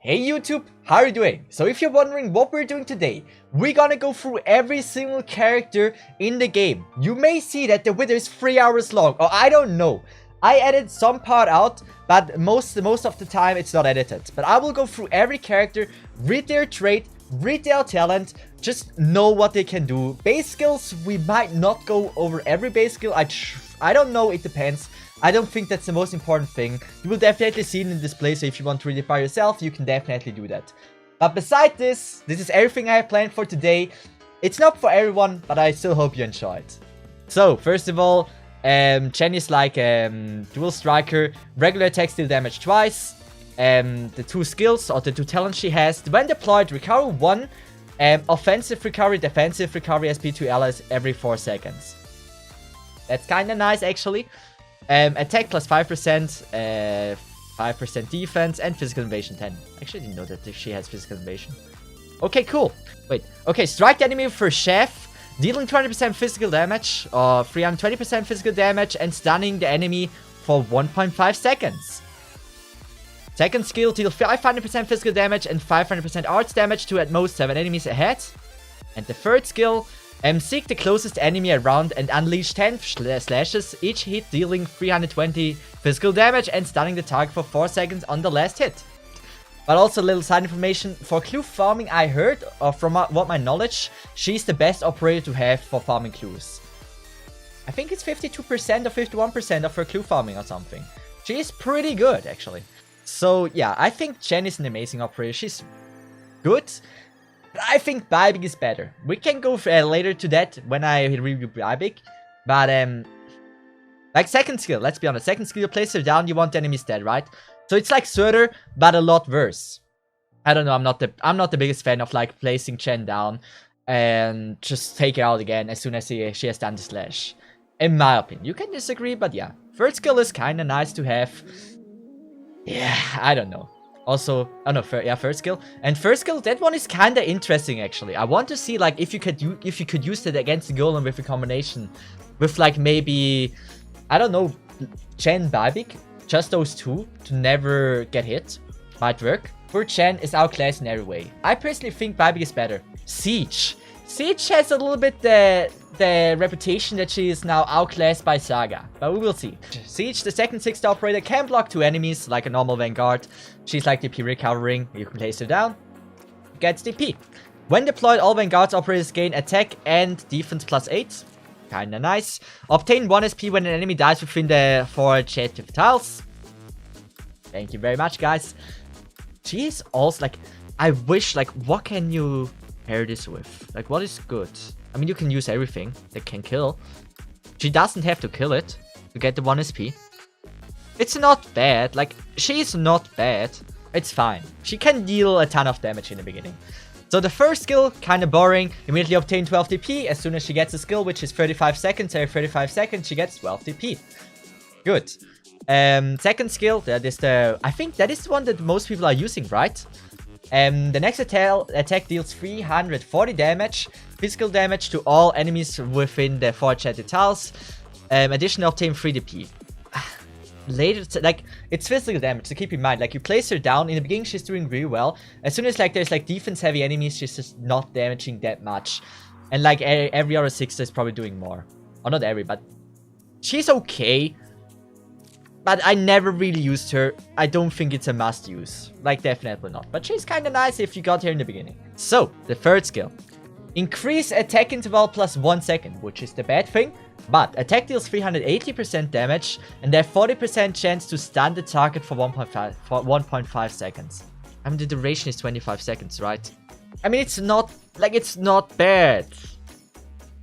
Hey YouTube, how are you doing? So if you're wondering what we're doing today, we're gonna go through every single character in the game. You may see that the video is 3 hours long, or I don't know. I edited some part out, but most of the time it's not edited. But I will go through every character, read their trait, read their talent, just know what they can do. Base skills, we might not go over every base skill. I don't know, it depends. I don't think that's the most important thing. You will definitely see it in display, so if you want to read it by yourself, you can definitely do that. But beside this is everything I have planned for today. It's not for everyone, but I still hope you enjoy it. So, first of all, Chen is like dual striker, regular attack deal damage twice. The two skills, or the two talents she has, when deployed, recover 1, offensive recovery, defensive recovery, SP2 allies every 4 seconds. That's kinda nice, actually. Attack plus 5%, 5% defense, and physical invasion 10. Actually, I didn't know that she has physical invasion. Okay, cool. Wait, okay, strike the enemy for chef, dealing 20% physical damage, or 320% physical damage, and stunning the enemy for 1.5 seconds. Second skill, deal 500% physical damage and 500% arts damage to at most 7 enemies ahead. And the third skill, seek the closest enemy around and unleash 10 slashes, each hit dealing 320 physical damage and stunning the target for 4 seconds on the last hit. But also a little side information, for clue farming I heard, or from what my knowledge, she's the best operator to have for farming clues. I think it's 52% or 51% of her clue farming or something. She's pretty good, actually. So yeah, I think Chen is an amazing operator. She's good. I think Bybig is better. We can go later to that when I review Bybig. But, like second skill, let's be honest. Second skill, you place her down, you want the enemies dead, right? So it's like Surtur, but a lot worse. I don't know, I'm not the biggest fan of like placing Chen down and just take her out again as soon as she has done the slash. In my opinion. You can disagree, but yeah. Third skill is kinda nice to have. Yeah, I don't know. Also, oh no, first skill. And first skill, that one is kind of interesting actually. I want to see like if you could use it against the golem with a combination with like maybe, I don't know, Chen, Bybig, just those two to never get hit. Might work. For Chen is outclassed in every way. I personally think Bybig is better. Siege has a little bit the reputation that she is now outclassed by Zarya, but we will see. Siege, the second 6-star operator, can block 2 enemies like a normal Vanguard. She's like DP recovering. You can place her down. Gets DP. When deployed, all Vanguards operators gain attack and defense plus 8. Kinda nice. Obtain 1 SP when an enemy dies within the 4 adjective tiles. Thank you very much, guys. She is also like, I wish, like, what can you pair this with? Like, what is good? I mean, you can use everything that can kill. She doesn't have to kill it to get the 1 SP. It's not bad. Like, she's not bad. It's fine. She can deal a ton of damage in the beginning. So the first skill, kind of boring. Immediately obtain 12 DP as soon as she gets a skill, which is 35 seconds. Every 35 seconds, she gets 12 DP. Good. Second skill, that is I think that is the one that most people are using, right? The next attack deals 340 damage, physical damage to all enemies within the 4 chatted tiles. Additionally, obtain 3 DP. Later, like, it's physical damage, so keep in mind, like, you place her down, in the beginning she's doing really well. As soon as, like, there's, like, defense-heavy enemies, she's just not damaging that much. And, like, every other 6 is probably doing more. Or not every, but she's okay. But I never really used her. I don't think it's a must-use. Like, definitely not. But she's kind of nice if you got her in the beginning. So, the third skill. Increase attack interval plus 1 second, which is the bad thing. But attack deals 380% damage, and they have 40% chance to stun the target for 1.5 seconds. I mean, the duration is 25 seconds, right? I mean, it's not bad.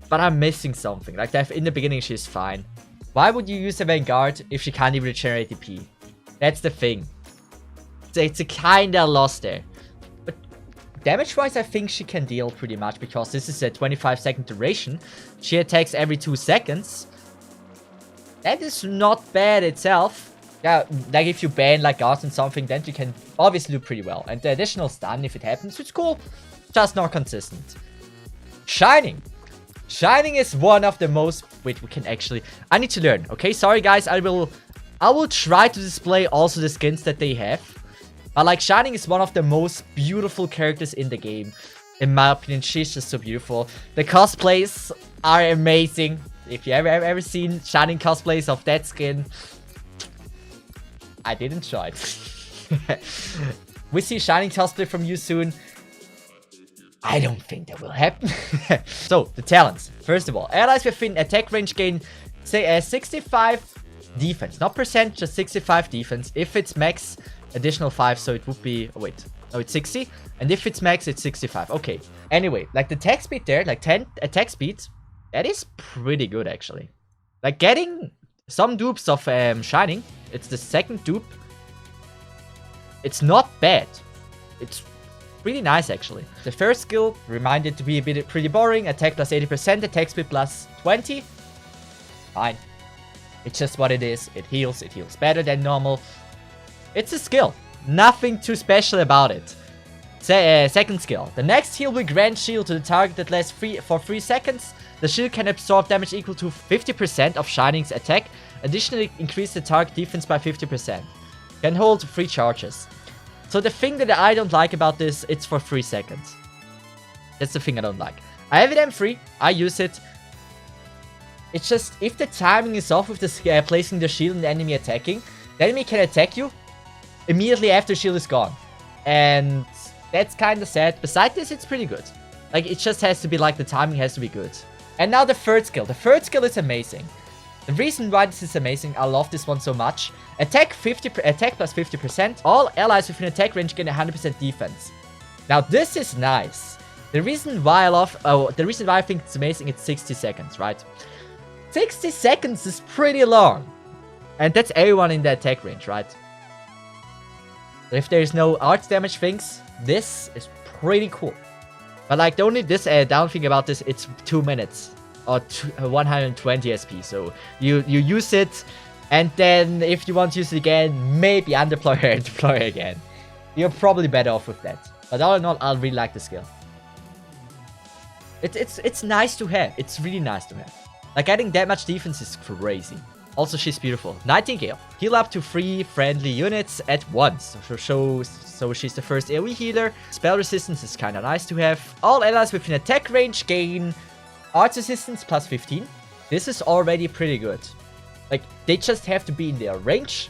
But I'm missing something. Like, in the beginning, she's fine. Why would you use a Vanguard if she can't even regenerate DP? That's the thing. It's a kinda loss there. But damage-wise, I think she can deal pretty much because this is a 25-second duration. She attacks every 2 seconds. That is not bad itself. Yeah, like if you ban like guards and something, then you can obviously do pretty well. And the additional stun, if it happens, it's cool. Just not consistent. Shining. Shining is one of the most... Wait, we can actually... I need to learn, okay? Sorry, guys. I will try to display also the skins that they have. But like, Shining is one of the most beautiful characters in the game. In my opinion, she's just so beautiful. The cosplays are amazing. If you ever seen Shining cosplays of that skin, I did enjoy it. We see Shining cosplay from you soon. I don't think that will happen. So, the talents. First of all, allies within attack range gain say 65 defense. Not percent, just 65 defense. If it's max, additional 5, so it would be... Oh, wait. No, it's 60. And if it's max, it's 65. Okay. Anyway, like the attack speed there, like 10 attack speed, that is pretty good, actually. Like, getting some dupes of Shining, it's the second dupe. It's not bad. It's pretty nice, actually. The first skill, reminded to be a bit pretty boring. Attack plus 80%, attack speed plus 20. Fine. It's just what it is. It heals better than normal. It's a skill. Nothing too special about it. Second skill. The next heal will grant shield to the target that lasts for 3 seconds. The shield can absorb damage equal to 50% of Shining's attack. Additionally, increase the target defense by 50%. Can hold 3 charges. So the thing that I don't like about this, it's for 3 seconds. That's the thing I don't like. I have it M3. I use it. It's just, if the timing is off with the placing the shield and the enemy attacking, the enemy can attack you immediately after shield is gone. And that's kind of sad. Besides this, it's pretty good. Like, it just has to be like, the timing has to be good. And now the third skill. The third skill is amazing. The reason why this is amazing, I love this one so much. Attack plus 50%. All allies within attack range gain 100% defense. Now, this is nice. The reason why I think it's amazing, it's 60 seconds, right? 60 seconds is pretty long. And that's everyone in the attack range, right? If there's no art damage things, this is pretty cool. But like, the only down thing about this, it's 2 minutes. Or 120 SP. So you use it, and then if you want to use it again, maybe undeploy her and deploy her again. You're probably better off with that. But all in all, I really like the skill. It's nice to have. It's really nice to have. Like, getting that much defense is crazy. Also, she's beautiful. Nightingale. Heal up to 3 friendly units at once. So she's the first AoE healer. Spell resistance is kind of nice to have. All allies within attack range gain art resistance plus 15. This is already pretty good. Like, they just have to be in their range.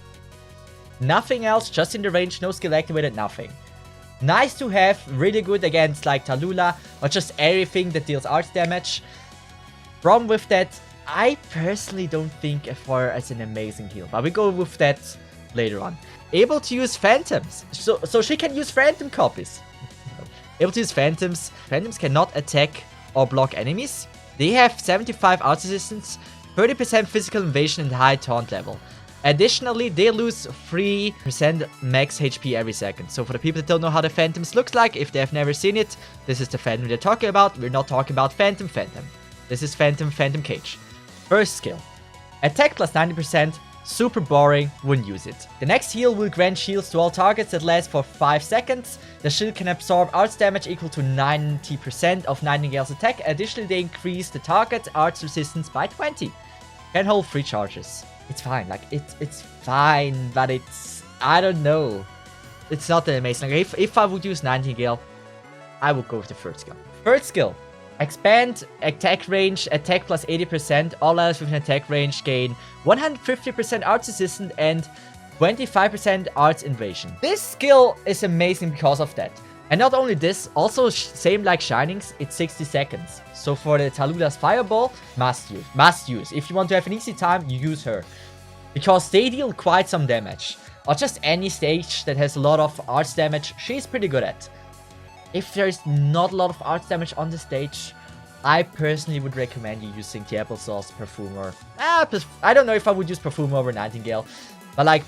Nothing else, just in the range, no skill activated, nothing. Nice to have, really good against like Tallulah, or just everything that deals art damage. Problem with that, I personally don't think FR is an amazing heal, but we go with that later on. Able to use phantoms, so she can use phantom copies. Able to use phantoms. Phantoms cannot attack or block enemies. They have 75 art resistance, 30% physical invasion, and high taunt level. Additionally, they lose 3% max HP every second. So for the people that don't know how the Phantoms looks like, if they have never seen it, this is the Phantom they're talking about. We're not talking about Phantom. This is Phantom Cage. First skill. Attack plus 90%. Super boring, wouldn't use it. The next heal will grant shields to all targets that last for 5 seconds. The shield can absorb arts damage equal to 90% of Nightingale's attack. Additionally, they increase the target's arts resistance by 20. Can hold 3 charges. It's fine, like, it's fine, but it's, I don't know. It's not that amazing. Like, if I would use Nightingale, I would go with the third skill. Third skill. Expand attack range, attack plus 80%. All allies with an attack range gain 150% arts resistance and 25% arts invasion. This skill is amazing because of that. And not only this, also same like Shining's, it's 60 seconds. So for the Tallulah's Fireball, must use. If you want to have an easy time, you use her. Because they deal quite some damage. Or just any stage that has a lot of arts damage, she's pretty good at. If there's not a lot of arts damage on the stage, I personally would recommend you using the Applesauce Perfumer. I don't know if I would use Perfumer over Nightingale, but like,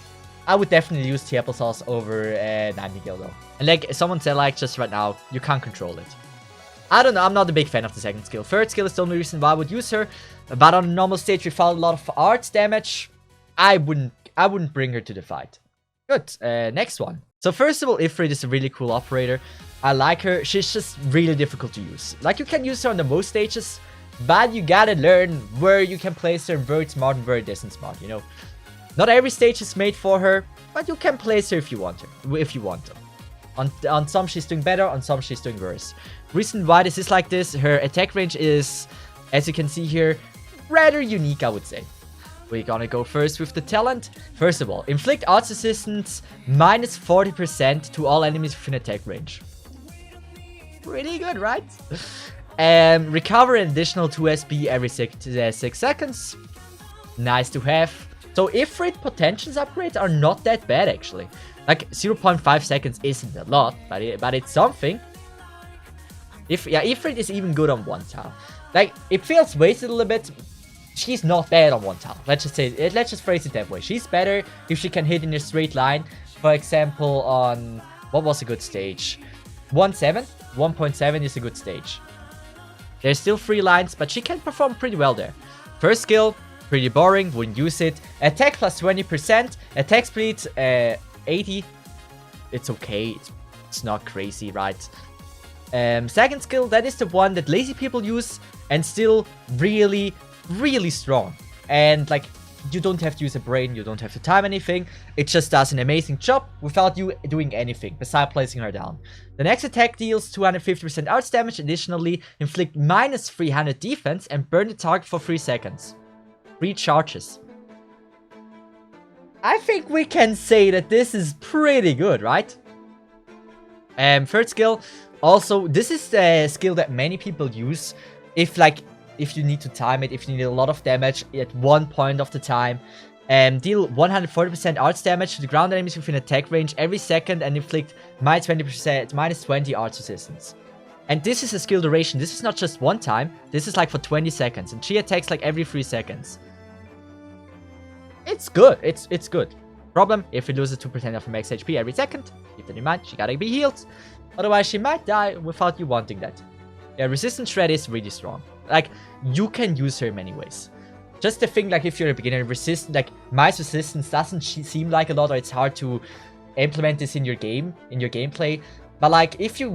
I would definitely use the Applesauce over Nightingale though. And like someone said, like just right now, you can't control it. I don't know, I'm not a big fan of the second skill. Third skill is the only reason why I would use her. But on a normal stage, without a lot of arts damage, I wouldn't bring her to the fight. Good, next one. So first of all, Ifrit is a really cool operator. I like her. She's just really difficult to use. Like, you can use her on the most stages, but you gotta learn where you can place her and where it's smart and where it isn't smart, you know? Not every stage is made for her, but you can place her if you want her, if you want her. On some she's doing better, on some she's doing worse. Reason why this is like this, her attack range is, as you can see here, rather unique, I would say. We're gonna go first with the talent. First of all, inflict arts resistance minus 40% to all enemies within attack range. Pretty good, right? Recover an additional 2 SP every 6 seconds. Nice to have. So Ifrit potentials upgrades are not that bad actually. Like 0.5 seconds isn't a lot, but it's something. Ifrit is even good on 1 tile. Like it feels wasted a little bit. She's not bad on 1 tile. Let's just phrase it that way. She's better if she can hit in a straight line. For example, on what was a good stage? 1.7? 1.7 is a good stage. There's still 3 lines, but she can perform pretty well there. First skill, pretty boring, wouldn't use it. Attack plus 20%, attack speed 80. It's okay, it's not crazy, right? Second skill, that is the one that lazy people use and still really, really strong. And like, you don't have to use a brain, you don't have to time anything. It just does an amazing job without you doing anything besides placing her down. The next attack deals 250% arts damage, additionally inflict minus 300 defense and burn the target for 3 seconds. 3 charges. I think we can say that this is pretty good, right? Third skill, also this is a skill that many people use if you need to time it, if you need a lot of damage at one point of the time. Deal 140% arts damage to the ground enemies within attack range every second and inflict minus 20 arts resistance. And this is a skill duration. This is not just one time. This is like for 20 seconds. And she attacks like every 3 seconds. It's good. It's good. Problem, if it loses 2% of her max HP every second, keep that in mind, she gotta be healed. Otherwise, she might die without you wanting that. Yeah, resistance shred is really strong. Like, you can use her in many ways. Just the thing, like, if you're a beginner, Mice resistance doesn't seem like a lot, or it's hard to implement this in your gameplay. But like, if you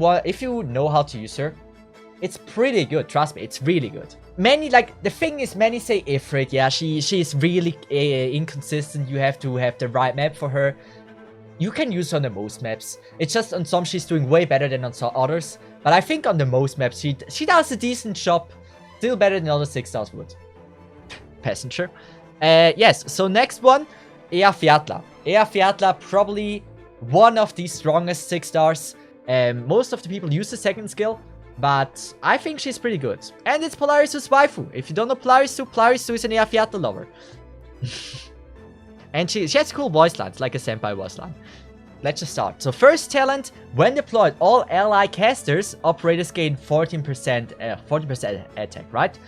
know how to use her, it's pretty good. Trust me, it's really good. The thing is, many say Ifrit, yeah, she's really inconsistent. You have to have the right map for her. You can use her on the most maps. It's just on some she's doing way better than on some others. But I think on the most maps, she does a decent job. Still better than other 6 stars would. Passenger. Yes, so next one, Ea Fiatla. Ea Fiatla, probably one of the strongest 6 stars. Most of the people use the second skill, but I think she's pretty good. And it's Polaris' waifu. If you don't know Polaris is an Ea Fiatla lover. And she has cool voice lines, like a senpai voice line. Let's just start. So first talent, when deployed, all ally casters, operators gain 40% attack, right?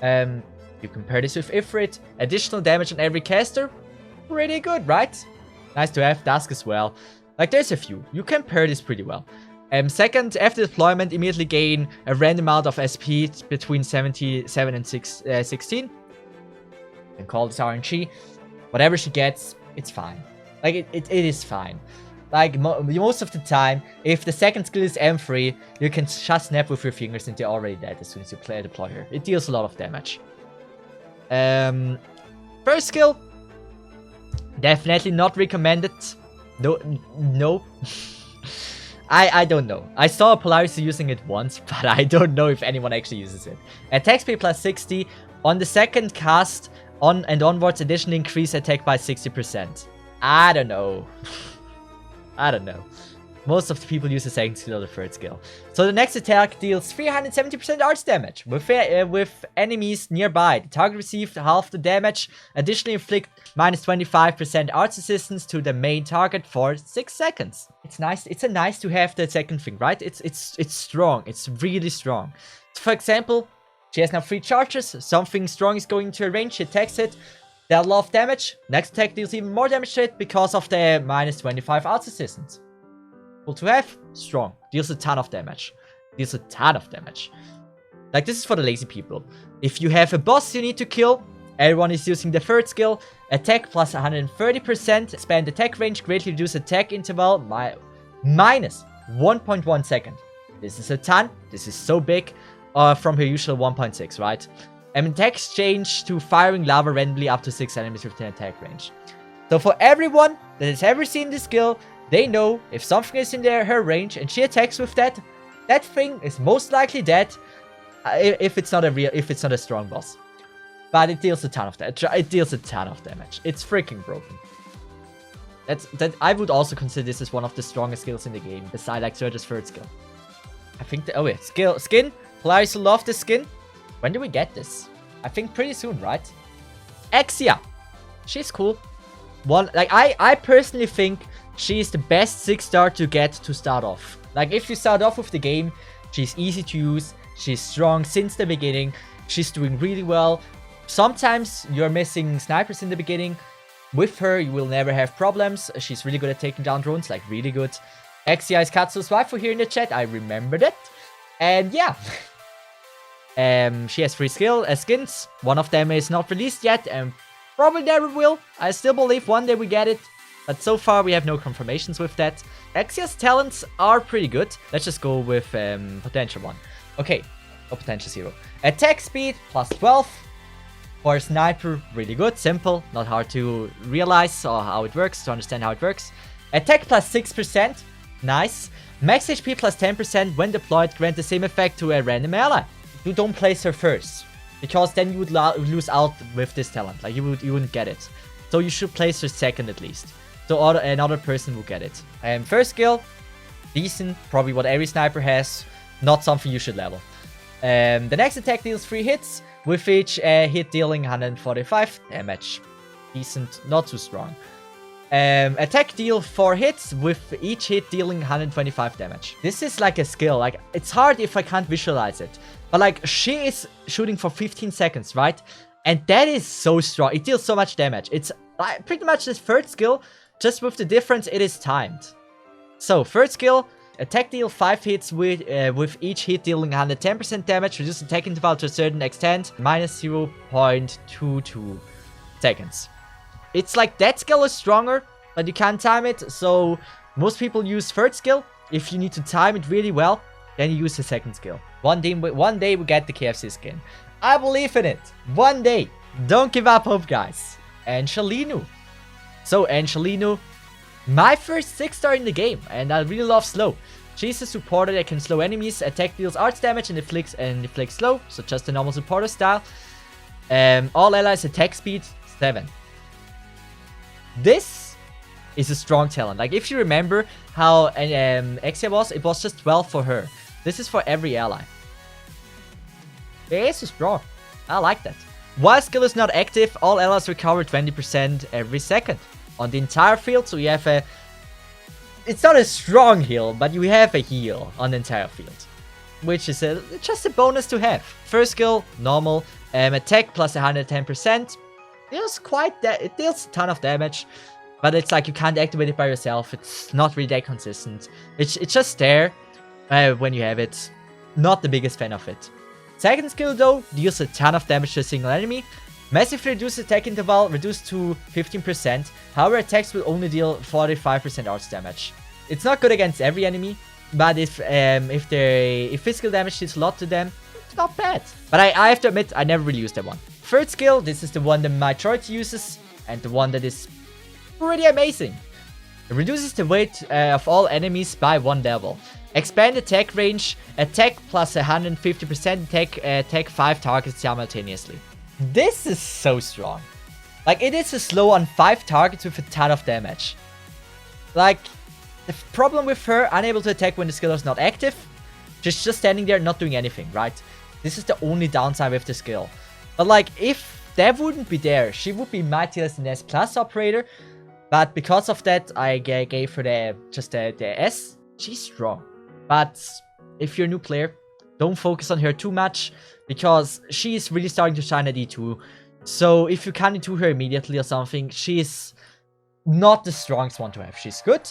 You compare this with Ifrit, additional damage on every caster, pretty good, right? Nice to have. Dusk as well. Like, there's a few. You can pair this pretty well. Second, after deployment, immediately gain a random amount of SP between 77 and 16. You can call this RNG. Whatever she gets, it's fine. Like, it is fine. Like, most of the time, if the second skill is M3, you can just snap with your fingers and they're already dead as soon as you deploy her. It deals a lot of damage. First skill, definitely not recommended. No. I don't know. I saw Polaris using it once, but I don't know if anyone actually uses it. Attack speed plus 60. On the second cast, on and onwards, additionally increase attack by 60%. I don't know. I don't know. Most of the people use the second skill or the third skill. So the next attack deals 370% arts damage with enemies nearby. The target received half the damage. Additionally inflict minus 25% arts resistance to the main target for 6 seconds. It's nice. It's a nice to have the second thing, right? It's strong. It's really strong. For example, she has now 3 charges. Something strong is going to her range. She attacks it. Dealt a lot of damage. Next attack deals even more damage to it because of the minus 25 arts resistance. Cool to have. Strong. Deals a ton of damage. Deals a ton of damage. Like, this is for the lazy people. If you have a boss you need to kill, everyone is using the third skill. Attack plus 130%. Expand attack range. Greatly reduce attack interval minus 1.1 second. This is a ton. This is so big. From her usual 1.6, right? Attack change to firing lava randomly up to 6 enemies within attack range. So for everyone that has ever seen this skill, they know if something is in her range and she attacks with that, that thing is most likely dead. If it's not a strong boss. But it deals a ton of damage. It deals a ton of damage. It's freaking broken. I would also consider this as one of the strongest skills in the game, besides like Zarya's third skill. I think oh wait, skin. Polaris will love this skin. When do we get this? I think pretty soon, right? Axia. She's cool. I personally think she's the best 6-star to get to start off. Like if you start off with the game, she's easy to use. She's strong since the beginning. She's doing really well. Sometimes you're missing snipers in the beginning. With her, you will never have problems. She's really good at taking down drones, like really good. Axia is Katsu's waifu here in the chat. I remembered it. And yeah. She has 3 skins. One of them is not released yet and probably never will. I still believe one day we get it. But so far, we have no confirmations with that. Axia's talents are pretty good. Let's just go with potential one. Okay, or potential 0. Attack speed plus 12. For a sniper, really good, simple, not hard to realize or how it works, to understand how it works. Attack plus 6%, nice. Max HP plus 10% when deployed grant the same effect to a random ally. You don't place her first, because then you would lose out with this talent, like you wouldn't get it. So you should place her second at least, so another person will get it. First skill, decent, probably what every sniper has, not something you should level. The next attack deals 3 hits. With each hit dealing 145 damage. Decent, not too strong. Attack deal 4 hits, with each hit dealing 125 damage. This is like a skill, like, it's hard if I can't visualize it. But like, she is shooting for 15 seconds, right? And that is so strong, it deals so much damage. It's like pretty much the third skill, just with the difference it is timed. So, third skill, attack deal 5 hits with each hit dealing 110% damage, reduce attack interval to a certain extent, minus 0.22 seconds. It's like that skill is stronger, but you can't time it, so most people use third skill. If you need to time it really well, then you use the second skill. One day we get the KFC skin. I believe in it. One day. Don't give up hope, guys. Angelino. So Angelino, my first 6-star in the game, and I really love slow. She's a supporter that can slow enemies, attack deals arts damage, and deflects slow, so just a normal supporter style. All allies attack speed 7. This is a strong talent. Like if you remember how Axia was, it was just 12 for her. This is for every ally. It is strong. I like that. While skill is not active, all allies recover 20% every second on the entire field, so you have a... It's not a strong heal, but you have a heal on the entire field, which is just a bonus to have. First skill, normal. Attack plus 110%. It deals a ton of damage, but it's like you can't activate it by yourself. It's not really that consistent. It's just there when you have it. Not the biggest fan of it. Second skill though, deals a ton of damage to a single enemy. Massively reduced attack interval, reduced to 15%. However, attacks will only deal 45% arts damage. It's not good against every enemy, but if physical damage deals a lot to them, it's not bad. But I have to admit, I never really used that one. Third skill, this is the one the majority uses, and the one that is pretty amazing. It reduces the weight of all enemies by 1 level. Expand attack range, attack plus 150%, attack 5 targets simultaneously. This is so strong. Like, it is a slow on 5 targets with a ton of damage. Like, the problem with her, unable to attack when the skill is not active. She's just standing there not doing anything, right? This is the only downside with the skill. But like, if that wouldn't be there, she would be my tier as an S plus operator. But because of that, I gave her the S. She's strong. But if you're a new player, don't focus on her too much, because she is really starting to shine at E2. So if you can't E2 her immediately or something, she's not the strongest one to have. She's good,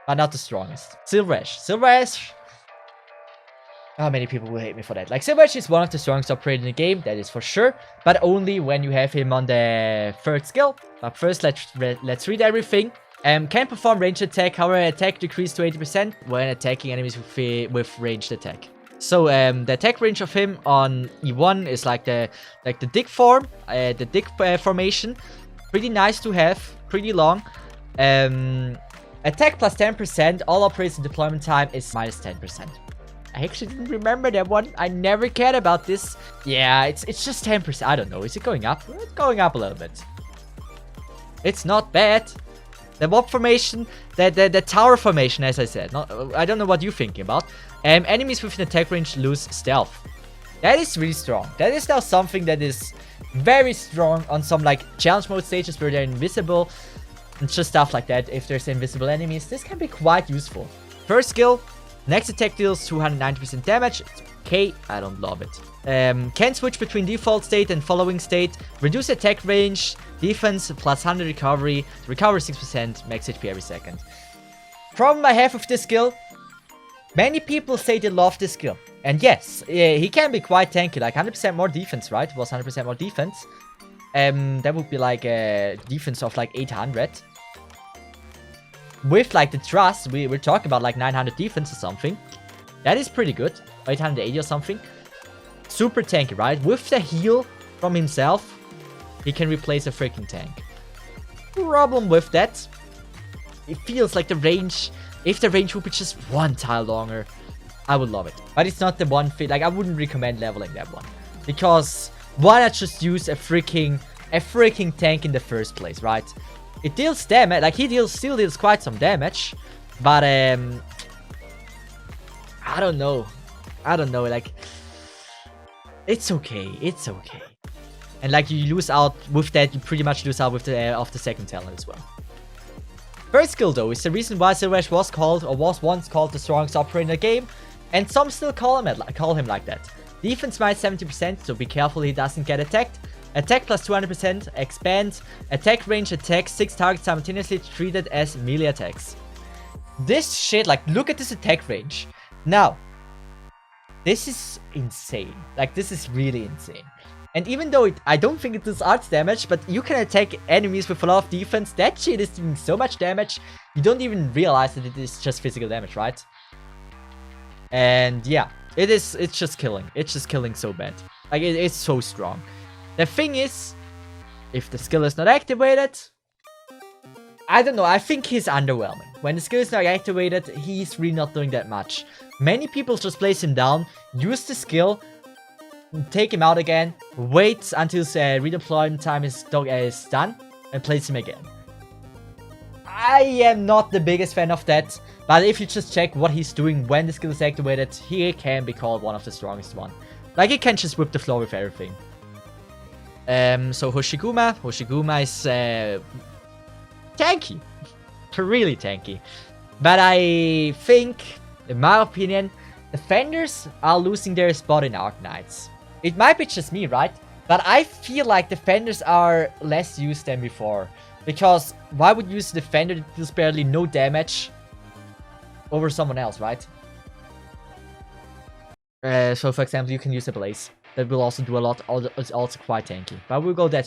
but not the strongest. Silver Ash. How many people will hate me for that? Like, Silver Ash is one of the strongest operators in the game, that is for sure. But only when you have him on the third skill. But first, let's read everything. Can perform ranged attack, however, attack decreased to 80% when attacking enemies with ranged attack. So the attack range of him on E1 is like the dig form, the dig formation. Pretty nice to have. Pretty long. Attack plus 10%. All operation deployment time is minus 10%. I actually didn't remember that one. I never cared about this. Yeah, it's just 10%. I don't know. Is it going up? It's going up a little bit. It's not bad. The mob formation, the tower formation, as I said. I don't know what you're thinking about. Enemies within attack range lose stealth. That is really strong. That is now something that is very strong on some like challenge mode stages where they're invisible and just stuff like that. If there's invisible enemies, this can be quite useful. First skill, next attack deals 290% damage. It's okay, I don't love it. Can switch between default state and following state. Reduce attack range, defense plus 100 recovery, recover 6%, max HP every second. Problem I have with this skill, many people say they love this skill. And yes, he can be quite tanky, like 100% more defense, right? It was 100% more defense. That would be like a defense of like 800. With like the thrust, we're talking about like 900 defense or something. That is pretty good. 880 or something. Super tanky, right? With the heal from himself, he can replace a freaking tank. Problem with that, it feels like the range, if the range would be just one tile longer, I would love it. But it's not the one fit. Like, I wouldn't recommend leveling that one. Because why not just use a freaking tank in the first place, right? It deals damage. Like, he still deals quite some damage. But, I don't know. Like, it's okay. It's okay. And, like, you lose out with that. You pretty much lose out with the second talent as well. First skill, though, is the reason why Silverash was once called the strongest operator in the game. And some still call him like that. Defense minus 70%, so be careful he doesn't get attacked. Attack plus 200%, expand. Attack range attacks 6 targets simultaneously treated as melee attacks. This shit, like, look at this attack range. Now, this is insane. Like, this is really insane. And even though I don't think it does arts damage, but you can attack enemies with a lot of defense. That shit is doing so much damage, you don't even realize that it is just physical damage, right? And yeah, it's just killing. It's just killing so bad. Like, it's so strong. The thing is, if the skill is not activated, I don't know, I think he's underwhelming. When the skill is not activated, he's really not doing that much. Many people just place him down, use the skill, take him out again, wait until redeployment time is done, and place him again. I am not the biggest fan of that, but if you just check what he's doing when the skill is activated, he can be called one of the strongest one. Like, he can just whip the floor with everything. So Hoshikuma is tanky. Really tanky. But I think, in my opinion, defenders are losing their spot in Arknights. It might be just me, right? But I feel like defenders are less used than before. Because why would you use a defender that deals barely no damage over someone else, right? So for example, you can use a Blaze. That will also do a lot. It's also quite tanky. But we'll go back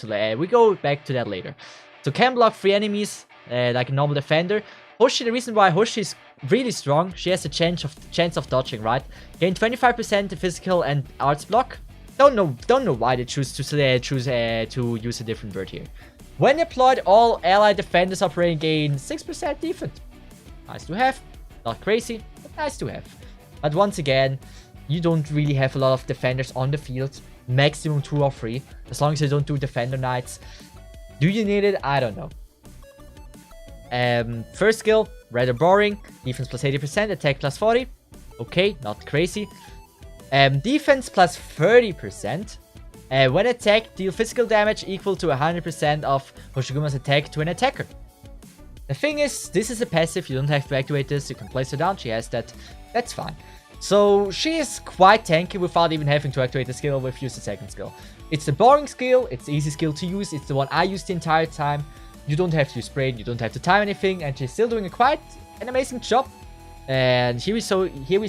to that later. So can block 3 enemies like a normal defender. Hoshi, the reason why Hoshi is really strong, she has a chance of dodging, right? Gain 25% physical and arts block. Don't know why they choose to use a different word here. When deployed, all allied defenders operating gain 6% defense. Nice to have. Not crazy, but nice to have. But once again, you don't really have a lot of defenders on the field. Maximum 2 or 3. As long as you don't do defender knights. Do you need it? I don't know. First skill, rather boring. Defense plus 80%, attack plus 40. Okay, not crazy. Defense plus 30%. When attacked, deal physical damage equal to 100% of Hoshikuma's attack to an attacker. The thing is, this is a passive, you don't have to activate this, you can place her down, she has that, that's fine. So, she is quite tanky without even having to activate the skill with use the second skill. It's the boring skill, it's the easy skill to use, it's the one I used the entire time. You don't have to use spray, you don't have to time anything, and she's still doing quite an amazing job. And here we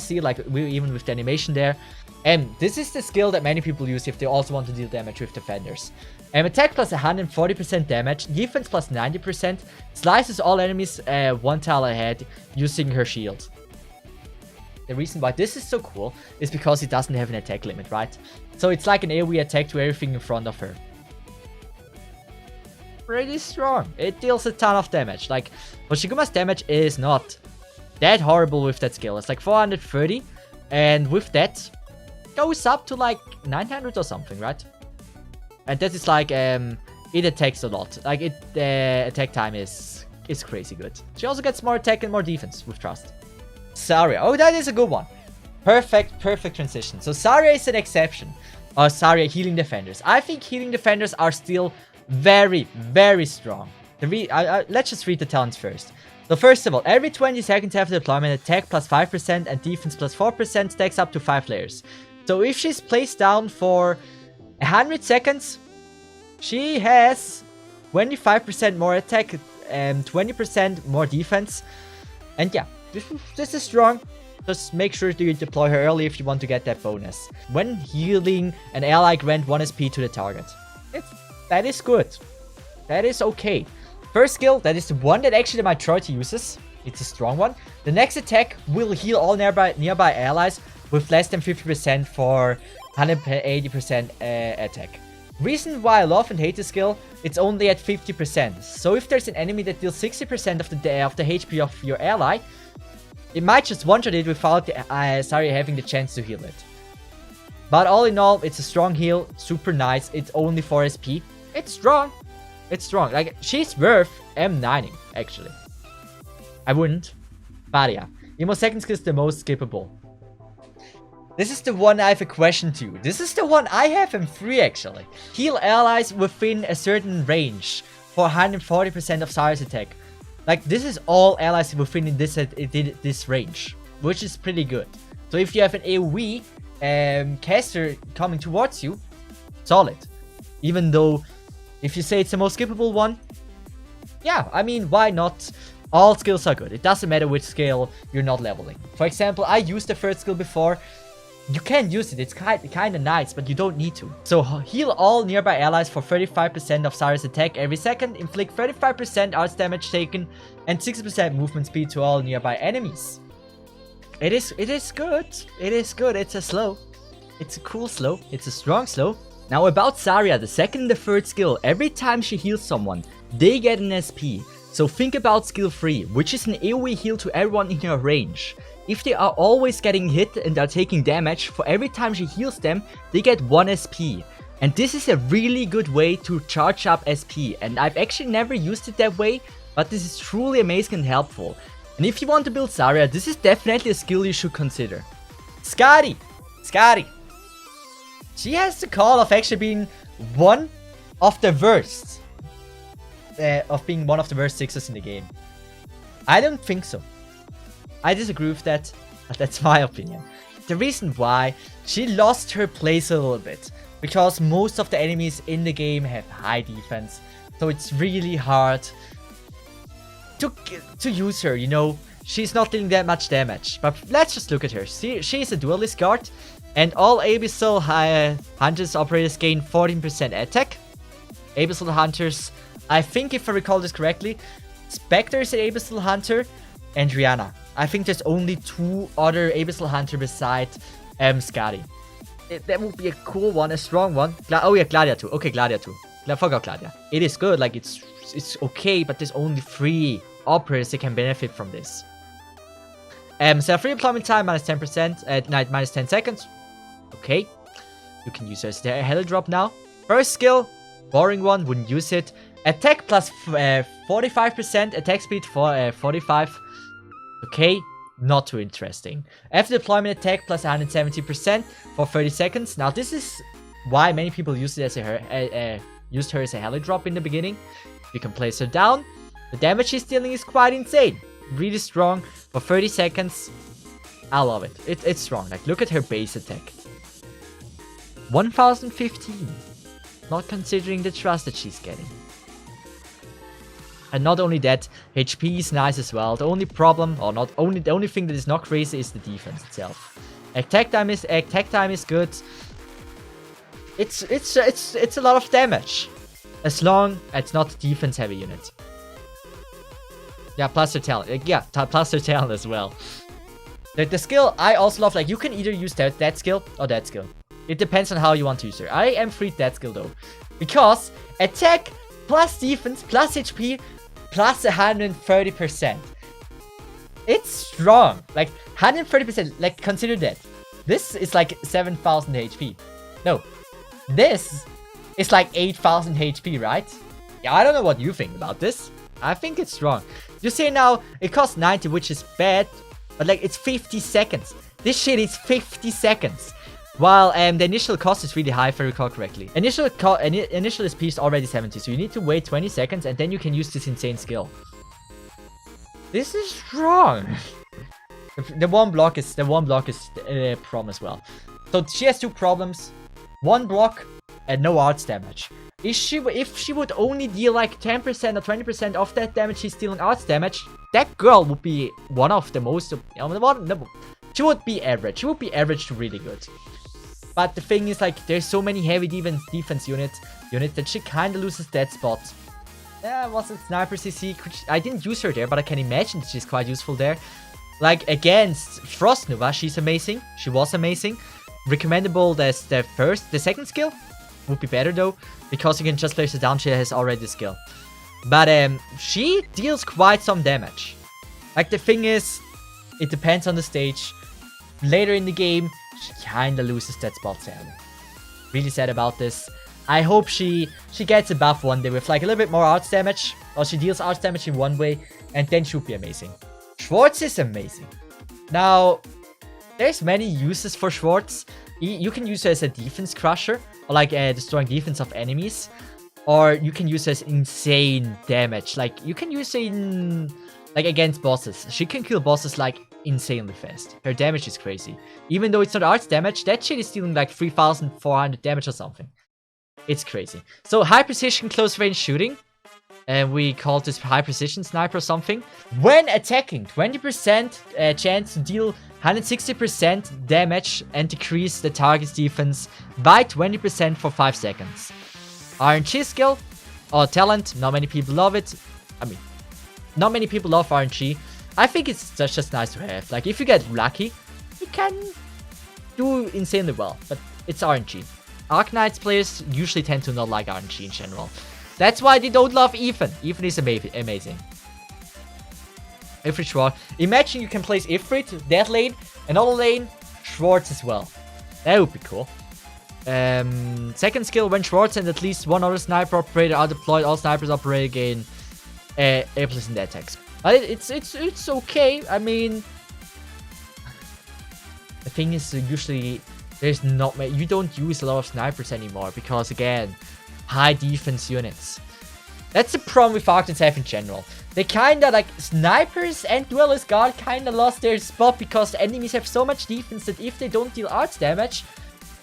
see, like, even with the animation there. And this is the skill that many people use if they also want to deal damage with defenders. Attack plus 140% damage, defense plus 90%, slices all enemies 1 tile ahead using her shield. The reason why this is so cool is because it doesn't have an attack limit, right? So it's like an AoE attack to everything in front of her. pretty strong. It deals a ton of damage. Like, Hoshikuma's damage is not that horrible with that skill. It's like 430. And with that, goes up to like 900 or something, right? And that is like, it attacks a lot. Like, attack time is crazy good. She also gets more attack and more defense with Trust. Zarya. Oh, that is a good one. Perfect transition. So Zarya is an exception. Or Zarya healing defenders. I think healing defenders are still very strong. Let's just read the talents first. So first of all, every 20 seconds after deployment, attack plus 5% and defense plus 4% stacks up to 5 layers. So if she's placed down for 100 seconds, she has 25% more attack and 20% more defense. And yeah, this is strong. Just make sure to deploy her early if you want to get that bonus. When healing, an ally grant 1 SP to the target. That is good. That is okay. First skill, that is the one that actually the majority uses. It's a strong one. The next attack will heal all nearby allies with less than 50% for 180% attack. Reason why I love and hate this skill, it's only at 50%. So if there's an enemy that deals 60% of the HP of your ally, it might just one-shot it without Zarya having the chance to heal it. But all in all, it's a strong heal, super nice. It's only 4 SP. It's strong. It's strong. Like, she's worth M9ing, actually. I wouldn't. But yeah. Emo second skill is the most skippable. This is the one I have a question to. This is the one I have M3, actually. Heal allies within a certain range for 140% of Zarya's attack. Like, this is all allies within this range, which is pretty good. So if you have an AoE caster coming towards you, solid. Even though, if you say it's the most skippable one, yeah, I mean, why not? All skills are good. It doesn't matter which skill you're not leveling. For example, I used the third skill before. You can use it, it's kind of nice, but you don't need to. So heal all nearby allies for 35% of Zarya's attack every second, inflict 35% arts damage taken, and 60% movement speed to all nearby enemies. It is good. It is good. It's a slow. It's a cool slow. It's a strong slow. Now about Zarya, the second and the third skill, every time she heals someone, they get an SP. So think about skill 3, which is an AoE heal to everyone in your range. If they are always getting hit and are taking damage, for every time she heals them, they get 1 SP. And this is a really good way to charge up SP. And I've actually never used it that way, but this is truly amazing and helpful. And if you want to build Zarya, this is definitely a skill you should consider. Scotty! She has the call of actually being one of the worst. Of being one of the worst Sixers in the game. I don't think so. I disagree with that, but that's my opinion. The reason why, she lost her place a little bit. Because most of the enemies in the game have high defense. So it's really hard to use her, you know. She's not dealing that much damage. But let's just look at her. She's a duelist guard. And all Abyssal Hunters operators gain 14% attack. Abyssal Hunters, I think if I recall this correctly, Spectre is an Abyssal Hunter and Rihanna. I think there's only 2 other Abyssal Hunter besides Skadi. That would be a cool one, a strong one. Oh yeah, Claudia too. Okay, Claudia too. I forgot Claudia. It is good, like it's okay, but there's only 3 operators that can benefit from this. So free deployment time minus 10% at night minus 10 seconds. Okay. You can use her as a hell drop now. First skill, boring one, wouldn't use it. Attack plus 45%, attack speed for 45. Okay, not too interesting. After deployment, attack plus 170% for 30 seconds. Now this is why many people used it as used her as a heli drop in the beginning. You can place her down. The damage she's dealing is quite insane. Really strong for 30 seconds. I love it. It's strong. Like, look at her base attack. 1015. Not considering the trust that she's getting. And not only that, HP is nice as well. The only problem, or not only, the only thing that is not crazy is the defense itself. Attack time is good. It's a lot of damage, as long as it's not a defense heavy unit. Yeah, plus her talent. Plus her talent as well. The skill I also love. Like, you can either use that skill or that skill. It depends on how you want to use her. I am free that skill though, because attack plus defense, plus HP, plus 130%. It's strong. Like 130%, like consider that. This is like 7,000 HP. No, this is like 8,000 HP, right? Yeah, I don't know what you think about this. I think it's strong. You say now it costs 90, which is bad, but like it's 50 seconds. This shit is 50 seconds. While the initial cost is really high, if I recall correctly. Initial SP is already 70, so you need to wait 20 seconds and then you can use this insane skill. This is strong. The one block is a problem as well. So she has two problems. One block and no arts damage. If she would only deal like 10% or 20% of that damage she's dealing arts damage, that girl would be one of the most... She would be average. She would be average to really good. But the thing is, like, there's so many heavy defense units that she kind of loses that spot. Yeah, was it Sniper CC? I didn't use her there, but I can imagine she's quite useful there. Like, against Frost Nova, she's amazing. She was amazing. Recommendable as the second skill. Would be better though, because you can just place her down. She has already the skill. But she deals quite some damage. Like, the thing is, it depends on the stage. Later in the game, she kinda loses that spot, sadly. Really sad about this. I hope she gets a buff one day with like a little bit more arts damage. Or she deals arts damage in one way, and then she'll be amazing. Schwartz is amazing. Now, there's many uses for Schwartz. You can use her as a defense crusher, or like destroying defense of enemies. Or you can use her as insane damage. Like, you can use her in, like, against bosses. She can kill bosses like insanely fast. Her damage is crazy. Even though it's not arts damage, that shit is dealing like 3,400 damage or something. It's crazy. So, high precision close range shooting. And we call this high precision sniper or something. When attacking, 20% chance to deal 160% damage and decrease the target's defense by 20% for 5 seconds. RNG skill or talent, not many people love it. I mean, not many people love RNG. I think it's just nice to have. Like, if you get lucky, you can do insanely well. But it's RNG. Arknights players usually tend to not like RNG in general. That's why they don't love Ifrit. Ifrit is amazing. Ifrit Schwartz. Imagine you can place Ifrit, that lane, another lane, Schwartz as well. That would be cool. Second skill, when Schwartz and at least one other sniper operator are deployed, all snipers operate again. A+ in the attacks. But it's okay. I mean, the thing is, usually there's not many. You don't use a lot of snipers anymore because, again, high defense units. That's the problem with Arknights have in general. They kinda, like, snipers and duelist guard kinda lost their spot because the enemies have so much defense that if they don't deal arts damage,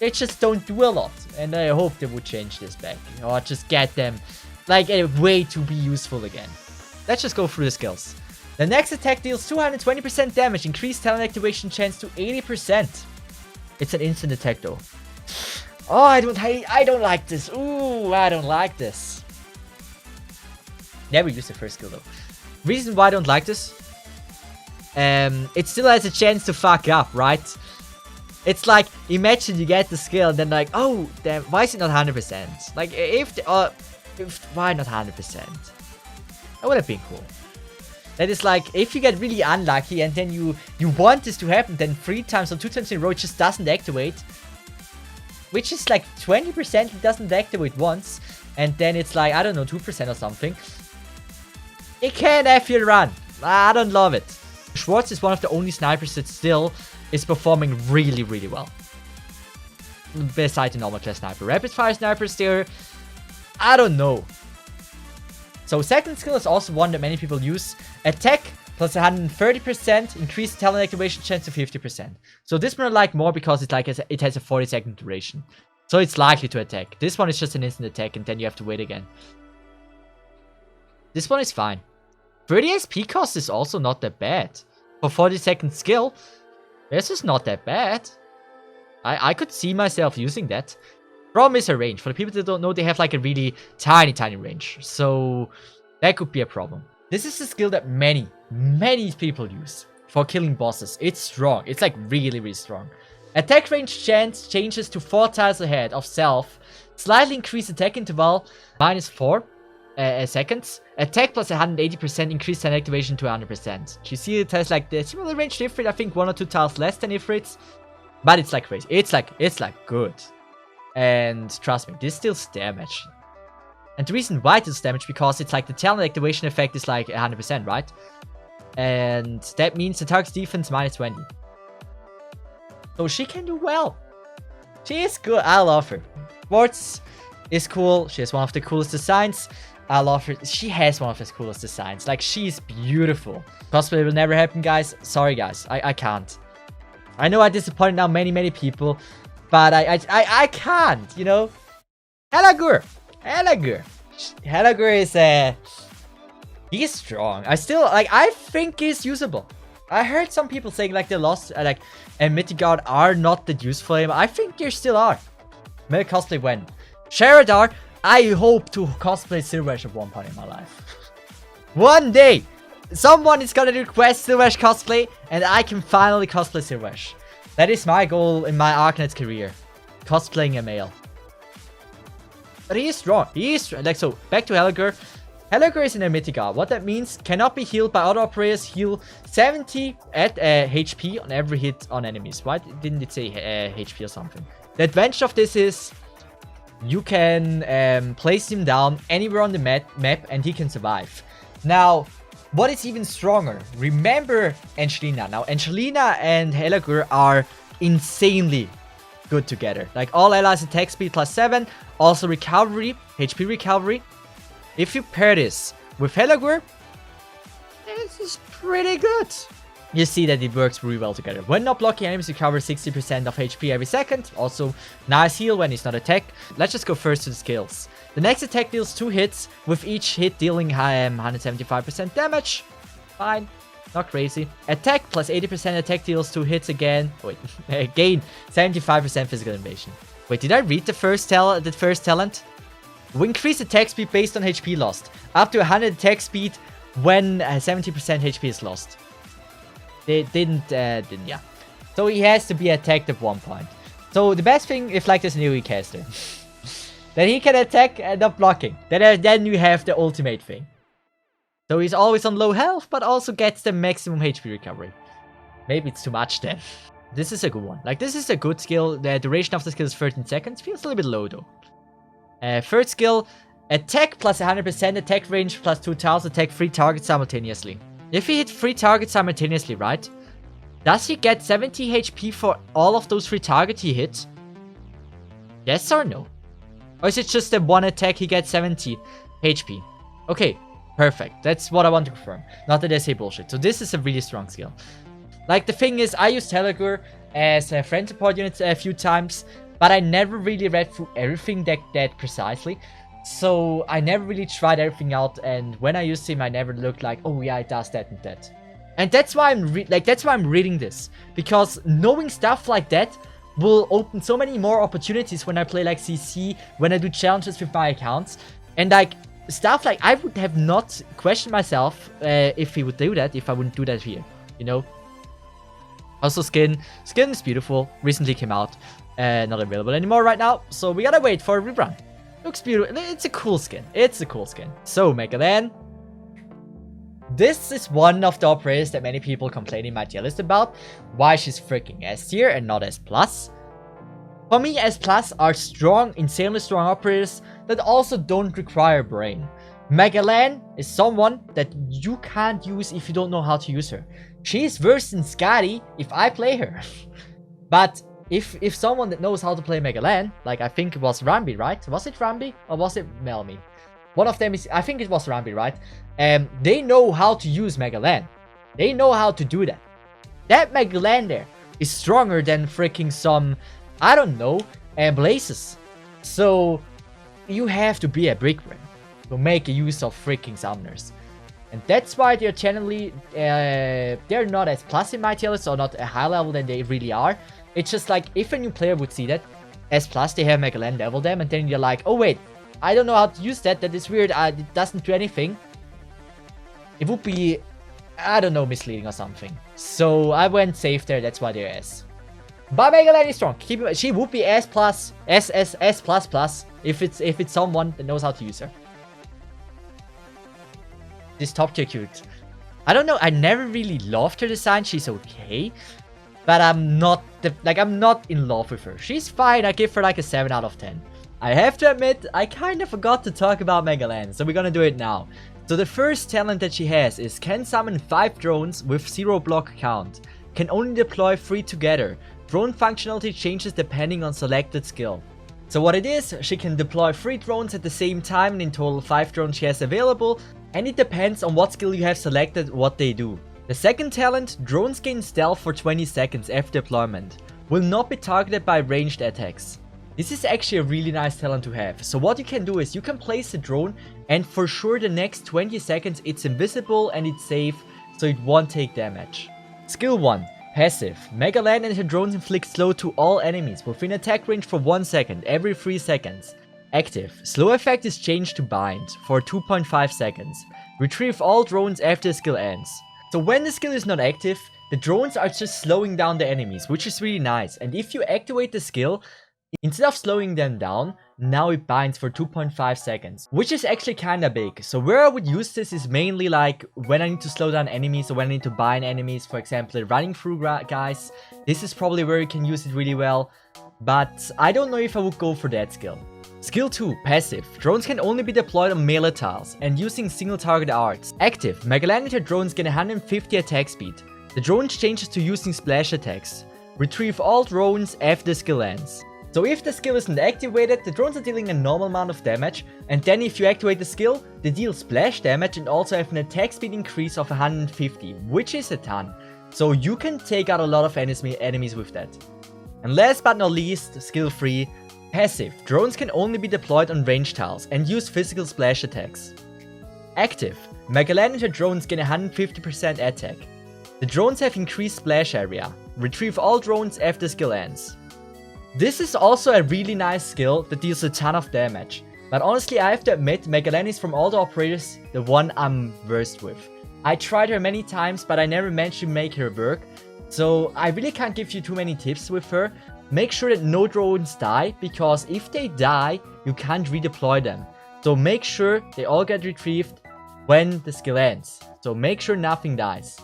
they just don't do a lot. And I hope they would change this back, or just get them like a way to be useful again. Let's just go through the skills. The next attack deals 220% damage, increased talent activation chance to 80%. It's an instant attack though. Oh, I don't like this. Ooh, I don't like this. Never use the first skill though. Reason why I don't like this. It still has a chance to fuck up, right? It's like, imagine you get the skill and then like, oh, damn, why is it not 100%? Like, why not 100%? That would have been cool. That is like, if you get really unlucky and then you want this to happen, then 3 times or 2 times in a row it just doesn't activate. Which is like 20% it doesn't activate once. And then it's like, I don't know, 2% or something. It can F your run. I don't love it. Schwartz is one of the only snipers that still is performing really, really well. Besides the normal class sniper. Rapid fire snipers there, I don't know. So second skill is also one that many people use. Attack plus 130%, increased talent activation chance to 50%. So this one I like more because it's like it has a 40-second duration. So it's likely to attack. This one is just an instant attack and then you have to wait again. This one is fine. 30 SP cost is also not that bad. For 40-second skill, this is not that bad. I could see myself using that. Problem is her range. For the people that don't know, they have like a really tiny range. So that could be a problem. This is a skill that many people use for killing bosses. It's strong. It's like really strong. Attack range chance changes to 4 tiles ahead of self. Slightly increased attack interval, -4. seconds. Attack plus 180% increased hand activation to 100%. You see it has like the similar range to Ifrit, I think 1 or 2 tiles less than Ifrit's. But it's like crazy. It's like good. And trust me, this deals damage. And the reason why it deals damage, because it's like the talent activation effect is like 100%, right? And that means the target's defense minus 20. So she can do well. She is good. I love her. Schwartz is cool. She has one of the coolest designs. I love her. She has one of the coolest designs. Like, she's beautiful. Cosplay will never happen, guys. Sorry, guys. I can't. I know I disappointed now many people. But I can't, you know. Helagur is he's strong. I think he's usable. I heard some people saying like the lost and Mythigard are not that useful for him. I think they still are. Maybe cosplay when? Sharadar, I hope to cosplay Silverash at one point in my life. One day, someone is gonna request Silverash cosplay, and I can finally cosplay Silverash. That is my goal in my Arknights career. Cosplaying a male. But he is strong. He is strong. Like, so, back to Helagur. Helagur is in a Mythigard. What that means, cannot be healed by other operators. Heal 70 at HP on every hit on enemies. Why didn't it say HP or something? The advantage of this is you can place him down anywhere on the map and he can survive. Now, what is even stronger? Remember Angelina. Now, Angelina and Helagur are insanely good together. Like, all allies attack speed plus 7. Also recovery, HP recovery. If you pair this with Helagur, this is pretty good. You see that it works really well together. When not blocking enemies, recover 60% of HP every second. Also, nice heal when he's not attacked. Let's just go first to the skills. The next attack deals 2 hits, with each hit dealing 175% damage. Fine, not crazy. Attack plus 80% attack deals 2 hits again. Wait, gain 75% physical invasion. Wait, did I read the first talent? We increase attack speed based on HP lost. Up to 100 attack speed when 70% HP is lost. They didn't, yeah. So he has to be attacked at one point. So the best thing, if like this new caster, then he can attack and not blocking. Then you have the ultimate thing. So he's always on low health, but also gets the maximum HP recovery. Maybe it's too much then. This is a good one. Like, this is a good skill. The duration of the skill is 13 seconds. Feels a little bit low though. Third skill, attack plus 100%, attack range plus 2 tiles, attack 3 targets simultaneously. If he hit 3 targets simultaneously, right? Does he get 70 HP for all of those 3 targets he hits? Yes or no? Or is it just the one attack he gets 70 HP? Okay, perfect. That's what I want to confirm. Not that I say bullshit. So this is a really strong skill. Like, the thing is, I used Helagur as a friend support unit a few times, but I never really read through everything that precisely. So I never really tried everything out, and when I used him, I never looked like, oh yeah, it does that and that. And that's why I'm reading this, because knowing stuff like that will open so many more opportunities when I play like CC, when I do challenges with my accounts, and like stuff like I would have not questioned myself if he would do that, if I wouldn't do that here, you know. Also, skin is beautiful. Recently came out, not available anymore right now, so we gotta wait for a rerun. Looks beautiful. It's a cool skin. It's a cool skin. So, Megalan. This is one of the operators that many people complain in my tier list about. Why she's freaking S tier and not S+. For me, S+ are strong, insanely strong operators that also don't require brain. Megalan is someone that you can't use if you don't know how to use her. She is worse than Skadi if I play her. But if someone that knows how to play Megalan, like I think it was Rambi, right? Was it Rambi or was it Melmi? One of them is, I think it was Rambi, right? They know how to use Megalan. They know how to do that. That Megalan there is stronger than freaking some, I don't know, Blazes. So you have to be a brick brain to make use of freaking summoners. And that's why they're generally, they're not as plus in my tier list, or not a high level than they really are. It's just like, if a new player would see that, S+, they have Megalan level them, and then you're like, oh wait, I don't know how to use that, that is weird, it doesn't do anything. It would be, I don't know, misleading or something. So I went safe there, that's why they're S. But Megalan is strong. She would be S+, S++, if it's someone that knows how to use her. She's top tier cute. I don't know, I never really loved her design. She's okay. But I'm not in love with her. She's fine. I give her like a 7 out of 10. I have to admit, I kind of forgot to talk about Megalan, so we're gonna do it now. So the first talent that she has is can summon 5 drones with 0 block count. Can only deploy 3 together. Drone functionality changes depending on selected skill. So what it is, she can deploy 3 drones at the same time, and in total 5 drones she has available. And it depends on what skill you have selected what they do. The second talent, drones gain stealth for 20 seconds after deployment. Will not be targeted by ranged attacks. This is actually a really nice talent to have. So what you can do is you can place the drone and for sure the next 20 seconds it's invisible and it's safe, so it won't take damage. Skill 1. Passive. Megalan and her drones inflict slow to all enemies within attack range for 1 second every 3 seconds. Active. Slow effect is changed to bind for 2.5 seconds. Retrieve all drones after the skill ends. So when the skill is not active, the drones are just slowing down the enemies, which is really nice. And if you activate the skill, instead of slowing them down, now it binds for 2.5 seconds, which is actually kinda big. So where I would use this is mainly like when I need to slow down enemies or when I need to bind enemies, for example, running through guys. This is probably where you can use it really well, but I don't know if I would go for that skill. Skill 2. Passive. Drones can only be deployed on melee tiles and using single target arts. Active. Megalan and her drones gain 150 attack speed. The drone changes to using splash attacks. Retrieve all drones after the skill ends. So if the skill isn't activated, the drones are dealing a normal amount of damage, and then if you activate the skill, they deal splash damage and also have an attack speed increase of 150, which is a ton. So you can take out a lot of enemies with that. And last but not least, skill 3. Passive. Drones can only be deployed on range tiles and use physical splash attacks. Active. Megalan and her drones gain 150% attack. The drones have increased splash area. Retrieve all drones after skill ends. This is also a really nice skill that deals a ton of damage. But honestly, I have to admit, Megalan is from all the operators the one I'm versed with. I tried her many times, but I never managed to make her work. So I really can't give you too many tips with her. Make sure that no drones die, because if they die, you can't redeploy them. So make sure they all get retrieved when the skill ends. So make sure nothing dies.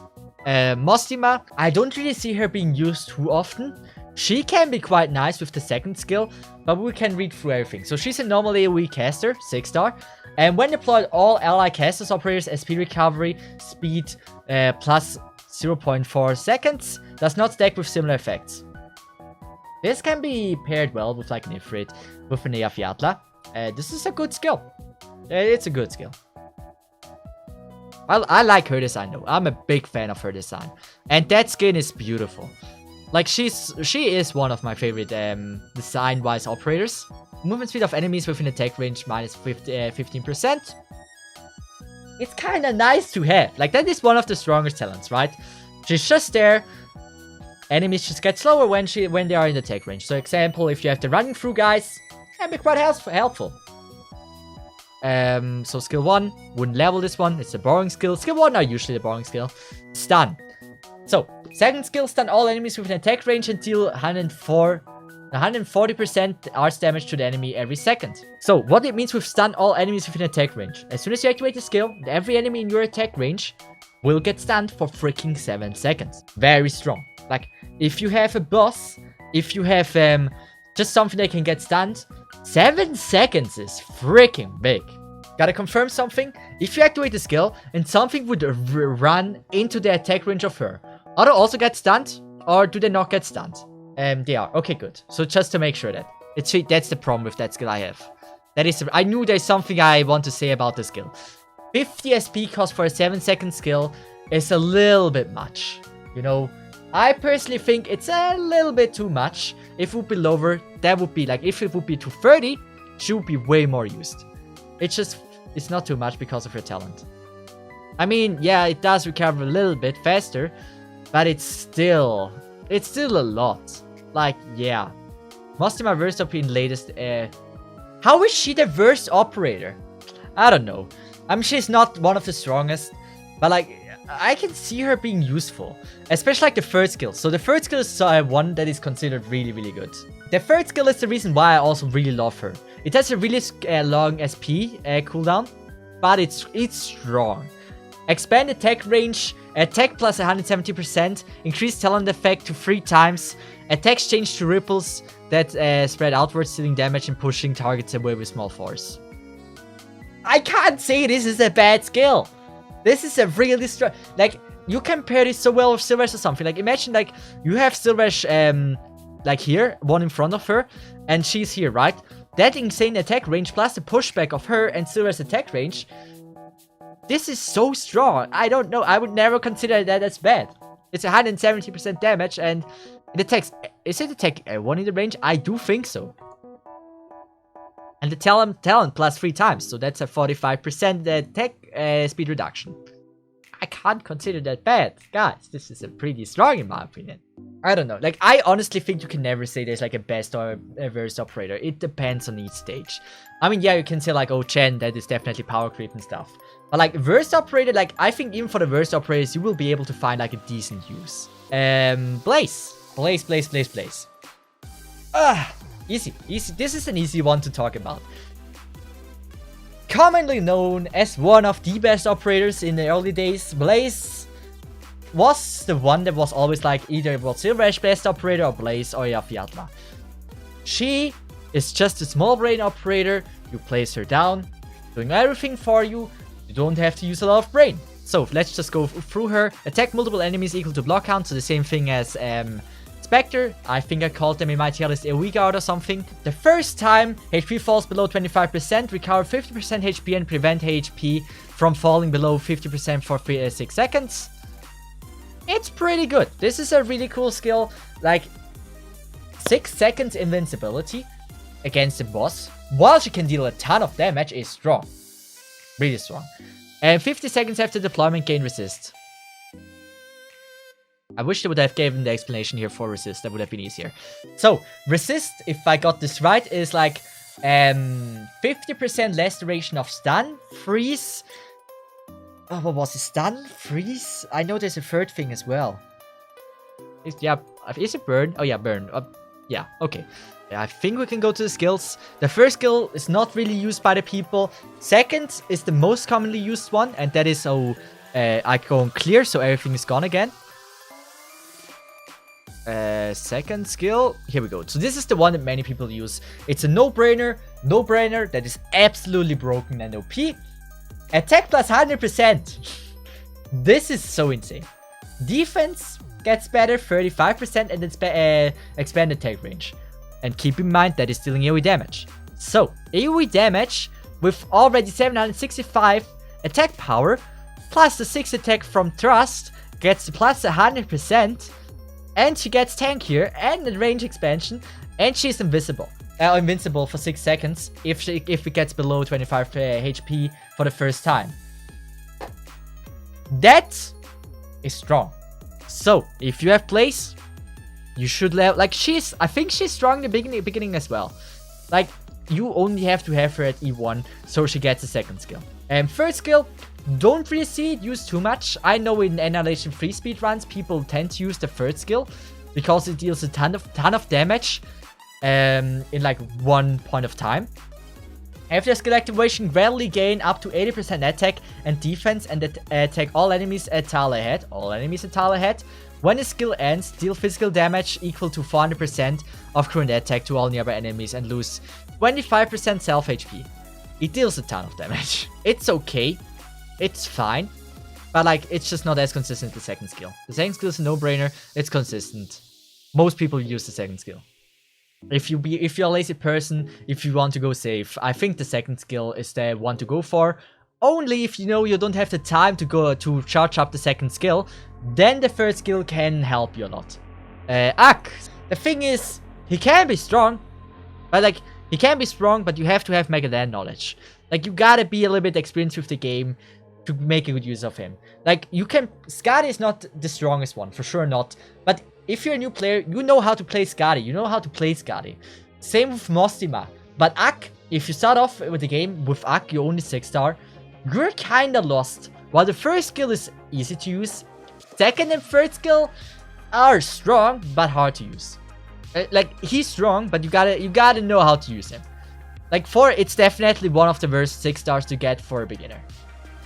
Mostima, I don't really see her being used too often. She can be quite nice with the second skill, but we can read through everything. So she's a normal AoE caster, 6-star. And when deployed, all ally casters operators SP recovery, speed plus 0.4 seconds. Does not stack with similar effects. This can be paired well with like an Ifrit, with an Eyjafjalla. This is a good skill. It's a good skill. I like her design though. I'm a big fan of her design. And that skin is beautiful. Like she is one of my favorite design-wise operators. Movement speed of enemies within attack range minus 15%. It's kind of nice to have. Like that is one of the strongest talents, right? She's just there. Enemies just get slower when they are in the attack range. So example, if you have the running through guys, can be quite helpful. So skill 1, wouldn't level this one. It's a boring skill. Skill 1 are usually the boring skill. Stun. So second skill, stun all enemies with an attack range and deal 140% arts damage to the enemy every second. So what it means with stun all enemies with an attack range. As soon as you activate the skill, every enemy in your attack range will get stunned for freaking 7 seconds. Very strong. Like, if you have a boss, if you have just something that can get stunned, 7 seconds is freaking big. Gotta confirm something. If you activate the skill and something would run into the attack range of her, are they also get stunned or do they not get stunned? They are. Okay, good. So just to make sure that that's the problem with that skill I have. That is, I knew there's something I want to say about the skill. 50 SP cost for a 7-second skill is a little bit much. You know, I personally think it's a little bit too much. If it would be lower, that would be like, if it would be to 30, she would be way more used. It's not too much because of her talent. I mean, yeah, it does recover a little bit faster, but it's still a lot. Like, yeah. Mostima worst OP in latest, how is she the worst operator? I don't know. I mean, she's not one of the strongest, but like, I can see her being useful, especially like the third skill. So the third skill is one that is considered really, really good. The third skill is the reason why I also really love her. It has a really long SP cooldown, but it's strong. Expand attack range, attack plus 170%, increase talent effect to 3 times, attacks change to ripples that spread outwards, dealing damage and pushing targets away with small force. I can't say this is a bad skill. This is a really strong, like, you compare this so well with Silver's or something. Like, imagine, like, you have Silver's, like here, one in front of her, and she's here, right? That insane attack range plus the pushback of her and Silver's attack range. This is so strong. I don't know. I would never consider that as bad. It's 170% damage and it attacks. Is it attack one in the range? I do think so. And the talent plus 3 times. So that's a 45% attack speed reduction. I can't consider that bad. Guys, this is a pretty strong in my opinion. I don't know. Like, I honestly think you can never say there's like a best or a worst operator. It depends on each stage. I mean, yeah, you can say like, oh, Chen, that is definitely power creep and stuff. But like, worst operator, like, I think even for the worst operators, you will be able to find like a decent use. Blaze. Blaze. Easy. This is an easy one to talk about. Commonly known as one of the best operators in the early days, Blaze was the one that was always like either was Silver's best operator or Blaze or Yafiatla. She is just a small brain operator. You place her down, doing everything for you. You don't have to use a lot of brain. So let's just go through her. Attack multiple enemies equal to block count, so the same thing as Spectre. I think I called them in my tier list a week out or something. The first time HP falls below 25%, recover 50% HP and prevent HP from falling below 50% for 6 seconds. It's pretty good. This is a really cool skill. Like 6 seconds invincibility against the boss, while she can deal a ton of damage, is strong. Really strong. And 50 seconds after deployment, gain resist. I wish they would have given the explanation here for resist. That would have been easier. So, resist, if I got this right, is like 50% less duration of stun, freeze. Oh, what was it? Stun, freeze? I know there's a third thing as well. Is it burn? Oh yeah, burn. Yeah, okay. I think we can go to the skills. The first skill is not really used by the people. Second is the most commonly used one, and that is icon clear, so everything is gone again. Second skill, here we go. So this is the one that many people use. It's a no-brainer that is absolutely broken and OP. Attack plus 100%. This is so insane. Defense gets better, 35%, and it's expand attack range. And keep in mind that is dealing AoE damage. So, AoE damage with already 765 attack power, plus the 6 attack from thrust, gets plus 100%. And she gets tank here, and the range expansion, and she's invincible for 6 seconds if it gets below 25 HP for the first time. That is strong. So if you have Blaze, you should level. Like I think she's strong in the beginning as well. Like you only have to have her at E1 so she gets a second skill. And third skill. Don't really see it used too much. I know in Annihilation 3 speedruns, people tend to use the third skill because it deals a ton of damage in like one point of time. After skill activation, gradually gain up to 80% attack and defense and attack all enemies at tile ahead. When the skill ends, deal physical damage equal to 400% of current attack to all nearby enemies and lose 25% self HP. It deals a ton of damage. It's okay. It's fine, but like it's just not as consistent as the second skill. The second skill is a no-brainer. It's consistent. Most people use the second skill. If you're a lazy person, if you want to go safe, I think the second skill is the one to go for. Only if you know you don't have the time to charge up the second skill, then the third skill can help you a lot. Ak. The thing is, he can be strong, but you have to have Megalan knowledge. Like you gotta be a little bit experienced with the game to make a good use of him. Like, Skadi is not the strongest one, for sure not. But if you're a new player, you know how to play Skadi. You know how to play Skadi. Same with Mostima. But Ak, if you start off with the game with Ak, you're only 6-star, you're kinda lost. While the first skill is easy to use, second and third skill are strong, but hard to use. Like, he's strong, but you gotta know how to use him. Like, 4, it's definitely one of the worst 6-stars to get for a beginner.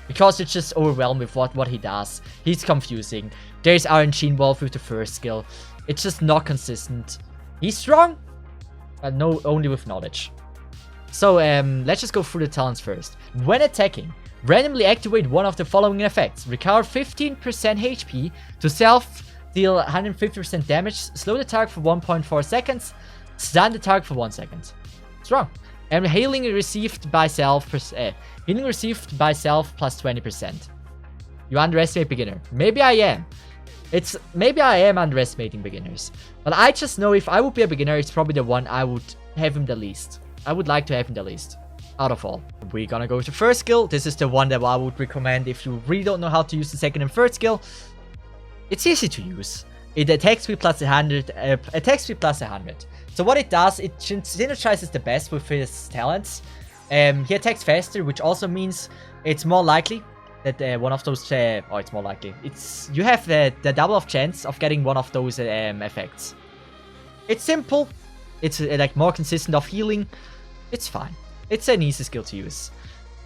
Because it's just overwhelmed with what he does. He's confusing. There's RNG involved with the first skill. It's just not consistent. He's strong, but no, only with knowledge. So let's just go through the talents first. When attacking, randomly activate one of the following effects. Recover 15% HP to self deal 150% damage. Slow the target for 1.4 seconds. Stun the target for 1 second. Strong. And healing received by self plus 20%. You underestimate beginner. Maybe I am. Maybe I am underestimating beginners. But I just know if I would be a beginner, it's probably the one I would have him the least. I would like to have him the least out of all. We're gonna go with the first skill. This is the one that I would recommend if you really don't know how to use the second and third skill. It's easy to use. It attacks speed plus 100. So what it does, it synergizes the best with his talents. He attacks faster, which also means it's more likely that one of those... it's more likely. You have the double of chance of getting one of those effects. It's simple. It's like more consistent of healing. It's fine. It's an easy skill to use.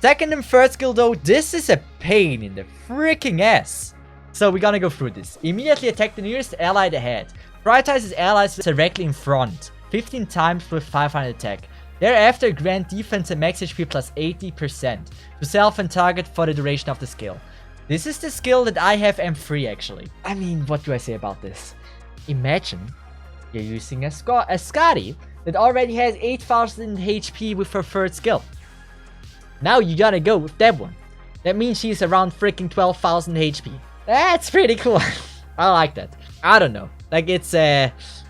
Second and third skill though, this is a pain in the freaking ass. So we're gonna go through this. Immediately attack the nearest ally ahead. Prioritize his allies directly in front. 15 times with 500 attack. Thereafter grant defense and max HP plus 80% to self and target for the duration of the skill. This is the skill that I have M3 actually. I mean, what do I say about this? Imagine you're using a Scotty that already has 8000 HP with her third skill. Now you gotta go with that one. That means she's around freaking 12,000 HP. That's pretty cool. I like that. I don't know. Like it's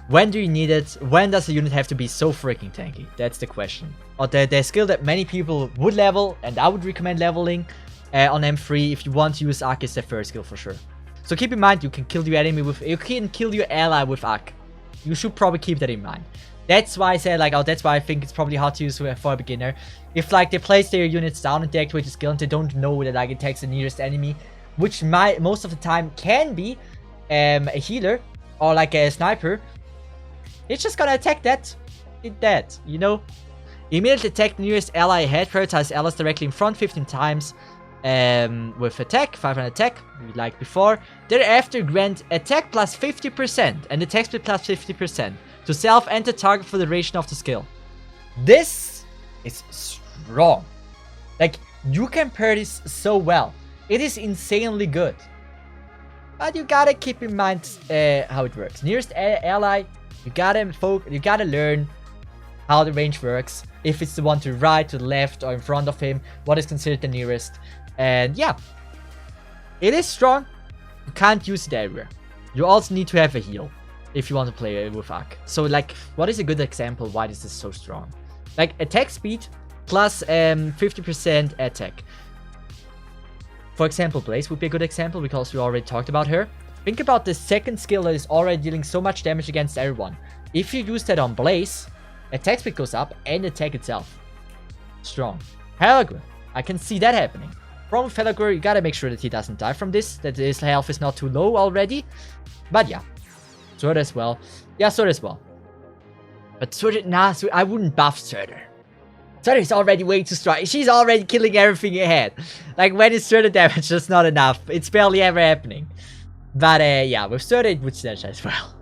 when do you need it? When does a unit have to be so freaking tanky? That's the question. Or the skill that many people would level, and I would recommend leveling on M3 if you want to use Ak is the first skill for sure. So keep in mind you can kill your ally with Ak. You should probably keep that in mind. That's why I said like, oh, that's why I think it's probably hard to use for a beginner. If like they place their units down and they activate the skill and they don't know that like it attacks the nearest enemy, which most of the time can be a healer or like a sniper, it's just gonna attack that. You know? Immediately attack the nearest ally ahead. Prioritize allies directly in front 15 times with attack, 500 attack, like before. Thereafter grant attack plus 50% and attack speed plus 50% to self and the target for the duration of the skill. This is strong. Like, you can pair this so well. It is insanely good. But you gotta keep in mind how it works. Nearest ally, you gotta learn how the range works. If it's the one to the right, to the left, or in front of him, what is considered the nearest. And yeah, it is strong. You can't use it everywhere. You also need to have a heal if you want to play with Ak. So like, what is a good example why this is so strong? Like attack speed plus 50% attack. For example, Blaze would be a good example because we already talked about her. Think about the second skill that is already dealing so much damage against everyone. If you use that on Blaze, attack speed goes up and attack itself. Strong. Pelagrin, I can see that happening. From Pelagrin, you gotta make sure that he doesn't die from this, that his health is not too low already. But yeah, Sword as well. Yeah, Sword as well. But Sword, nah, I wouldn't buff Surtur. Surtur is already way too strong. She's already killing everything ahead. Like, when is Surtur damage just not enough? It's barely ever happening. But yeah, with Surtur it would synergize as well.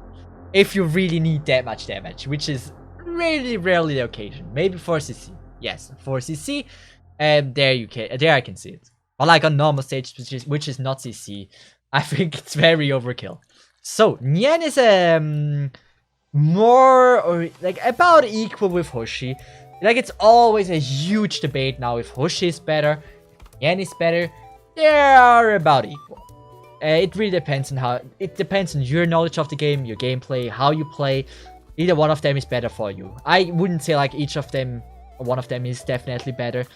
If you really need that much damage, which is really rarely the occasion. Maybe 4cc. Yes, 4cc. And there I can see it. But like on normal stage, which is not CC, I think it's very overkill. So, Nian is more or like about equal with Hoshi. Like, it's always a huge debate now if Hoshi is better, Nian is better. They are about equal. It really depends on your knowledge of the game, your gameplay, how you play. Either one of them is better for you. I wouldn't say like each of them, or one of them is definitely better.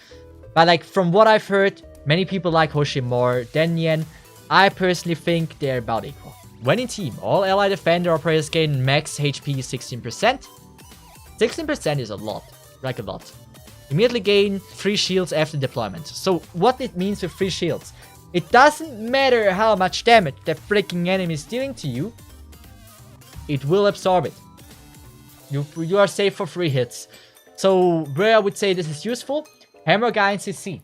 But like from what I've heard, many people like Hoshi more than Nian. I personally think they're about equal. When in team, all ally defender operators gain max HP 16%. 16% is a lot. Like a lot. Immediately gain 3 shields after deployment. So what it means with 3 shields. It doesn't matter how much damage the freaking enemy is dealing to you. It will absorb it. You are safe for 3 hits. So where I would say this is useful, Hammer guy in CC.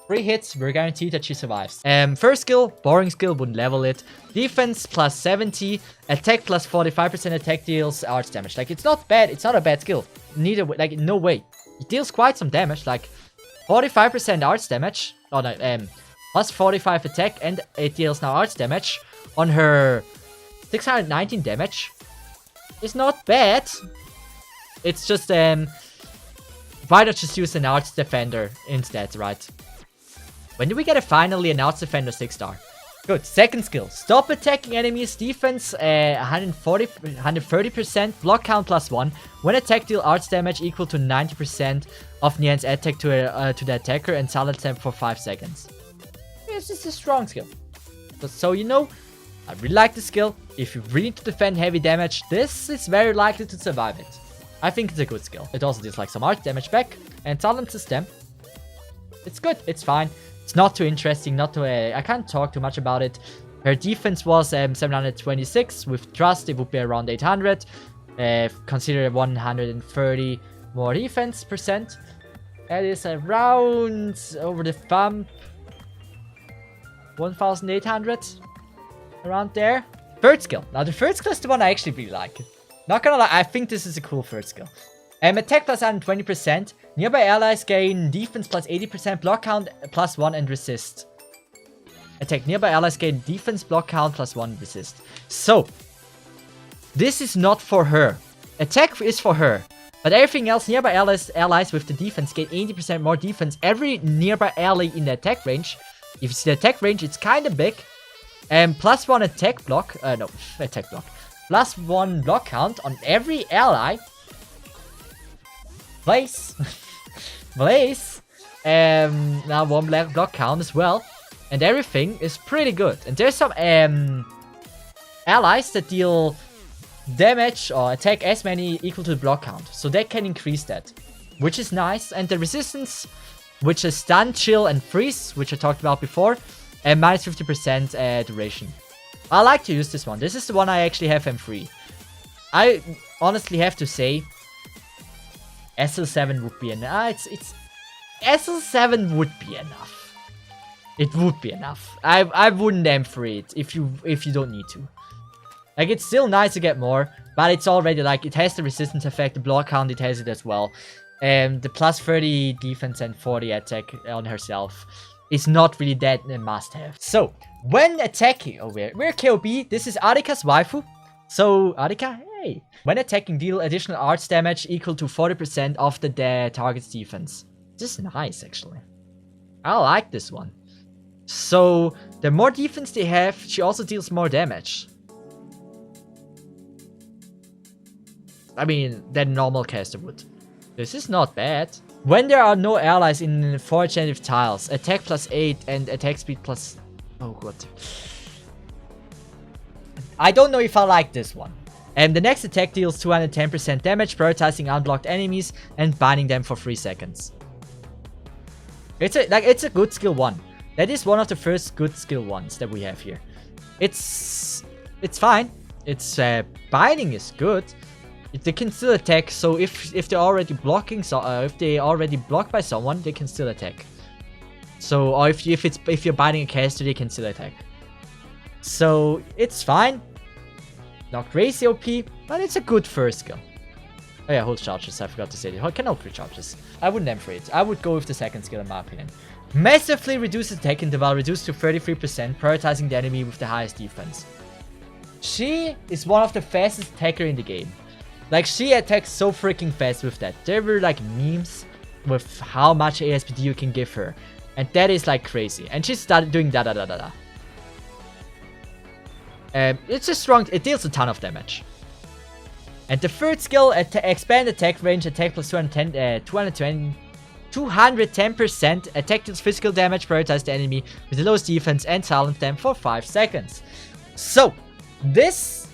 3 hits, we're guaranteed that she survives. First skill, boring skill, wouldn't level it. Defense plus 70, attack plus 45% attack deals arts damage. Like, it's not bad, it's not a bad skill. Neither way, like, no way. It deals quite some damage, like 45% arts damage. Oh no, plus 45 attack, and it deals now arts damage on her 619 damage. It's not bad. It's just, why not just use an arts defender instead, right? When do we get finally an Arts Defender 6-star? Good. Second skill. Stop attacking enemies. Defense 130%. Block count +1. When attack deal arts damage equal to 90% of Nian's attack to the attacker and silence them for 5 seconds. This is a strong skill. So you know, I really like the skill. If you really need to defend heavy damage, this is very likely to survive it. I think it's a good skill. It also deals like some arts damage back and silences them. It's good. It's fine. It's not too interesting, not too... I can't talk too much about it. Her defense was 726. With trust, it would be around 800. Consider 130 more defense percent. That is around, over the thumb, 1,800. Around there. Third skill. Now, the third skill is the one I actually really like. Not gonna lie, I think this is a cool third skill. Attack plus 120%. Nearby allies gain defense plus 80%, block count +1, and resist. Attack nearby allies gain defense, block count +1, resist. So, this is not for her. Attack is for her. But everything else, nearby allies with the defense gain 80% more defense. Every nearby ally in the attack range. If you see the attack range, it's kind of big. +1 attack block. No, attack block. +1 block count on every ally. Place. Now 1 block count as well. And everything is pretty good. And there's some allies that deal damage or attack as many equal to the block count. So they can increase that. Which is nice. And the resistance, which is stun, chill, and freeze, which I talked about before. And minus 50% duration. I like to use this one. This is the one I actually have M3. I honestly have to say, SL7 would be enough. SL7 would be enough. It would be enough. I wouldn't M3 it if you don't need to. Like, it's still nice to get more, but it's already like, it has the resistance effect, the block count, it has it as well. The plus 30 defense and 40 attack on herself is not really that a must-have. So, when attacking, oh, we're KOB, this is Arika's waifu. So, Arika, hey. When attacking, deal additional arts damage equal to 40% of the target's defense. This is nice, actually. I like this one. So, the more defense they have, she also deals more damage. I mean, than normal caster would. This is not bad. When there are no allies in 4 generative tiles, attack plus 8 and attack speed plus... Oh god. I don't know if I like this one. The next attack deals 210% damage, prioritizing unblocked enemies and binding them for 3 seconds. It's a good skill 1. That is one of the first good skill 1s that we have here. It's fine. It's binding is good. They can still attack, so if they're already blocking, if they already blocked by someone, they can still attack. So, or if you're binding a caster, they can still attack. So it's fine. Not crazy OP, but it's a good first skill. Oh yeah, hold charges. I forgot to say that. I can hold 3 charges. I wouldn't aim for it. I would go with the second skill in my opinion. Massively reduces attack interval, reduced to 33%, prioritizing the enemy with the highest defense. She is one of the fastest attacker in the game. Like, she attacks so freaking fast with that. There were like memes with how much ASPD you can give her. And that is like crazy. And she started doing da-da-da-da-da. It's a strong... It deals a ton of damage. And the third skill, expand attack range, attack plus 210%, attack deals physical damage, prioritize the enemy with the lowest defense and silence them for 5 seconds. So, this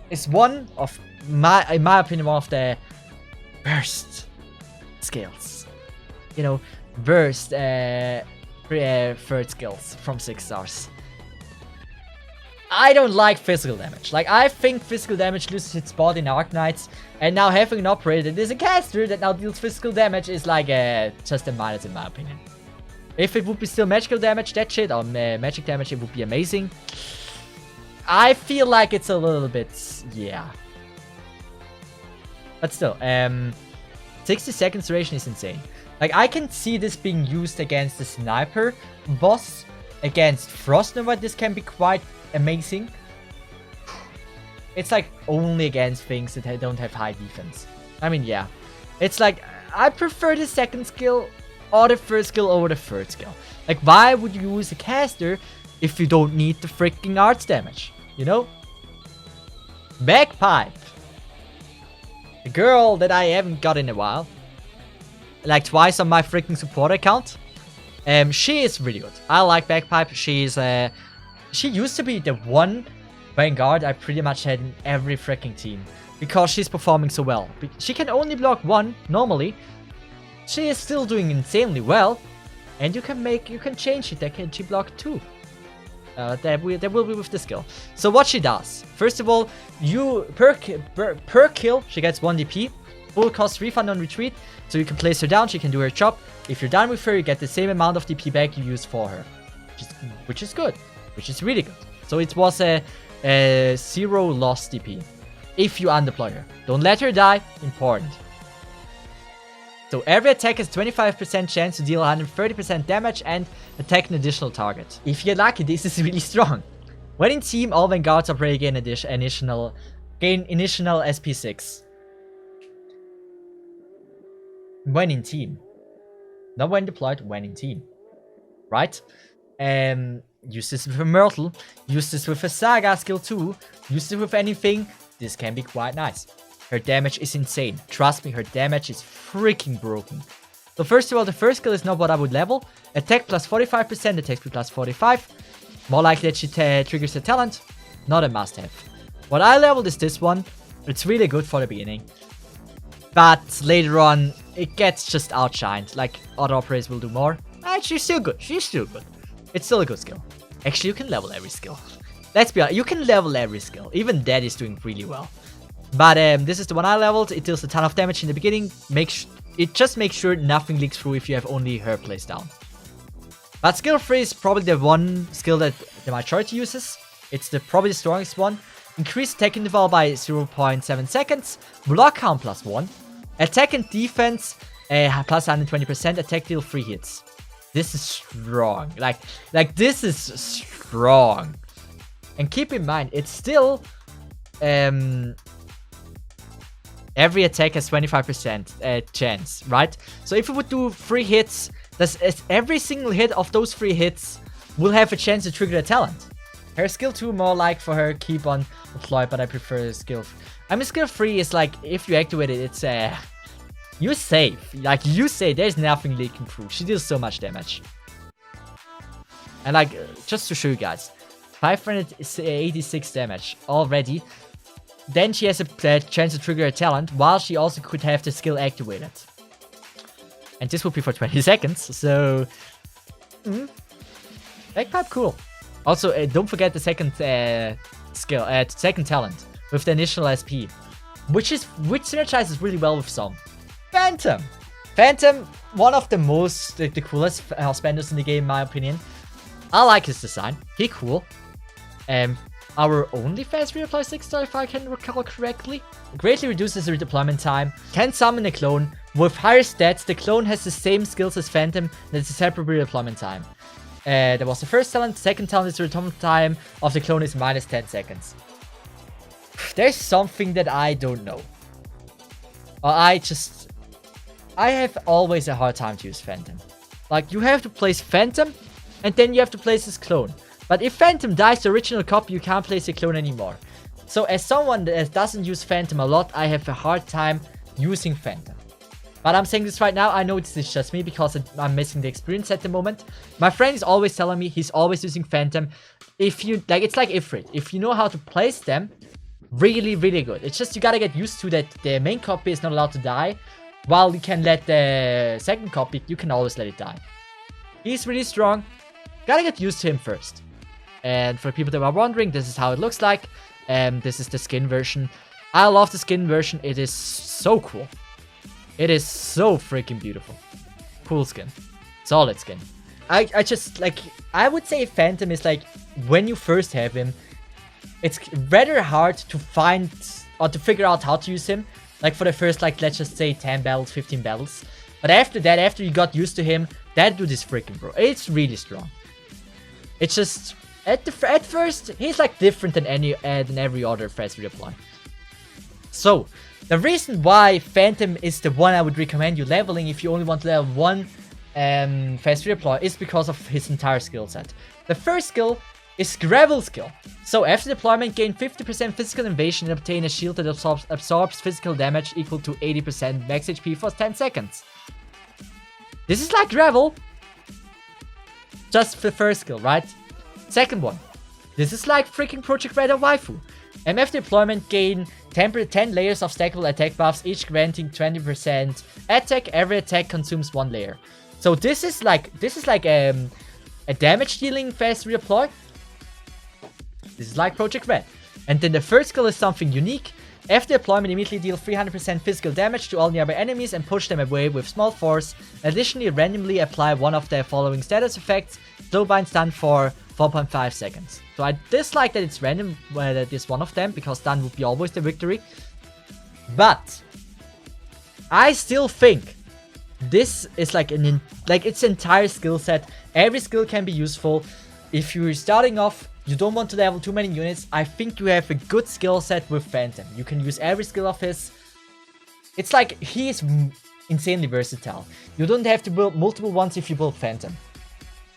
is one of, in my opinion, one of the worst skills. You know, worst third skills from 6 stars. I don't like physical damage. Like, I think physical damage loses its spot in Arknights, and now having an operator that is a caster that now deals physical damage is like just a minus in my opinion. If it would be still magical damage, that shit, or magic damage, it would be amazing. I feel like it's a little bit, yeah. But still, 60 seconds duration is insane. Like, I can see this being used against the sniper boss. Against Frost Nova, this can be quite amazing. It's like only against things that don't have high defense. I mean, yeah. It's like, I prefer the second skill or the first skill over the third skill. Like, why would you use a caster if you don't need the freaking arts damage? You know? Bagpipe. A girl that I haven't got in a while. Like twice on my freaking support account. She is really good. I like Bagpipe. She's she used to be the one Vanguard I pretty much had in every freaking team. Because she's performing so well. She can only block one normally. She is still doing insanely well. And you can change it. Can she block two? That will be with the skill. So what she does, first of all, per kill she gets 1 DP, full cost refund on retreat, so you can place her down, she can do her job. If you're done with her, you get the same amount of DP back you used for her, which is good, which is really good. So it was a 0 loss DP if you undeploy her. Don't let her die, important. So every attack has 25% chance to deal 130% damage and attack an additional target. If you're lucky, this is really strong. When in team, all Vanguards operate gain initial SP6. When in team. Not when deployed, when in team. Right? Use this with a Myrtle. Use this with a Saga skill 2. Use this with anything. This can be quite nice. Her damage is insane. Trust me, her damage is freaking broken. So first of all, the first skill is not what I would level. Attack plus 45%, attack speed plus 45. More likely that she triggers a talent. Not a must-have. What I leveled is this one. It's really good for the beginning. But later on, it gets just outshined. Like, other operators will do more. And she's still good. She's still good. It's still a good skill. Actually, you can level every skill. Let's be honest. You can level every skill. Even that is doing really well. But this is the one I leveled. It deals a ton of damage in the beginning. It just makes sure nothing leaks through if you have only her placed down. But skill 3 is probably the one skill that the majority uses. It's probably the strongest one. Increase attack interval by 0.7 seconds. Block count plus 1. Attack and defense plus 120%. Attack deal 3 hits. This is strong. Like this is strong. And keep in mind, it's still every attack has 25% chance, right? So if we would do 3 hits, every single hit of those 3 hits will have a chance to trigger a talent. Her skill 2 more like for her keep on deployed, but I prefer skill. I mean, skill 3 is like, if you activate it, it's you're safe. Like, you say there's nothing leaking through. She deals so much damage. And like, just to show you guys, 586 damage already. Then she has a chance to trigger a talent, while she also could have the skill activated. And this would be for 20 seconds, so... Bagpipe, cool. Also, don't forget the second skill, second talent, with the initial SP. Which synergizes really well with some. Phantom! Phantom, one of the most, the coolest spenders in the game, in my opinion. I like his design, he cool. Our only fast redeploy 6-star, if I can recall correctly. Greatly reduces the redeployment time. Can summon a clone. With higher stats, the clone has the same skills as Phantom, and it's a separate redeployment time. That was the first talent. Second talent is the redeployment time of the clone is minus 10 seconds. There's something that I don't know. Or I have always a hard time to use Phantom. Like, you have to place Phantom, and then you have to place his clone. But if Phantom dies the original copy, you can't place a clone anymore. So as someone that doesn't use Phantom a lot, I have a hard time using Phantom. But I'm saying this right now, I know this is just me because I'm missing the experience at the moment. My friend is always telling me he's always using Phantom. If you, like, it's like Ifrit. If you know how to place them, really, really good. It's just you gotta get used to that the main copy is not allowed to die. While you can let the second copy, you can always let it die. He's really strong. Gotta get used to him first. And for people that are wondering, this is how it looks like. This is the skin version. I love the skin version. It is so cool. It is so freaking beautiful. Cool skin. Solid skin. I just, like, I would say Phantom is, like, when you first have him, it's rather hard to find or to figure out how to use him. Like, for the first, like, let's just say 10 battles, 15 battles. But after that, after you got used to him, that dude is freaking bro. It's really strong. It's just, at first, he's, like, different than every other fast redeploy. So, the reason why Phantom is the one I would recommend you leveling if you only want to level 1 fast redeploy is because of his entire skill set. The first skill is Gravel skill. So after deployment, gain 50% physical invasion and obtain a shield that absorbs physical damage equal to 80% max HP for 10 seconds. This is like Gravel, just for the first skill, right? Second one, this is like freaking Project Red or Waifu. After deployment, gain 10 layers of stackable attack buffs, each granting 20% attack. Every attack consumes 1 layer. So this is like a damage dealing fast redeploy. This is like Project Red. And then the third skill is something unique. After deployment, immediately deal 300% physical damage to all nearby enemies and push them away with small force. Additionally, randomly apply one of their following status effects. Slowbind stun for 4.5 seconds. So I dislike that it's random, that is one of them, because stun would be always the victory. But I still think this is like its entire skill set. Every skill can be useful. If you're starting off, you don't want to level too many units, I think you have a good skill set with Phantom. You can use every skill of his. It's like, he is insanely versatile. You don't have to build multiple ones if you build Phantom.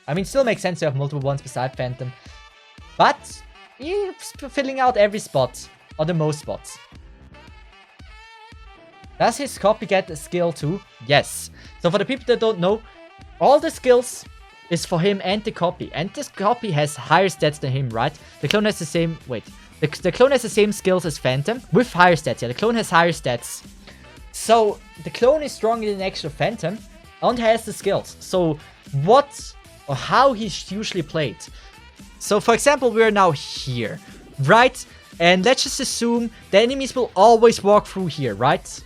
I mean, it still makes sense to have multiple ones beside Phantom. But, he's filling out every spot, or the most spots. Does his copy get a skill too? Yes. So for the people that don't know, all the skills is for him and the copy. And this copy has higher stats than him, right? The clone has the same... Wait. The clone has the same skills as Phantom with higher stats. Yeah, the clone has higher stats. So, the clone is stronger than the actual Phantom and has the skills. So, what or how he's usually played. So, for example, we're now here, right? And let's just assume the enemies will always walk through here, right?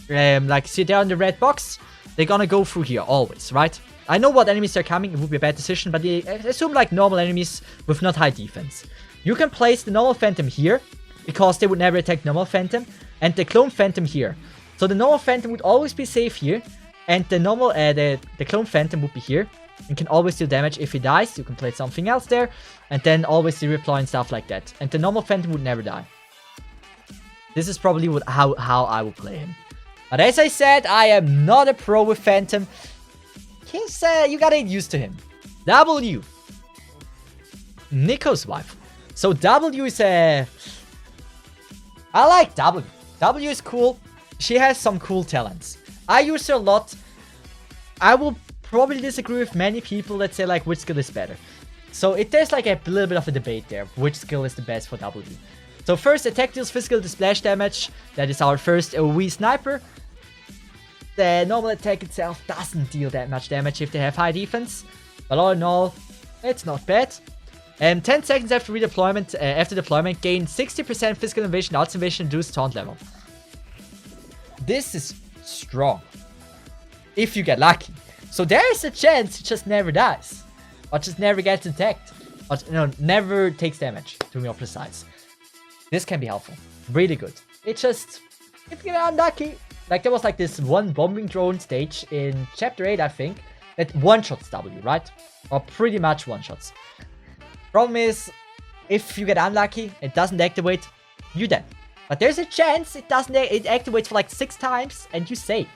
Like, see there in the red box? They're gonna go through here, always, right? I know what enemies are coming, it would be a bad decision, but assume like normal enemies with not high defense. You can place the normal Phantom here, because they would never attack normal Phantom, and the clone Phantom here. So the normal Phantom would always be safe here, and the normal, the clone Phantom would be here, and can always deal damage if he dies. You can place something else there, and then always redeploy and stuff like that. And the normal Phantom would never die. This is probably how I would play him. But as I said, I am not a pro with Phantom. He's, you gotta get used to him. W. Nico's wife. So W is I like W. W is cool. She has some cool talents. I use her a lot. I will probably disagree with many people that say like which skill is better. So there's like a little bit of a debate there. Which skill is the best for W? So first, attack deals physical splash damage. That is our first AoE sniper. The normal attack itself doesn't deal that much damage if they have high defense. But all in all, it's not bad. 10 seconds after deployment, gain 60% physical invasion, outs invasion, reduced taunt level. This is strong. If you get lucky. So there is a chance he just never dies. Or just never gets attacked. Or no, never takes damage, to be more precise. This can be helpful. Really good. It just, if you get unlucky. Like, there was like this one bombing drone stage in chapter 8, I think, that one-shots W, right? Or pretty much one-shots. Problem is, if you get unlucky, it doesn't activate, you dead. But there's a chance it activates for like 6 times, and you save.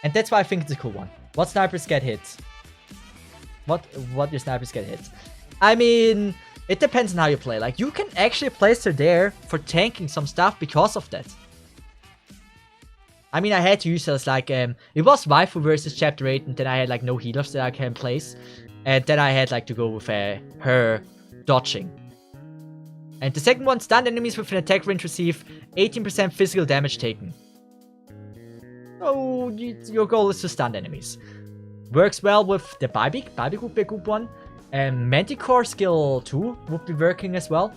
And that's why I think it's a cool one. What snipers get hit? What your snipers get hit? I mean, it depends on how you play. Like, you can actually place her there for tanking some stuff because of that. I mean, I had to use her as like, it was Waifu versus Chapter 8, and then I had like no healers that I can place. And then I had like to go with her dodging. And the second one, stunned enemies with an attack range receive 18% physical damage taken. So, your goal is to stun enemies. Works well with the Bybik. Bybik would be a good one. And Manticore skill 2 would be working as well.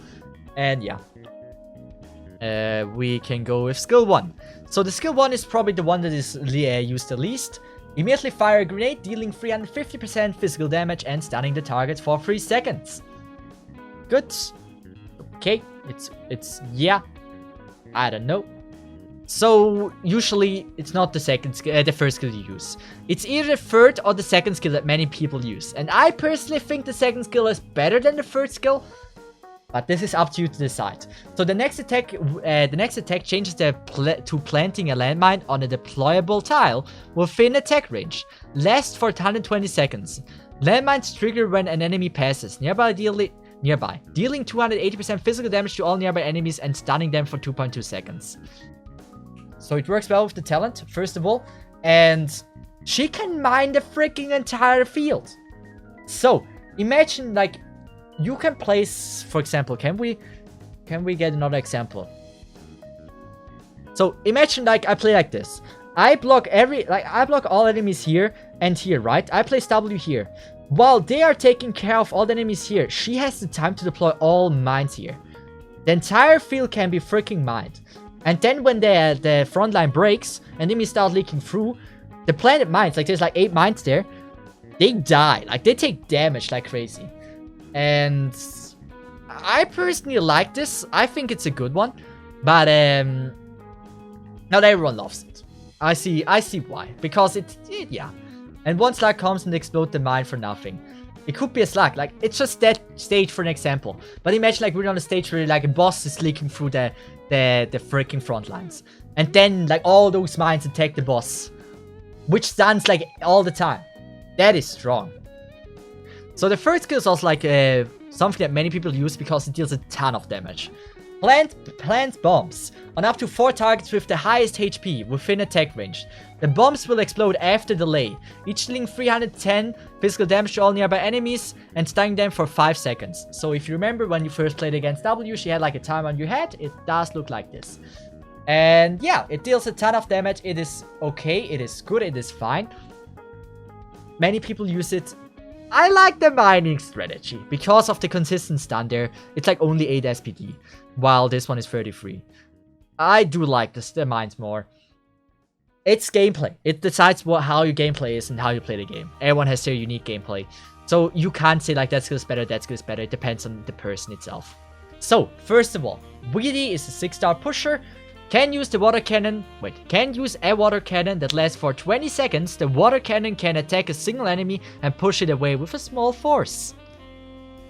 And yeah. We can go with skill 1. So the skill 1 is probably the one that is used the least. Immediately fire a grenade, dealing 350% physical damage and stunning the target for 3 seconds. Good. Okay, it's yeah. I don't know. So usually it's not the the first skill you use. It's either the third or the second skill that many people use. And I personally think the second skill is better than the third skill. But this is up to you to decide. So the next attack changes to planting a landmine on a deployable tile within attack range. Lasts for 120 seconds. Landmines trigger when an enemy passes nearby, dealing 280% physical damage to all nearby enemies and stunning them for 2.2 seconds. So it works well with the talent, first of all, and she can mine the freaking entire field. So imagine, like, you can place, for example, can we get another example? So imagine, like, I play like this. I block all enemies here and here, right? I place W here. While they are taking care of all the enemies here, she has the time to deploy all mines here. The entire field can be freaking mined. And then when the front line breaks and enemies start leaking through, the planted mines, like there's like 8 mines there, they die. Like they take damage like crazy. And I personally like this. I think it's a good one. But not everyone loves it. I see why. Because yeah. And one slug comes and explodes the mine for nothing. It could be a slug. Like, it's just that stage for an example. But imagine, like, we're on a stage where, like, a boss is leaking through the freaking front lines. And then, like, all those mines attack the boss. Which stuns, like, all the time. That is strong. So the first skill is also, like, something that many people use because it deals a ton of damage. Plant bombs on up to 4 targets with the highest HP within attack range. The bombs will explode after delay, each dealing 310 physical damage to all nearby enemies and stunning them for 5 seconds. So if you remember when you first played against W, she had like a timer on your head. It does look like this. And yeah, it deals a ton of damage. It is okay, it is good, it is fine. Many people use it. I like the mining strategy because of the consistent stun there. It's like only 8 SPD, while this one is 33. I do like the mines more. It's gameplay. It decides how your gameplay is and how you play the game. Everyone has their unique gameplay. So you can't say like that skill is better, that skill is better. It depends on the person itself. So, first of all, Weedy is a 6-star pusher. Can use the water cannon. Can use a water cannon that lasts for 20 seconds. The water cannon can attack a single enemy and push it away with a small force.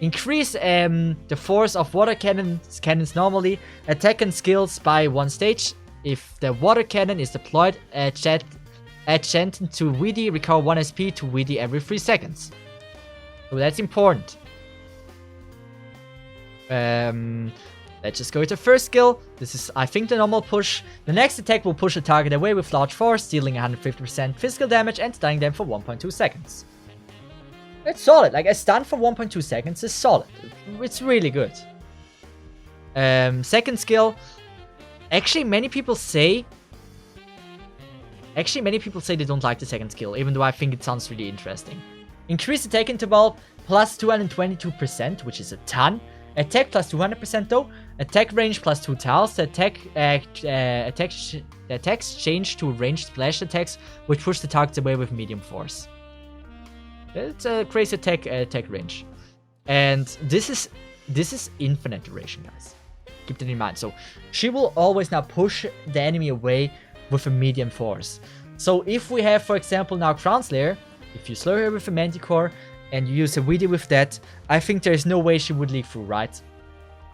Increase the force of water cannons normally. Attack and skills by 1 stage. If the water cannon is deployed, add Chen to Weedy, recover 1 SP to Weedy every 3 seconds. So that's important. Let's just go with the first skill. This is, I think, the normal push. The next attack will push a target away with large force, dealing 150% physical damage and stunning them for 1.2 seconds. It's solid. Like, a stun for 1.2 seconds is solid. It's really good. Second skill. Actually, many people say they don't like the second skill, even though I think it sounds really interesting. Increase attack interval plus 222%, which is a ton. Attack plus 200% though. Attack range plus 2 tiles. The attacks change to ranged splash attacks, which push the targets away with medium force. It's a crazy attack range. And this is infinite duration, guys. Keep that in mind. So she will always now push the enemy away with a medium force. So if we have, for example, now Crown Slayer, if you slow her with a Manticore and you use a Weedy with that, I think there's no way she would leak through, right?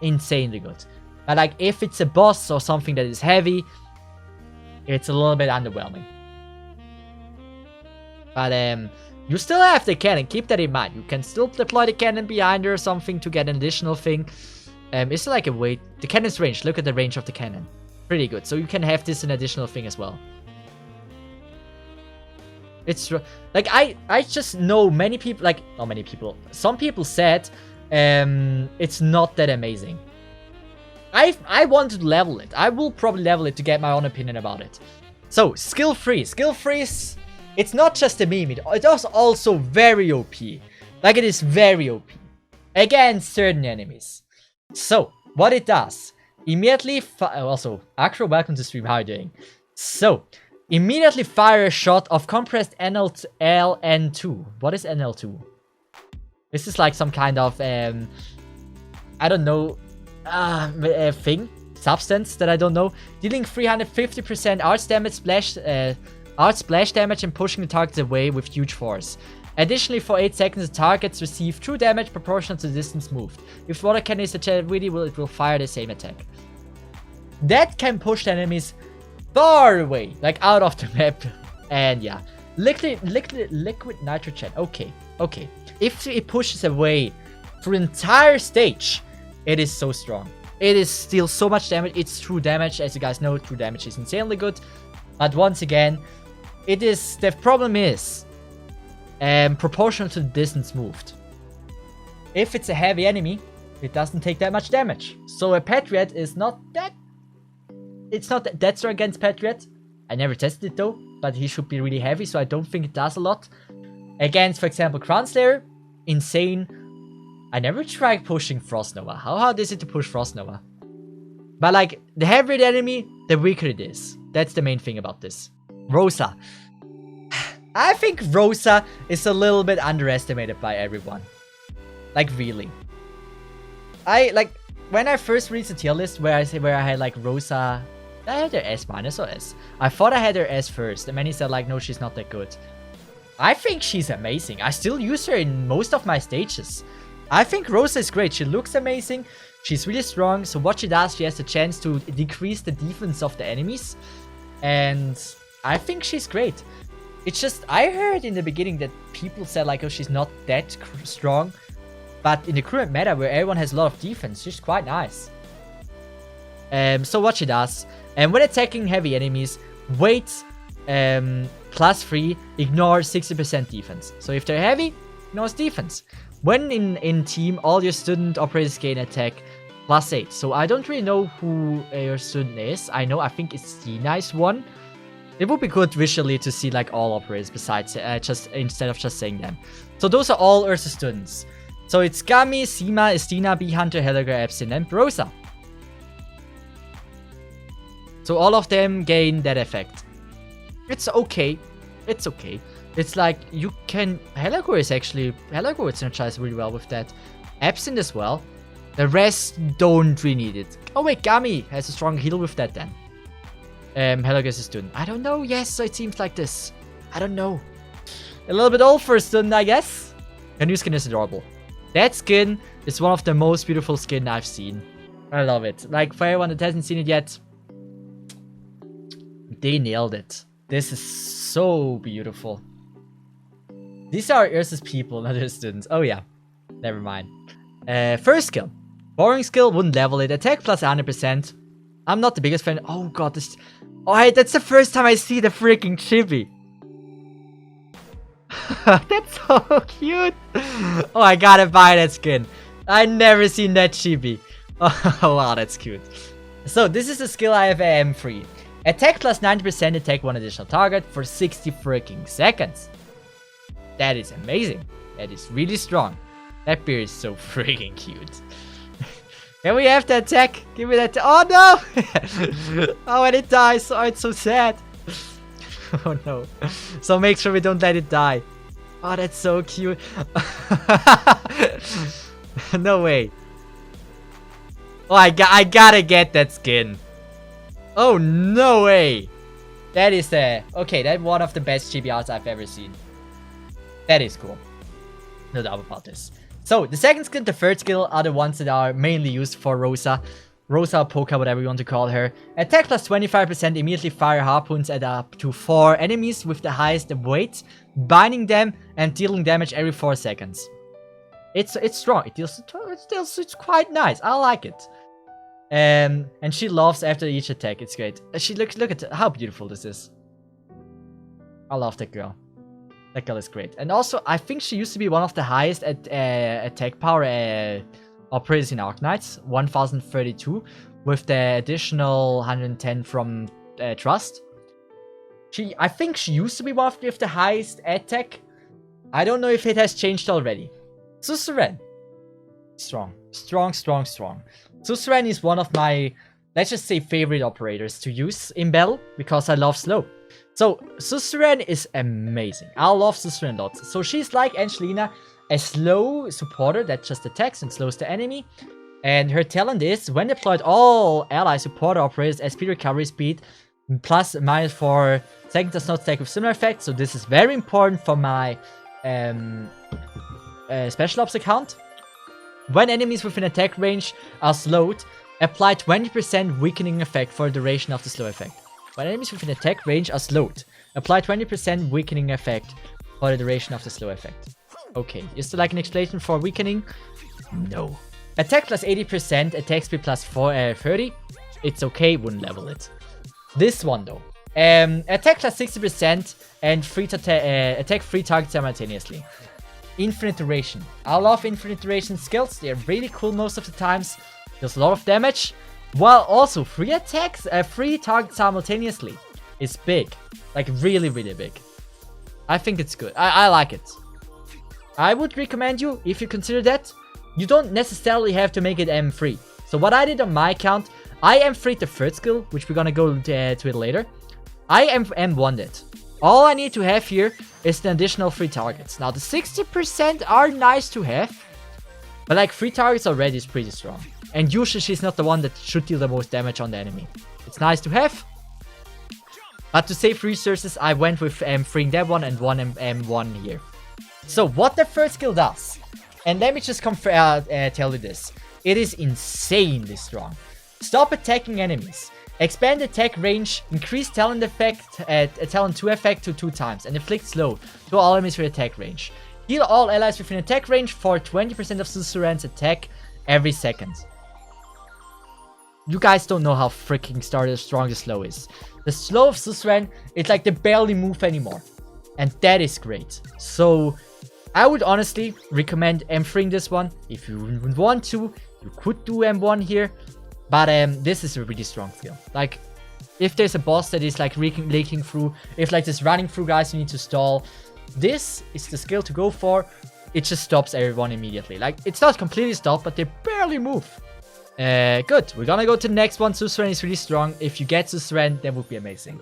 Insanely good. But like, if it's a boss or something that is heavy, it's a little bit underwhelming. But you still have the cannon, keep that in mind. You can still deploy the cannon behind her or something to get an additional thing. Is there like a way? The cannon's range, look at the range of the cannon. Pretty good, so you can have this an additional thing as well. It's like, I just know many people, like, not many people, some people said it's not that amazing. I want to level it. I will probably level it to get my own opinion about it. So, skill free. Skill free is, it's not just a meme, it is also very OP. Like, it is very OP against certain enemies. So, what it does, immediately, also, Acro, welcome to stream, how are you doing? So, Immediately fire a shot of compressed NL2. What is NL2? This is like some kind of, I don't know, substance that I don't know. Dealing 350% art splash damage and pushing the targets away with huge force. Additionally, for 8 seconds, the targets receive true damage proportional to the distance moved. If water cannon is it will fire the same attack. That can push the enemies far away, like out of the map. And yeah, liquid nitrogen. Okay. If it pushes away through the entire stage, it is so strong. It is still so much damage. It's true damage, as you guys know. True damage is insanely good. But once again, the problem is proportional to the distance moved. If it's a heavy enemy, it doesn't take that much damage. So a Patriot is not that... It's not that strong against Patriot. I never tested it though, but he should be really heavy, so I don't think it does a lot. Against, for example, Crown Slayer, insane. I never tried pushing Frost Nova. How hard is it to push Frost Nova? But like, the heavier the enemy, the weaker it is. That's the main thing about this. Rosa. I think Rosa is a little bit underestimated by everyone. Like, really. When I first reached the tier list where I had like Rosa... I had her S- or S. I thought I had her S first, and many said like, no, she's not that good. I think she's amazing. I still use her in most of my stages. I think Rosa is great. She looks amazing. She's really strong. So what she does, she has the chance to decrease the defense of the enemies. And I think she's great. It's just, I heard in the beginning that people said like, oh, she's not that strong. But in the current meta where everyone has a lot of defense, she's quite nice. So what she does, when attacking heavy enemies, weight +3, ignore 60% defense. So if they're heavy, ignores defense. When in team, all your student operators gain attack +8. So I don't really know who your student is. I think it's the nice one. It would be good visually to see like all operators besides instead of just saying them. So those are all Ursa students. So it's Gami, Sima, Estina, Bee Hunter, Helga, Epsin, and Rosa. So all of them gain that effect. It's okay. It's okay. It's like you can... Helagor is synergized really well with that. Absinthe as well. The rest don't really need it. Oh wait, Gami has a strong heal with that then. Helagor is a student. I don't know. Yes, so it seems like this. I don't know. A little bit old for a student, I guess. Her new skin is adorable. That skin is one of the most beautiful skin I've seen. I love it. Like, for everyone that hasn't seen it yet, they nailed it. This is so beautiful. These are Ursa's people, not her students. Oh yeah, never mind. First skill. Boring skill, wouldn't level it. Attack plus 100%. I'm not the biggest fan. Oh god, this... Oh, hey, that's the first time I see the freaking chibi. That's so cute. Oh, I gotta buy that skin. I never seen that chibi. Oh wow, that's cute. So this is the skill I have M3. Attack plus 90%, attack one additional target for 60 freaking seconds. That is amazing. That is really strong. That bear is so freaking cute. Can we have the attack? Give me that. Oh no! Oh, and it dies. Oh, it's so sad. Oh no. So make sure we don't let it die. Oh, that's so cute. No way. Oh, I gotta get that skin. Oh, no way. That is okay, that's one of the best chibi arts I've ever seen. That is cool. No doubt about this. So, the second skill and the third skill are the ones that are mainly used for Rosa. Rosa, Poka, whatever you want to call her. Attack plus 25%, immediately fire harpoons at up to 4 enemies with the highest weight, binding them and dealing damage every 4 seconds. It's strong. It's quite nice. I like it. And she laughs after each attack. It's great. Look at how beautiful this is. I love that girl. That girl is great. And also, I think she used to be one of the highest attack power operators in Arknights. 1032. With the additional 110 from Trust. I think she used to be one of the highest attack. I don't know if it has changed already. Suzerain. Strong. Suzerain is one of my, let's just say, favorite operators to use in battle. Because I love slow. So, Suzerain is amazing. I love Suzerain lots. So, she's like Angelina, a slow supporter that just attacks and slows the enemy. And her talent is, when deployed, all ally supporter operators SP recovery speed plus minus 4 seconds does not stack with similar effects. So, this is very important for my special ops account. When enemies within attack range are slowed, apply 20% weakening effect for the duration of the slow effect. When enemies within attack range are slowed, apply 20% weakening effect for the duration of the slow effect. Okay, is there like an explanation for weakening? No. Attack plus 80%, attack speed plus 30. It's okay, wouldn't level it. This one though. Attack plus 60% and attack 3 targets simultaneously. Infinite duration. I love infinite duration skills. They're really cool most of the times. Does a lot of damage. While also 3 attacks, 3 targets simultaneously is big. Like really, really big. I think it's good. I like it. I would recommend you, if you consider that, you don't necessarily have to make it M3. So what I did on my account, I M3'd the third skill, which we're gonna go to it later. I M1'd it. All I need to have here is an additional 3 targets. Now the 60% are nice to have, but like 3 targets already is pretty strong. And usually she's not the one that should deal the most damage on the enemy. It's nice to have. But to save resources, I went with M3'ing that one and one M1 here. So what the first skill does, and let me just tell you this. It is insanely strong. Stop attacking enemies. Expand attack range, increase talent effect, talent 2 effect to 2 times, and inflict slow to all enemies with attack range. Heal all allies within attack range for 20% of Suzerain's attack every second. You guys don't know how freaking strong the slow is. The slow of Suzerain, it's like they barely move anymore. And that is great. So, I would honestly recommend M3'ing this one. If you want to, you could do M1 here. But this is a really strong skill. Like, if there's a boss that is like leaking through, if like this running through guys you need to stall, this is the skill to go for. It just stops everyone immediately. Like, it's not completely stopped, but they barely move. Good. We're gonna go to the next one. Suzerain is really strong. If you get Suzerain, that would be amazing.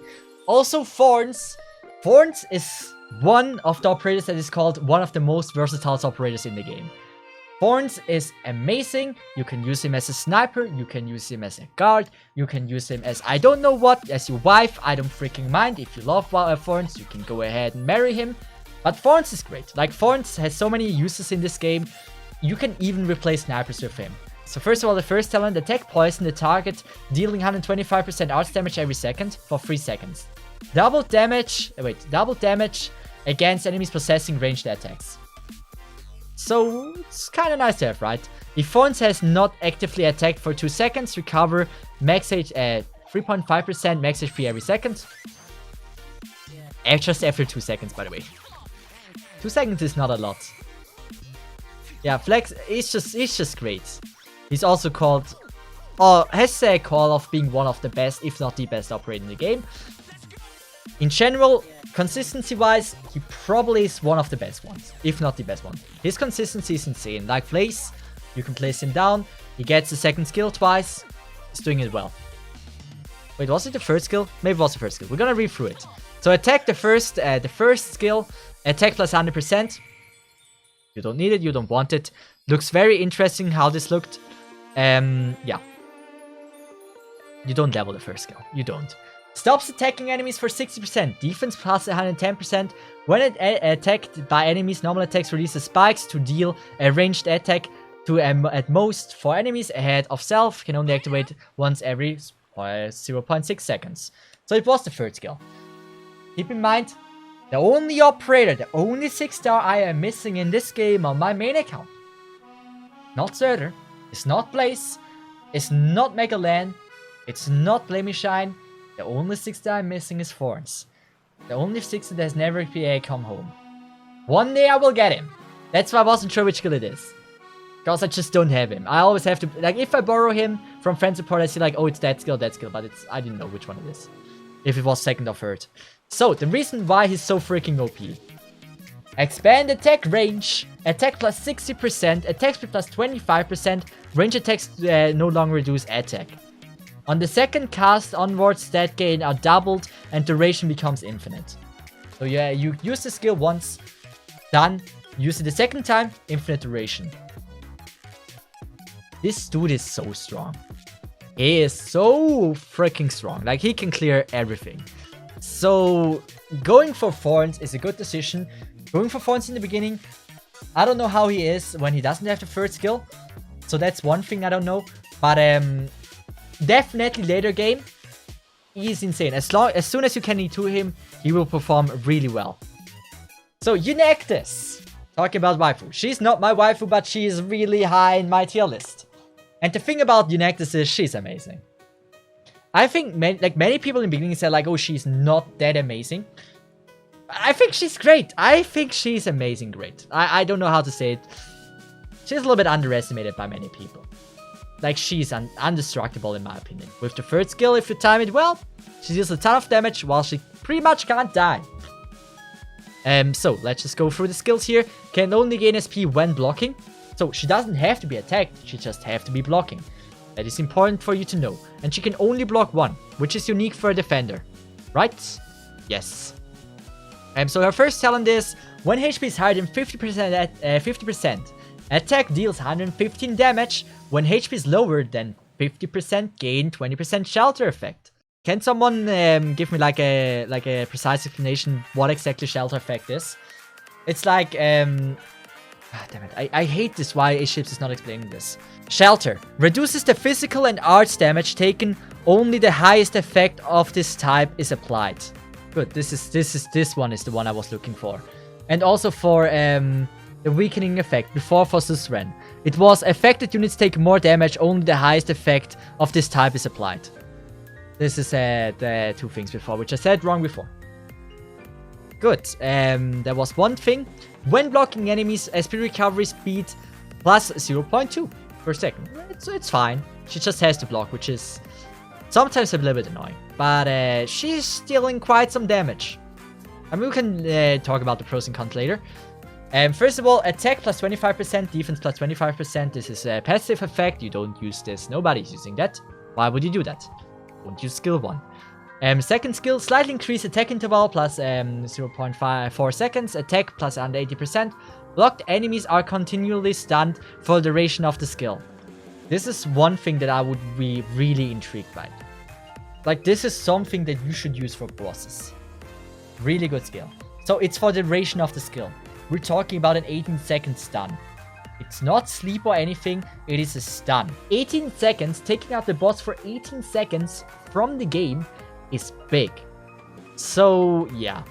Also, Thorns. Thorns is one of the operators that is called one of the most versatile operators in the game. Thorns is amazing. You can use him as a sniper. You can use him as a guard. You can use him as I don't know what, as your wife. I don't freaking mind. If you love Thorns, you can go ahead and marry him. But Thorns is great. Like, Thorns has so many uses in this game. You can even replace snipers with him. So first of all, the first talent, attack poison the target, dealing 125% arts damage every second for 3 seconds. Double damage against enemies possessing ranged attacks. So it's kind of nice to have, right? If Thorns has not actively attacked for 2 seconds, recover max H at 3.5% max HP every second. And just after 2 seconds, by the way. 2 seconds is not a lot. Yeah, Flex is just great. He's also called, or has a call of being one of the best, if not the best operator in the game. In general, consistency-wise, he probably is one of the best ones, if not the best one. His consistency is insane. Like Place, you can place him down, he gets the second skill twice, he's doing it well. Wait, was it the first skill? Maybe it was the first skill. We're gonna read through it. So attack the first skill, attack plus 100%. You don't need it, you don't want it. Looks very interesting how this looked. Yeah. You don't level the first skill. You don't. Stops attacking enemies for 60%. Defense plus 110%. When attacked by enemies, normal attacks releases spikes to deal a ranged attack to at most 4 enemies ahead of self. Can only activate once every 0.6 seconds. So it was the third skill. Keep in mind, the only operator, the only 6-star I am missing in this game on my main account. Not Zarya. It's not Blaze. It's not Megalan. It's not Blamey Shine. The only 6-star I'm missing is Thorns. The only 6-star that has never come home. One day I will get him. That's why I wasn't sure which skill it is. Because I just don't have him. I always have to, like, if I borrow him from friend support, I see like, oh, it's that skill, but I didn't know which one it is. If it was second or third. So, the reason why he's so freaking OP. Expand attack range. Attack plus 60%. Attack speed plus 25%. Range attacks no longer reduce attack. On the second cast onwards, stat gain are doubled and duration becomes infinite. So yeah, you use the skill once, done. Use it the second time, infinite duration. This dude is so strong. He is so freaking strong. Like, he can clear everything. So, going for Thorns is a good decision. Going for Thorns in the beginning, I don't know how he is when he doesn't have the third skill. So that's one thing I don't know. But definitely later game, he's insane. As soon as you can E2 him, he will perform really well. So, Eunectus. Talking about waifu. She's not my waifu, but she is really high in my tier list. And the thing about Eunectus is she's amazing. I think many people in the beginning said like, oh, she's not that amazing. I think she's great. I think she's amazing great. I don't know how to say it. She's a little bit underestimated by many people. Like, she's indestructible in my opinion. With the third skill, if you time it well, she deals a ton of damage while she pretty much can't die. So let's just go through the skills here. Can only gain SP when blocking. So she doesn't have to be attacked, she just have to be blocking. That is important for you to know. And she can only block one, which is unique for a defender. Right? Yes. So her first talent is, when HP is higher than 50%, attack deals 115 damage. When HP is lower than 50%, gain 20% shelter effect. Can someone give me like a precise explanation what exactly shelter effect is? It's like damn it, I hate this why A-Ships is not explaining this. Shelter reduces the physical and arts damage taken. Only the highest effect of this type is applied. Good. This one is the one I was looking for. And also for the weakening effect before for Suzerain. It was affected units take more damage. Only the highest effect of this type is applied. This is the two things before, which I said wrong before. Good. There was one thing. When blocking enemies, SP recovery speed plus 0.2 per second. It's fine. She just has to block, which is sometimes a little bit annoying. But she's dealing quite some damage. I mean, we can talk about the pros and cons later. First of all, attack plus 25%, defense plus 25%. This is a passive effect. You don't use this. Nobody's using that. Why would you do that? Don't use skill 1. Second skill, slightly increase attack interval plus 0.4 seconds. Attack plus 180%. Blocked enemies are continually stunned for the duration of the skill. This is one thing that I would be really intrigued by. Like, this is something that you should use for bosses. Really good skill. So it's for the duration of the skill. We're talking about an 18-second stun. It's not sleep or anything, it is a stun. 18 seconds, taking out the boss for 18 seconds from the game is big. So, yeah.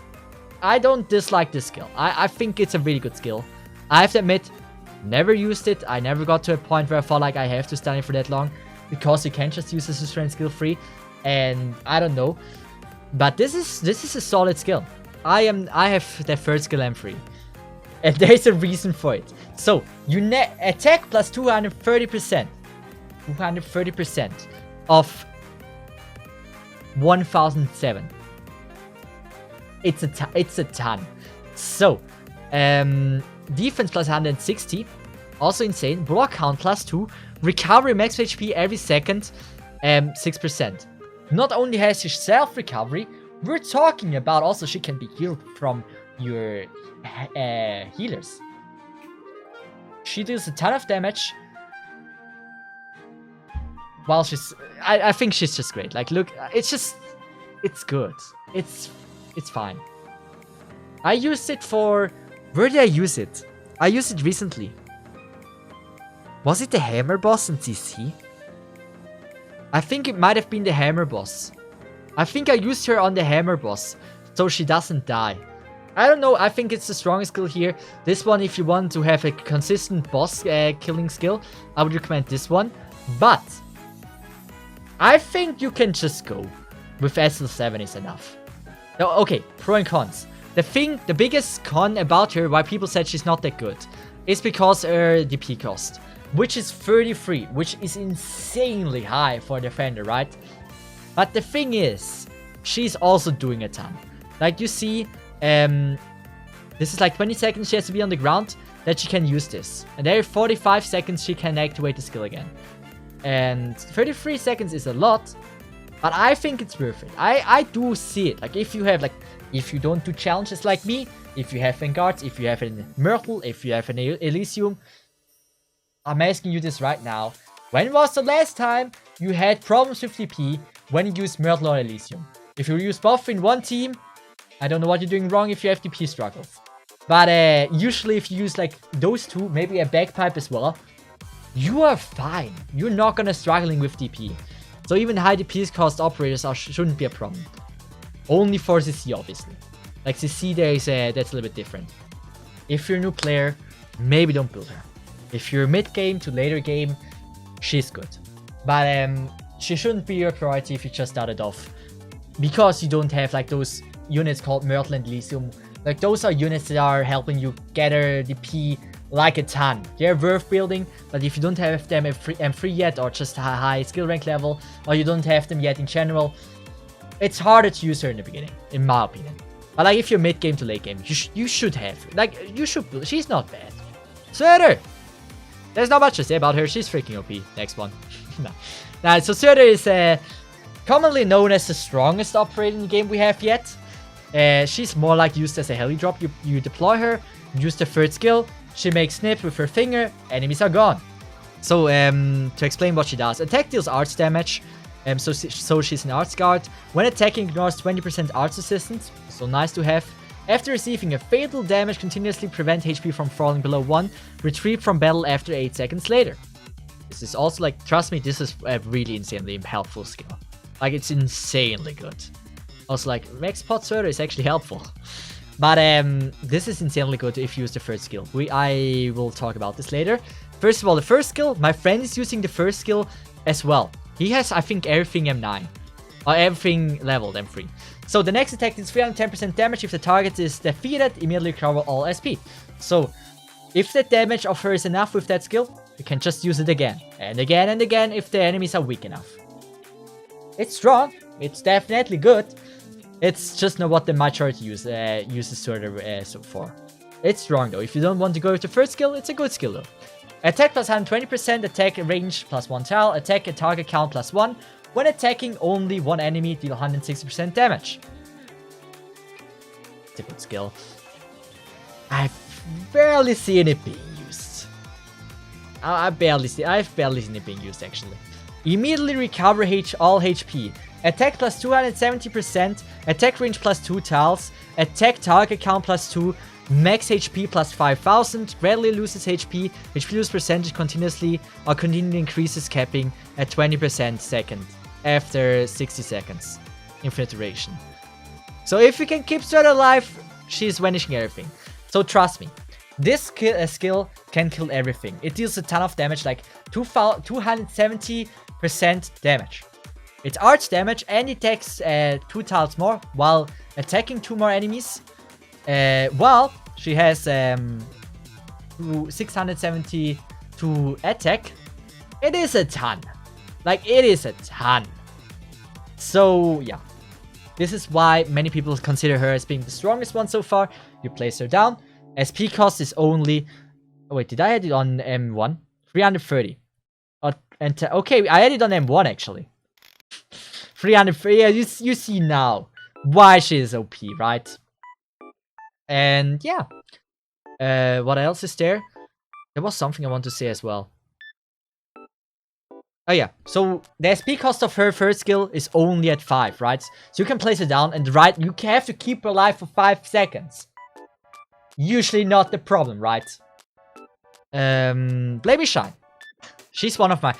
I don't dislike this skill. I think it's a really good skill. I have to admit, never used it. I never got to a point where I felt like I have to stun it for that long. Because you can't just use this as strength skill free. And I don't know. But this is a solid skill. I have the third skill M3. And there's a reason for it. So, you attack plus 230%. 230% of 1007. It's a ton. So, defense plus 160. Also insane. Block count plus 2. Recovery max HP every second. 6%. Not only has she self-recovery, we're talking about also she can be healed from your healers. She deals a ton of damage. While she's... I think she's just great. Like, look, it's good. It's fine. I used it for... Where did I use it? I used it recently. Was it the hammer boss in CC? I think it might have been the hammer boss. I think I used her on the hammer boss, so she doesn't die. I don't know, I think it's the strongest skill here. This one, if you want to have a consistent boss killing skill, I would recommend this one. But I think you can just go with SL7 is enough. No, okay, pro and cons. The biggest con about her, why people said she's not that good, is because her DP cost, which is 33, which is insanely high for a defender, right? But the thing is, she's also doing a ton. Like you see, this is like 20 seconds she has to be on the ground that she can use this. And there are 45 seconds she can activate the skill again. And 33 seconds is a lot, But I think it's worth it. I do see it. Like, if you have, like, if you don't do challenges like me, if you have Vanguards, if you have an Myrtle, if you have an Elysium, I'm asking you this right now. When was the last time you had problems with TP when you used Myrtle or Elysium? If you use both in one team, I don't know what you're doing wrong if you have TP struggles. But usually if you use like those two, maybe a bagpipe as well, you are fine. You're not gonna struggling with DP. So even high DPS cost operators shouldn't be a problem. Only for CC, obviously. Like CC, that's a little bit different. If you're a new player, maybe don't build her. If you're mid-game to later game, she's good. But she shouldn't be your priority if you just started off. Because you don't have like those units called Myrtle and Elysium. Like those are units that are helping you gather DP like a ton. They're worth building, but if you don't have them at M3 yet, or just a high skill rank level, or you don't have them yet in general, it's harder to use her in the beginning, in my opinion. But like if you're mid game to late game, you should have. Like you should build. She's not bad. Surtur! There's not much to say about her. She's freaking OP. Next one. Nah, so Surtur is commonly known as the strongest operator in the game we have yet. She's more like used as a heli drop. You deploy her, use the third skill, she makes snip with her finger, enemies are gone. So to explain what she does, attack deals arts damage. So she's an arts guard. When attacking, ignores 20% arts resistance, so nice to have. After receiving a fatal damage, continuously prevent HP from falling below 1. Retrieve from battle after 8 seconds later. This is also like, trust me, this is a really insanely helpful skill. Like it's insanely good. Also like, Max Pot Surtur is actually helpful. But this is insanely good if you use the first skill. I will talk about this later. First of all, the first skill, my friend is using the first skill as well. He has, I think, everything M9. Or everything leveled M3. So the next attack is 310% damage if the target is defeated, immediately recover all SP. So if the damage of her is enough with that skill, you can just use it again. And again and again if the enemies are weak enough. It's strong. It's definitely good. It's just not what the majority uses Surtur so far. It's strong though. If you don't want to go with the first skill, it's a good skill though. Attack plus 120%, attack range plus 1 tile, attack and target count plus 1. When attacking only one enemy, deal 160% damage. It's a good skill. I've barely seen it being used. I've barely seen it being used actually. Immediately recover all HP. Attack plus 270%, attack range plus 2 tiles, attack target count plus 2, max HP plus 5000, gradually loses HP, HP lose percentage continuously or continually increases capping at 20% second after 60 seconds. Infinite duration. So if you can keep Surtur alive, she's vanishing everything. So trust me, this skill can kill everything. It deals a ton of damage, like 270% damage. It's arts damage and it takes 2 tiles more while attacking 2 more enemies. While she has 670 to attack. It is a ton. Like, it is a ton. So, yeah. This is why many people consider her as being the strongest one so far. You place her down. SP cost is only... Oh, wait, did I add it on M1? 330. Okay, I added on M1 actually. 330. Yeah, you see now why she is OP, right? And yeah. What else is there? There was something I want to say as well. Oh yeah, so the SP cost of her first skill is only at 5, right? So you can place her down and you have to keep her alive for 5 seconds. Usually not the problem, right? Blame Shine. She is one of my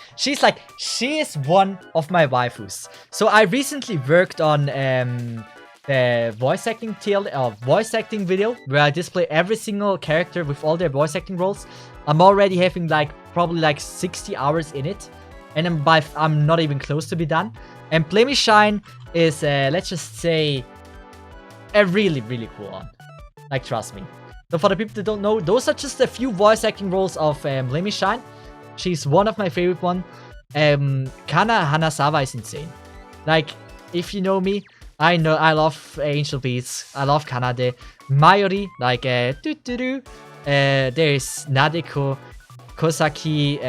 waifus. So I recently worked on the voice acting video where I display every single character with all their voice acting roles. I'm already having probably 60 hours in it, and I'm not even close to be done. And Blame Me Shine is let's just say a really cool one. Like, trust me. So for the people that don't know, those are just a few voice acting roles of Blame Me Shine. She's one of my favorite one. Kana Hanazawa is insane. Like, if you know me, I know I love Angel Beats. I love Kanade. Mayuri, like there's Nadeko, Kosaki,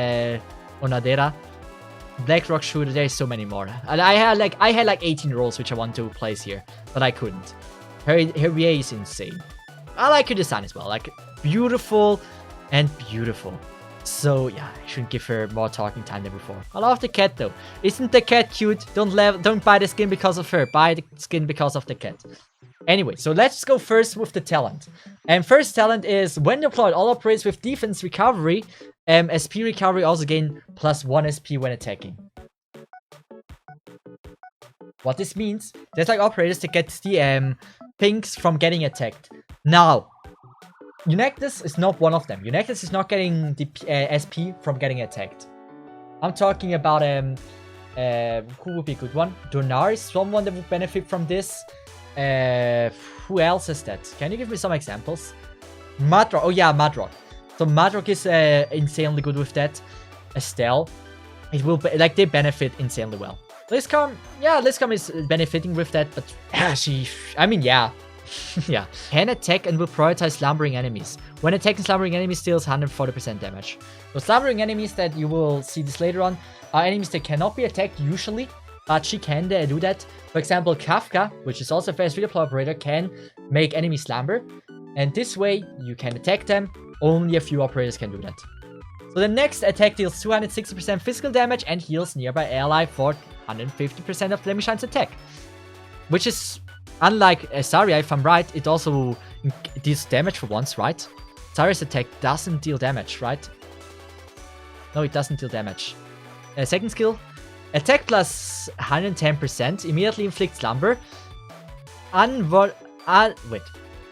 Onadera. Blackrock shooter, there's so many more. And I had like 18 roles which I want to place here, but I couldn't. Her VA is insane. I like her design as well, like beautiful and beautiful. So yeah, I shouldn't give her more talking time than before. I love the cat though. Isn't the cat cute? Don't buy the skin because of her. Buy the skin because of the cat. Anyway, so let's go first with the talent. And first talent is when deployed, all operators with defense recovery, SP recovery also gain +1 SP when attacking. What this means, there's like operators that get the pinks from getting attacked. Now, Unectus is not one of them. Unectus is not getting the SP from getting attacked. I'm talking about who would be a good one? Donar is someone that would benefit from this. Who else is that? Can you give me some examples? Madrock. Oh yeah, Madrock. So Madrock is insanely good with that. Estelle, it will be, like they benefit insanely well. Blitzcom, yeah, Blitzcom is benefiting with that, but I mean, yeah. Yeah. Can attack and will prioritize slumbering enemies. When attacking slumbering enemies deals 140% damage. So slumbering enemies that you will see this later on are enemies that cannot be attacked usually, but she can do that. For example, Kafka, which is also a fast redeploy operator, can make enemies slumber. And this way, you can attack them. Only a few operators can do that. So the next attack deals 260% physical damage and heals nearby ally for 150% of Blemishine's attack. Which is, unlike Zarya, if I'm right, it also deals damage for once, right? Zarya's attack doesn't deal damage, right? No, it doesn't deal damage. Second skill, attack plus 110%, immediately inflicts slumber.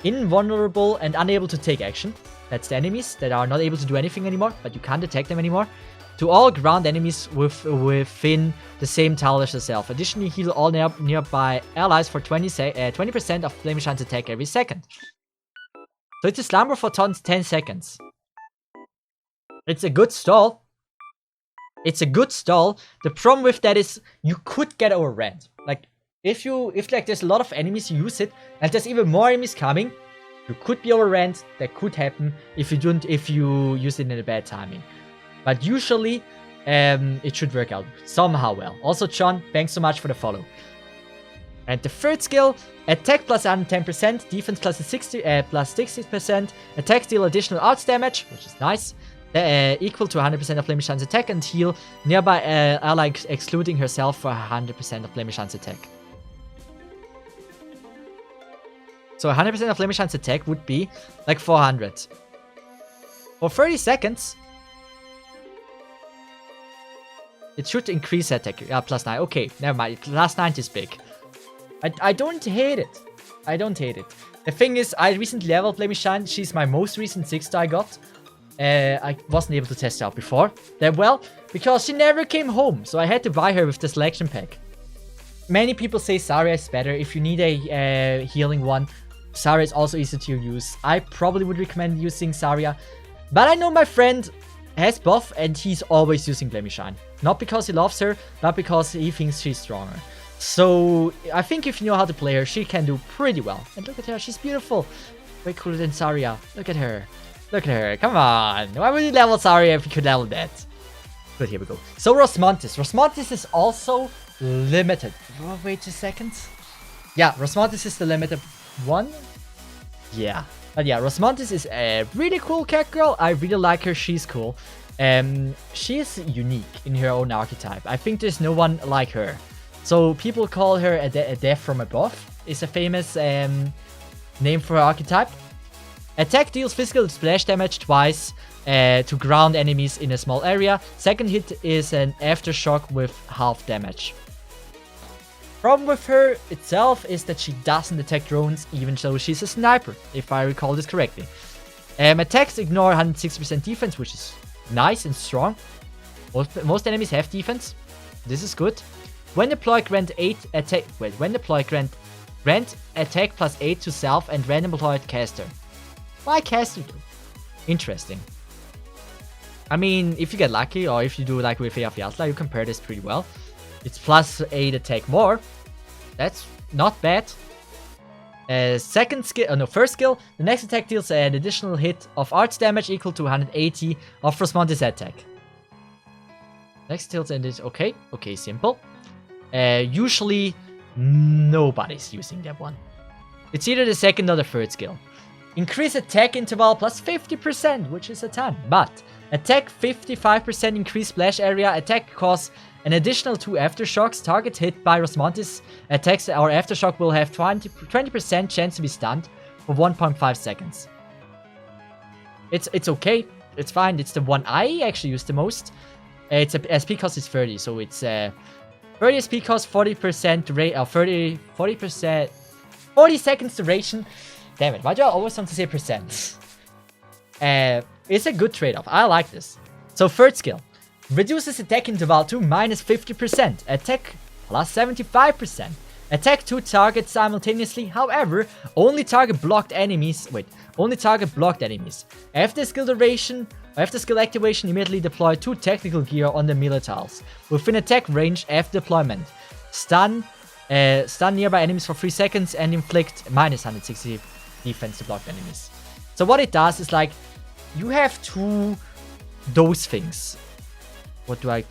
Invulnerable and unable to take action. That's the enemies that are not able to do anything anymore, but you can't attack them anymore. To all ground enemies within the same tile as yourself. Additionally, heal all nearby allies for 20% of Blemishine's attack every second. So it's a slumber for 10 seconds. It's a good stall. It's a good stall. The problem with that is you could get overran. Like if like there's a lot of enemies, you use it, and there's even more enemies coming, you could be overran. That could happen if you use it in a bad timing. But usually, it should work out somehow well. Also, John, thanks so much for the follow. And the third skill, attack plus 110%, defense plus 60%, attack deal additional arts damage, which is nice, equal to 100% of Blemishine's attack, and heal nearby ally excluding herself for 100% of Blemishine's attack. So 100% of Blemishine's attack would be like 400. For 30 seconds, it should increase attack. +9. Okay, never mind. +9 is big. I don't hate it. I don't hate it. The thing is, I recently leveled Blemishine. She's my most recent 6-star I got. I wasn't able to test her out before that well, because she never came home. So I had to buy her with the selection pack. Many people say Zarya is better. If you need a healing one, Zarya is also easy to use. I probably would recommend using Zarya. But I know my friend has buff and he's always using Blemishine. Not because he loves her, but because he thinks she's stronger. So I think if you know how to play her, she can do pretty well. And look at her, she's beautiful. Way cooler than Zarya. Look at her. Look at her. Come on. Why would you level Zarya if you could level that? Good, here we go. So Rosmontis. Rosmontis is also limited. Oh, wait a second. Yeah, Rosmontis is the limited one. Yeah. But yeah, Rosmontis is a really cool cat girl. I really like her. She's cool. She is unique in her own archetype. I think there's no one like her. So people call her a death from above. Is a famous name for her archetype. Attack deals physical splash damage twice to ground enemies in a small area. Second hit is an aftershock with half damage. Problem with her itself is that she doesn't attack drones, even though she's a sniper, if I recall this correctly. Attacks ignore 160% defense, which is nice and strong. Most enemies have defense. This is good. When deployed, grant attack +8 to self and random deployed caster. Why caster though? Interesting. I mean, if you get lucky, or if you do like with Yatla, you can pair this pretty well. It's +8 attack more. That's not bad. First skill. The next attack deals an additional hit of arts damage equal to 180 of Rosmontis attack. Next tilt and it. Okay. Okay, simple. Usually, nobody's using that one. It's either the second or the third skill. Increase attack interval plus 50%, which is a ton. But attack 55% increase splash area. Attack costs an additional 2 aftershocks. Target hit by Rosmontis attacks or aftershock will have 20% chance to be stunned for 1.5 seconds. It's okay. It's fine. It's the one I actually use the most. It's a SP cost is 30, so it's 30 SP cost, 40% rate, 40 seconds duration. Damn it, why do I always want to say percent? It's a good trade-off. I like this. So third skill. Reduces attack interval to minus 50%. Attack plus 75%. Attack 2 targets simultaneously. However, only target blocked enemies. Only target blocked enemies. After skill duration, after skill activation, immediately deploy 2 technical gear on the melee tiles. Within attack range after deployment. Stun nearby enemies for 3 seconds and inflict minus 160 defense to blocked enemies. So what it does is like, you have those things. What do I...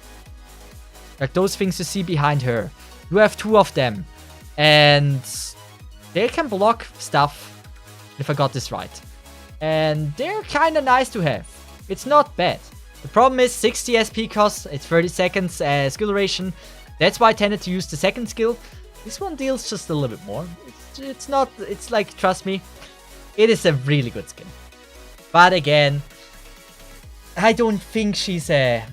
Like those things you see behind her. You have 2 of them. And they can block stuff, if I got this right. And they're kind of nice to have. It's not bad. The problem is 60 SP cost, it's 30 seconds skill duration. That's why I tended to use the second skill. This one deals just a little bit more. It's not, it's like, trust me, it is a really good skin. But again, I don't think she's a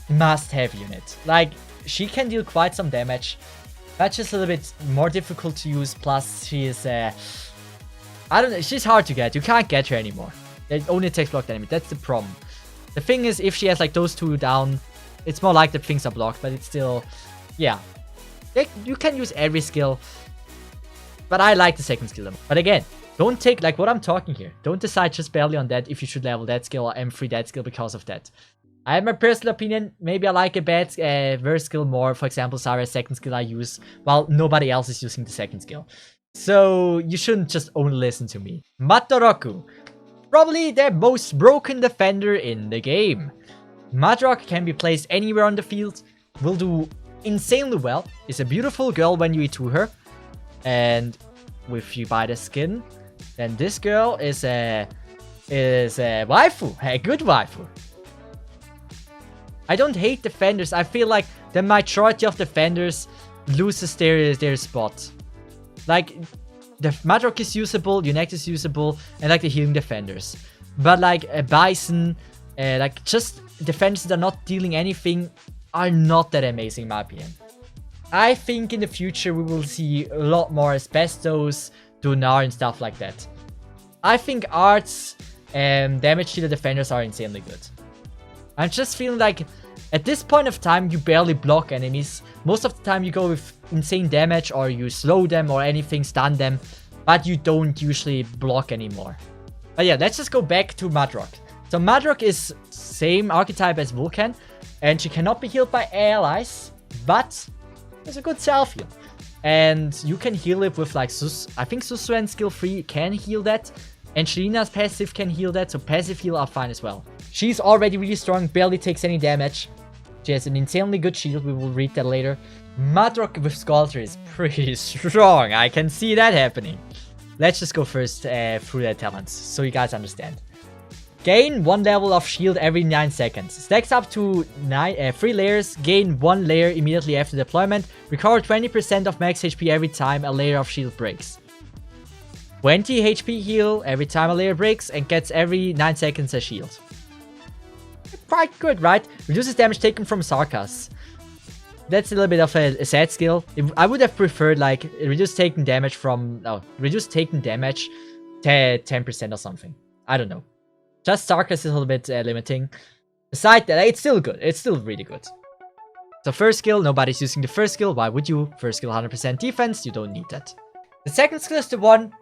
must-have unit. Like, she can deal quite some damage. That's just a little bit more difficult to use. Plus, she is, I don't know, she's hard to get. You can't get her anymore. It only attacks blocked enemy. That's the problem. The thing is, if she has like those 2 down, it's more like the things are blocked, but it's still, yeah. You can use every skill, but I like the second skill. But again, don't take, like what I'm talking here, don't decide just barely on that if you should level that skill or M3 that skill because of that. I have my personal opinion. Maybe I like a bad verse skill more. For example, Zarya's second skill I use, while nobody else is using the second skill. So you shouldn't just only listen to me. Matoroku. Probably the most broken defender in the game. Madrock can be placed anywhere on the field. Will do insanely well. Is a beautiful girl when you E2 her. And if you buy the skin, then this girl is a waifu. A good waifu. I don't hate defenders. I feel like the majority of defenders loses their spot. Like, the Madrock is usable, Unect is usable, and like the healing defenders. But like a Bison, like just defenders that are not dealing anything are not that amazing in my opinion. I think in the future we will see a lot more Asbestos, Dunar and stuff like that. I think arts and damage to the defenders are insanely good. I'm just feeling like at this point of time you barely block enemies. Most of the time you go with insane damage or you slow them or anything, stun them, but you don't usually block anymore. But yeah, let's just go back to Madrock. So Madrock is same archetype as Vulcan and she cannot be healed by allies, but it's a good self-heal. And you can heal it with like I think Susuan skill 3 can heal that. Angelina's passive can heal that, so passive heal are fine as well. She's already really strong, barely takes any damage. She has an insanely good shield, we will read that later. Madrock with Sculptor is pretty strong, I can see that happening. Let's just go first through their talents, so you guys understand. Gain 1 level of shield every 9 seconds. Stacks up to 3 layers. Gain 1 layer immediately after deployment. Recover 20% of max HP every time a layer of shield breaks. 20 HP heal every time a layer breaks and gets every 9 seconds a shield. Quite good, right? Reduces damage taken from Sarkas. That's a little bit of a sad skill. I would have preferred like reduce taken damage from... No, reduce taken damage 10% or something. I don't know. Just Sarkas is a little bit limiting. Besides that, it's still good. It's still really good. So first skill, nobody's using the first skill. Why would you? First skill 100% defense. You don't need that. The second skill is the one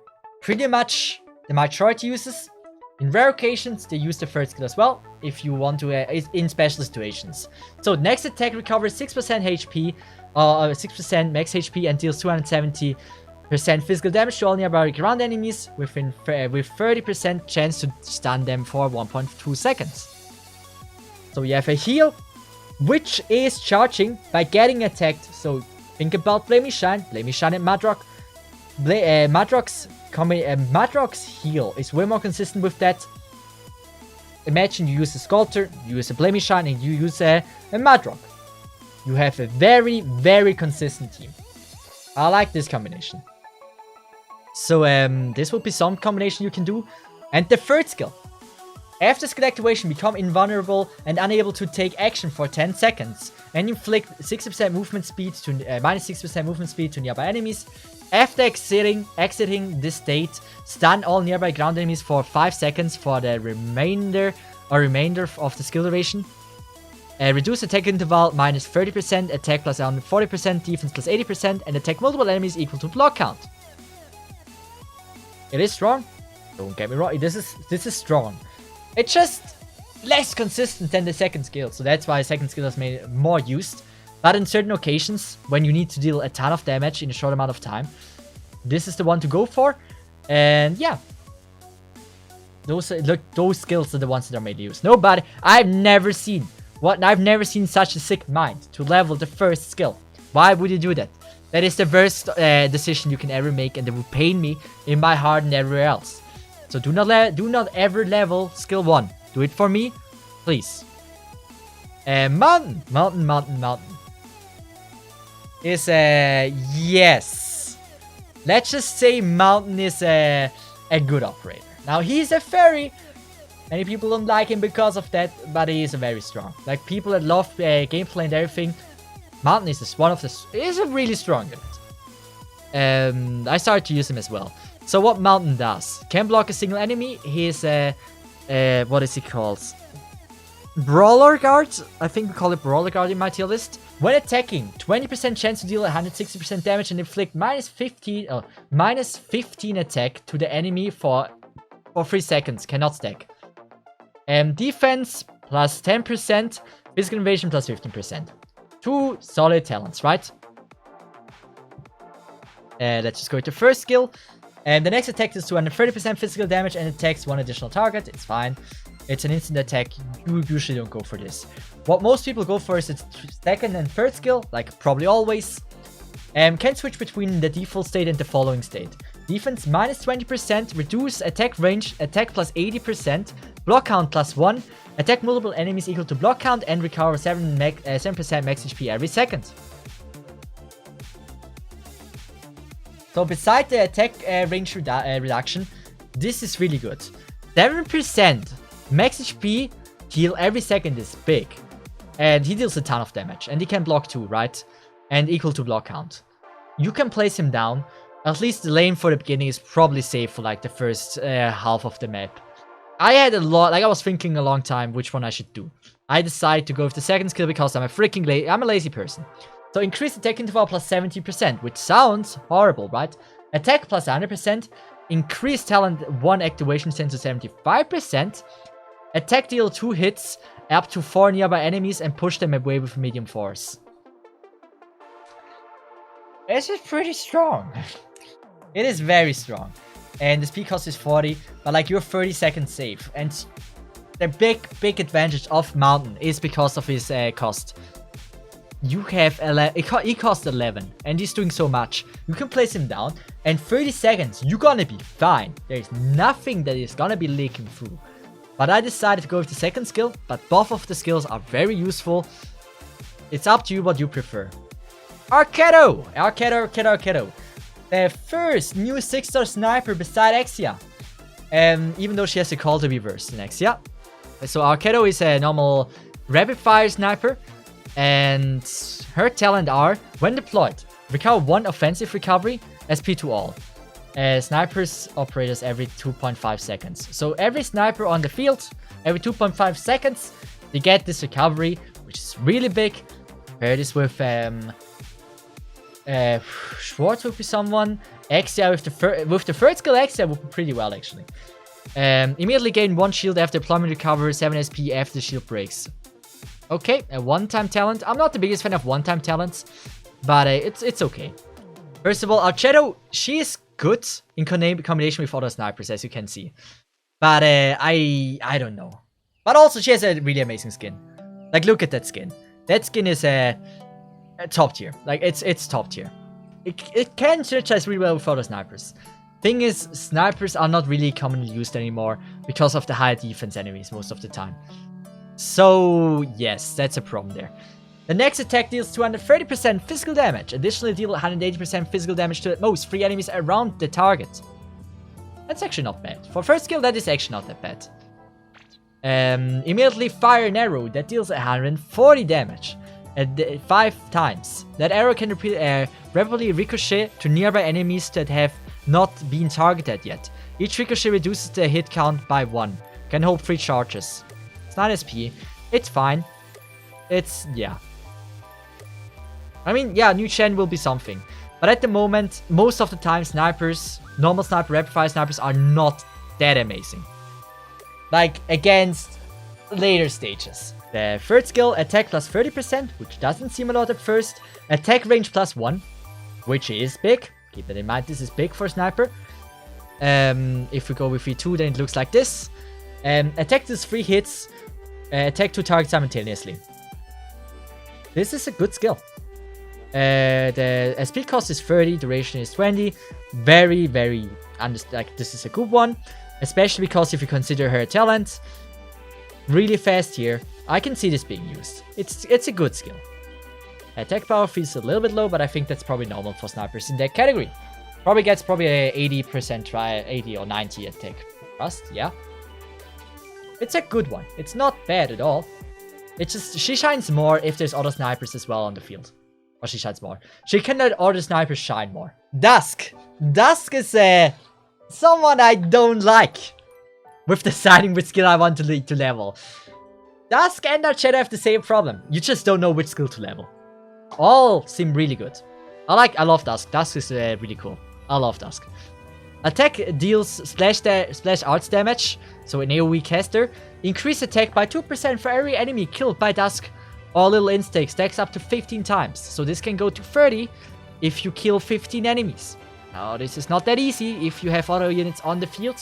pretty much the majority uses. In rare occasions, they use the third skill as well. If you want to, in special situations. So next attack recovers 6% HP. 6% max HP and deals 270% physical damage to all nearby ground enemies with 30% chance to stun them for 1.2 seconds. So we have a heal which is charging by getting attacked. So think about Blame Shine and Madrox. Madrox heal is way more consistent with that. Imagine you use a Sculptor, you use a Blame Shine, and you use a Madrox. You have a very, very consistent team. I like this combination. So this will be some combination you can do. And the third skill. After skill activation, become invulnerable and unable to take action for 10 seconds. And inflict 60% movement speed to minus 60% movement speed to nearby enemies. After exiting this state, stun all nearby ground enemies for 5 seconds for the remainder of the skill duration. Reduce attack interval minus 30%, attack plus 140%, defense plus 80%, and attack multiple enemies equal to block count. It is strong. Don't get me wrong. This is strong. It's just less consistent than the second skill, so that's why second skill is made more used. But in certain occasions, when you need to deal a ton of damage in a short amount of time, this is the one to go for. And yeah, those skills are the ones that are made use. Nobody, I've never seen such a sick mind to level the first skill. Why would you do that? That is the worst decision you can ever make, and it will pain me in my heart and everywhere else. So do not ever level skill 1. Do it for me, please. Mountain is yes. Let's just say Mountain is a good operator. Now he's a fairy. Many people don't like him because of that, but he is very strong. Like people that love gameplay and everything, Mountain is a really strong unit. I started to use him as well. So what Mountain does? Can block a single enemy. He's what is he called? Brawler Guard. I think we call it Brawler Guard in my tier list. When attacking, 20% chance to deal 160% damage and inflict minus 15 attack to the enemy for 3 seconds. Cannot stack. Defense plus 10%, physical invasion plus 15%. 2 solid talents, right? Let's just go to first skill. And the next attack is 230% physical damage and attacks 1 additional target. It's fine. It's an instant attack. You usually don't go for this. What most people go for is its second and third skill, like probably always. Can switch between the default state and the following state. Defense minus 20%, reduce attack range, attack plus 80%, block count plus 1, attack multiple enemies equal to block count, and recover 7% max HP every second. So beside the attack range reduction, this is really good. 7% max HP heal every second is big. And he deals a ton of damage. And he can block too, right? And equal to block count. You can place him down. At least the lane for the beginning is probably safe for like the first half of the map. I had a lot, like I was thinking a long time which one I should do. I decided to go with the second skill because I'm a lazy person. So increase attack interval plus 70%, which sounds horrible, right? Attack plus 100%, increase talent 1 activation chance to 75%, attack deal 2 hits up to 4 nearby enemies and push them away with medium force. This is pretty strong. It is very strong. And the speed cost is 40, but like you're 30 seconds safe. And the big advantage of Mountain is because of his cost. You have he costs 11 and he's doing so much. You can place him down and 30 seconds you're gonna be fine. There's nothing that is gonna be leaking through. But I decided to go with the second skill, but both of the skills are very useful. It's up to you what you prefer. Arknights. The first new 6-star sniper beside Axia. Even though she has a call to be versed in Axia. So Arknights is a normal rapid fire sniper. And her talent are, when deployed, recover 1 offensive recovery, SP to all. Snipers operators every 2.5 seconds. So every sniper on the field, every 2.5 seconds, they get this recovery, which is really big. Pair this with Schwartz would be someone. Axia with the third skill, Axia would be pretty well actually. Immediately gain 1 shield after deployment, recover 7 SP after the shield breaks. Okay, a one-time talent. I'm not the biggest fan of one-time talents, but it's okay. First of all, Arknights, she is good in combination with other snipers, as you can see. But I don't know. But also, she has a really amazing skin. Like, look at that skin. That skin is a top tier. Like, it's top tier. It can synergize really well with other snipers. Thing is, snipers are not really commonly used anymore because of the high defense enemies most of the time. So, yes, that's a problem there. The next attack deals 230% physical damage. Additionally, deal 180% physical damage to at most 3 enemies around the target. That's actually not bad. For first skill, that is actually not that bad. Immediately fire an arrow that deals 140 damage. 5 times. That arrow can rapidly ricochet to nearby enemies that have not been targeted yet. Each ricochet reduces the hit count by 1. Can hold 3 charges. It's not SP. It's fine. It's, yeah. I mean, yeah, new Chen will be something. But at the moment, most of the time, snipers, normal sniper, rapid fire snipers are not that amazing. Like, against later stages. The third skill, attack plus 30%, which doesn't seem a lot at first. Attack range plus 1, which is big. Keep that in mind, this is big for a sniper. If we go with V2, then it looks like this. Attack does 3 hits. Attack 2 targets simultaneously. This is a good skill. The speed cost is 30, duration is 20. Very, like, this is a good one. Especially because if you consider her talent, really fast here. I can see this being used. It's a good skill. Attack power feels a little bit low, but I think that's probably normal for snipers in that category. Probably gets a 80% try, 80 or 90 attack thrust, yeah. It's a good one. It's not bad at all. It's just, she shines more if there's other snipers as well on the field. Or she shines more. She can let other snipers shine more. Dusk. Dusk is someone I don't like. With deciding which skill I want to level. Dusk and Archer have the same problem. You just don't know which skill to level. All seem really good. I love Dusk. Dusk is really cool. I love Dusk. Attack deals splash arts damage. So an AoE caster. Increase attack by 2% for every enemy killed by Dusk. Or Little Instinct stacks up to 15 times. So this can go to 30 if you kill 15 enemies. Now this is not that easy if you have other units on the field.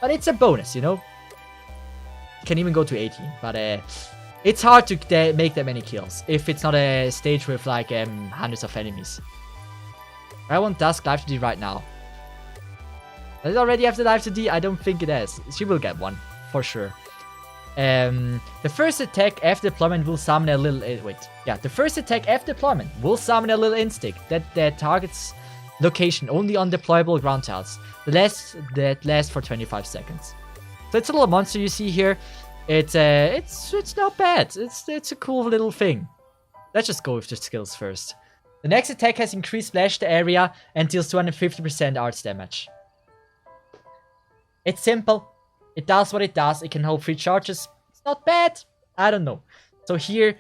But it's a bonus, you know. Can even go to 18, but it's hard to make that many kills if it's not a stage with like hundreds of enemies. I want Dusk live to D right now. Does it already have the live to D? I don't think it has. She will get one for sure. The first attack after deployment will summon a little. The first attack after deployment will summon a little instinct that targets location only on deployable ground tiles. That lasts for 25 seconds. So it's a little monster you see here. It's not bad. It's a cool little thing. Let's just go with the skills first. The next attack has increased splash the area and deals 250% arts damage. It's simple. It does what it does. It can hold 3 charges. It's not bad. I don't know. So here,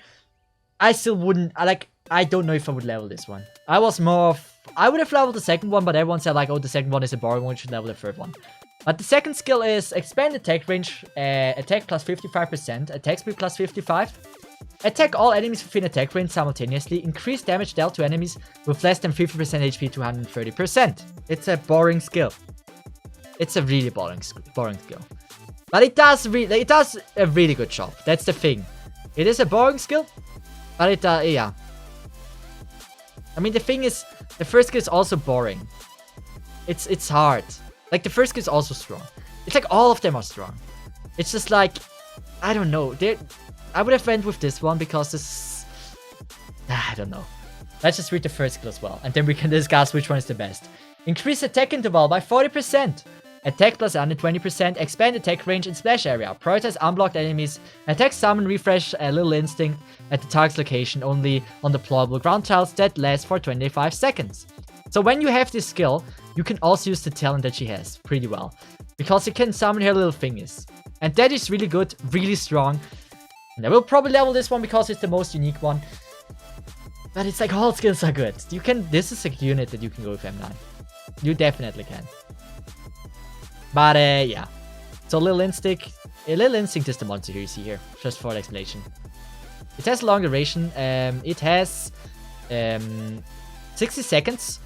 I still wouldn't. I don't know if I would level this one. I would have leveled the second one, but everyone said like, oh, the second one is a boring one. You should level the third one. But the second skill is expand attack range, attack plus 55%, attack speed plus 55, attack all enemies within attack range simultaneously, increase damage dealt to enemies with less than 50% HP to 130%. It's a boring skill. It's a really boring skill. But it does a really good job. That's the thing. It is a boring skill, but it does, yeah. I mean, the thing is, the first skill is also boring. It's hard. Like, the first skill is also strong. It's like all of them are strong. It's just like, I don't know. I would have went with this one because this... I don't know. Let's just read the first skill as well. And then we can discuss which one is the best. Increase attack interval by 40%. Attack plus 120%. Expand attack range and splash area. Prioritize unblocked enemies. Attack summon refresh a little instinct at the target's location only on deployable ground tiles that last for 25 seconds. So when you have this skill, you can also use the talent that she has pretty well. Because you can summon her little thingies. And that is really good, really strong. And I will probably level this one because it's the most unique one. But it's like all skills are good. This is a unit that you can go with M9. You definitely can. But yeah. So Little Instinct is the monster here you see here. Just for the explanation. It has long duration. It has 60 seconds.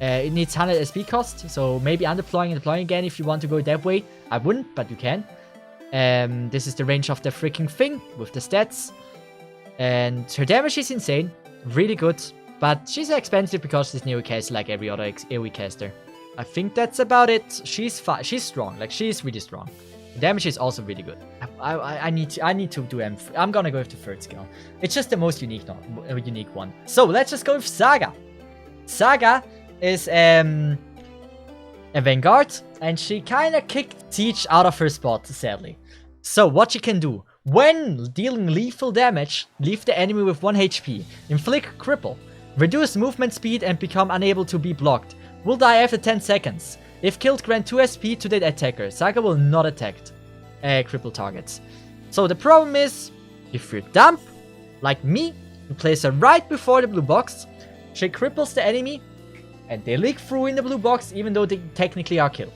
It needs 100 SP cost, so maybe undeploying and deploying again if you want to go that way. I wouldn't, but you can. This is the range of the freaking thing with the stats. And her damage is insane. Really good. But she's expensive because she's an AoE caster like every other AoE caster. I think that's about it. She's strong. Like, she's really strong. The damage is also really good. I need to do M3. I'm gonna go with the third skill. It's just the most unique one. So let's just go with Saga. Saga is a Vanguard, and she kind of kicked Siege out of her spot, sadly. So what she can do, when dealing lethal damage, leave the enemy with 1 HP, inflict cripple, reduce movement speed and become unable to be blocked, will die after 10 seconds. If killed, grant 2 SP to the attacker. Saga will not attack cripple targets. So the problem is, if you're dumb, like me, you place her right before the blue box, she cripples the enemy, and they leak through in the blue box even though they technically are killed.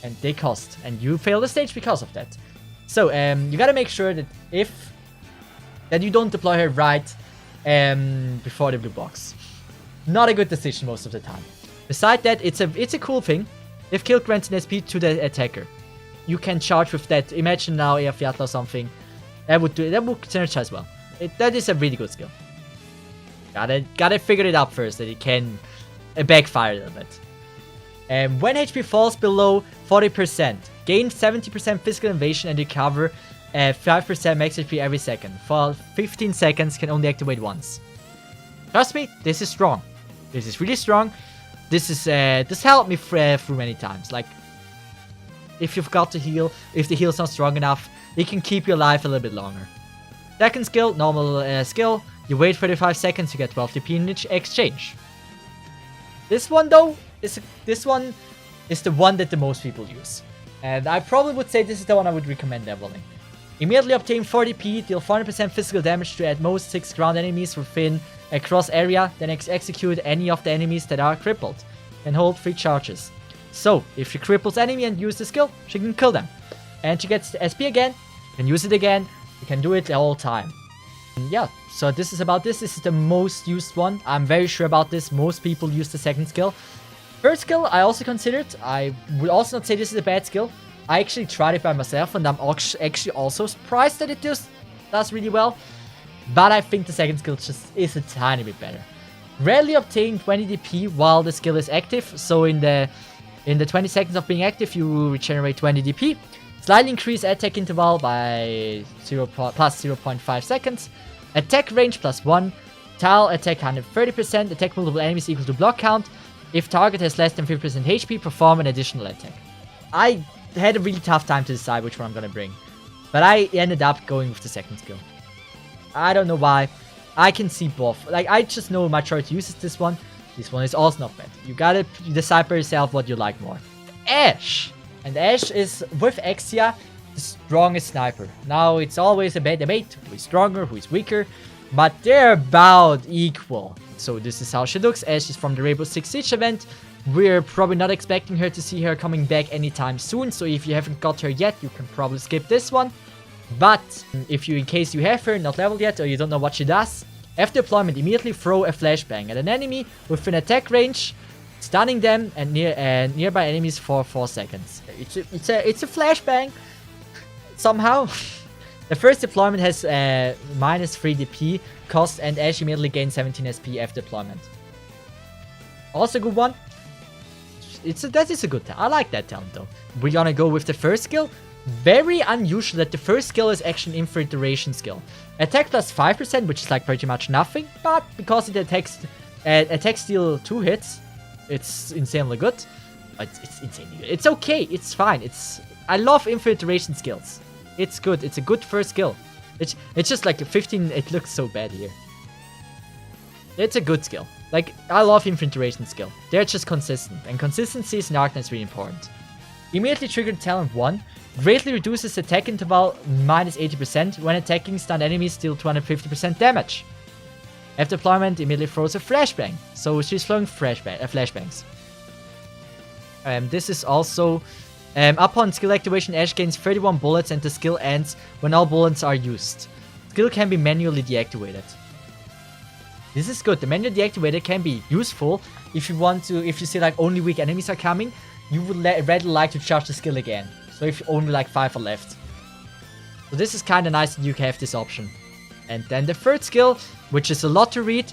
And they cost, and you fail the stage because of that. So you gotta make sure that you don't deploy her right before the blue box. Not a good decision most of the time. Besides that, it's a cool thing. If killed, grants an SP to the attacker. You can charge with that. Imagine now if Yatla or something. That would synergize well. That is a really good skill. Gotta figure it out first that it can backfire a little bit. When HP falls below 40%, gain 70% physical evasion and recover 5% max HP every second. For 15 seconds, can only activate once. Trust me, this is strong. This is really strong. This helped me through many times. Like, if you've got to heal, if the heal's not strong enough, it can keep you alive a little bit longer. Second skill, normal skill. You wait 35 seconds, you get 12 DP in exchange. This one though, is the one that the most people use. And I probably would say this is the one I would recommend leveling. Immediately obtain 40 DP, deal 400% physical damage to at most 6 ground enemies within a cross area, then execute any of the enemies that are crippled, and hold 3 charges. So, if she cripples enemy and use the skill, she can kill them. And she gets the SP again, can use it again, you can do it the whole time. And yeah, so this is about this. This is the most used one. I'm very sure about this. Most people use the second skill. Third skill, I also considered. I would also not say this is a bad skill. I actually tried it by myself, and I'm actually also surprised that it does really well. But I think the second skill just is a tiny bit better. Rarely obtain 20 DP while the skill is active. So in the 20 seconds of being active, you regenerate 20 DP. Slightly increase attack interval by plus 0.5 seconds. Attack range plus 1. Tile attack 130%. Attack multiple enemies equal to block count. If target has less than 50% HP, perform an additional attack. I had a really tough time to decide which one I'm gonna bring. But I ended up going with the second skill. I don't know why. I can see both. Like, I just know my chart uses this one. This one is also not bad. You gotta decide for yourself what you like more. Ashe! And Ashe is, with Axia, the strongest sniper. Now, it's always a debate. Who is stronger, who is weaker. But they're about equal. So this is how she looks. Ashe is from the Rainbow Six Siege event. We're probably not expecting her to see her coming back anytime soon. So if you haven't got her yet, you can probably skip this one. But if you, in case you have her, not leveled yet, or you don't know what she does, after deployment, immediately throw a flashbang at an enemy within attack range, stunning them and nearby enemies for 4 seconds. It's a flashbang somehow. The first deployment has minus 3 DP cost, and Ashe immediately gains 17 SP after deployment. Also a good one. That is a good talent. I like that talent though. We're gonna go with the first skill. Very unusual that the first skill is actually an Ifrit duration skill. Attack plus 5%, which is like pretty much nothing, but because it attacks deal 2 hits, it's insanely good. It's insanely good. It's okay. It's fine. I love Ifrit duration skills. It's good. It's a good first skill. It's just like a 15. It looks so bad here. It's a good skill. Like, I love Ifrit duration skill. They're just consistent, and consistency in Arknights is really important. Immediately triggered talent 1. Greatly reduces attack interval minus 80%. When attacking, stunned enemies deal 250% damage. After deployment, immediately throws a flashbang. So she's throwing flashbangs. This is also... upon skill activation, Ashe gains 31 bullets and the skill ends when all bullets are used. Skill can be manually deactivated. This is good. The manual deactivator can be useful if you want to... If you see like only weak enemies are coming, you would rather like to charge the skill again. So if only like 5 are left. So this is kind of nice that you have this option. And then the third skill, which is a lot to read,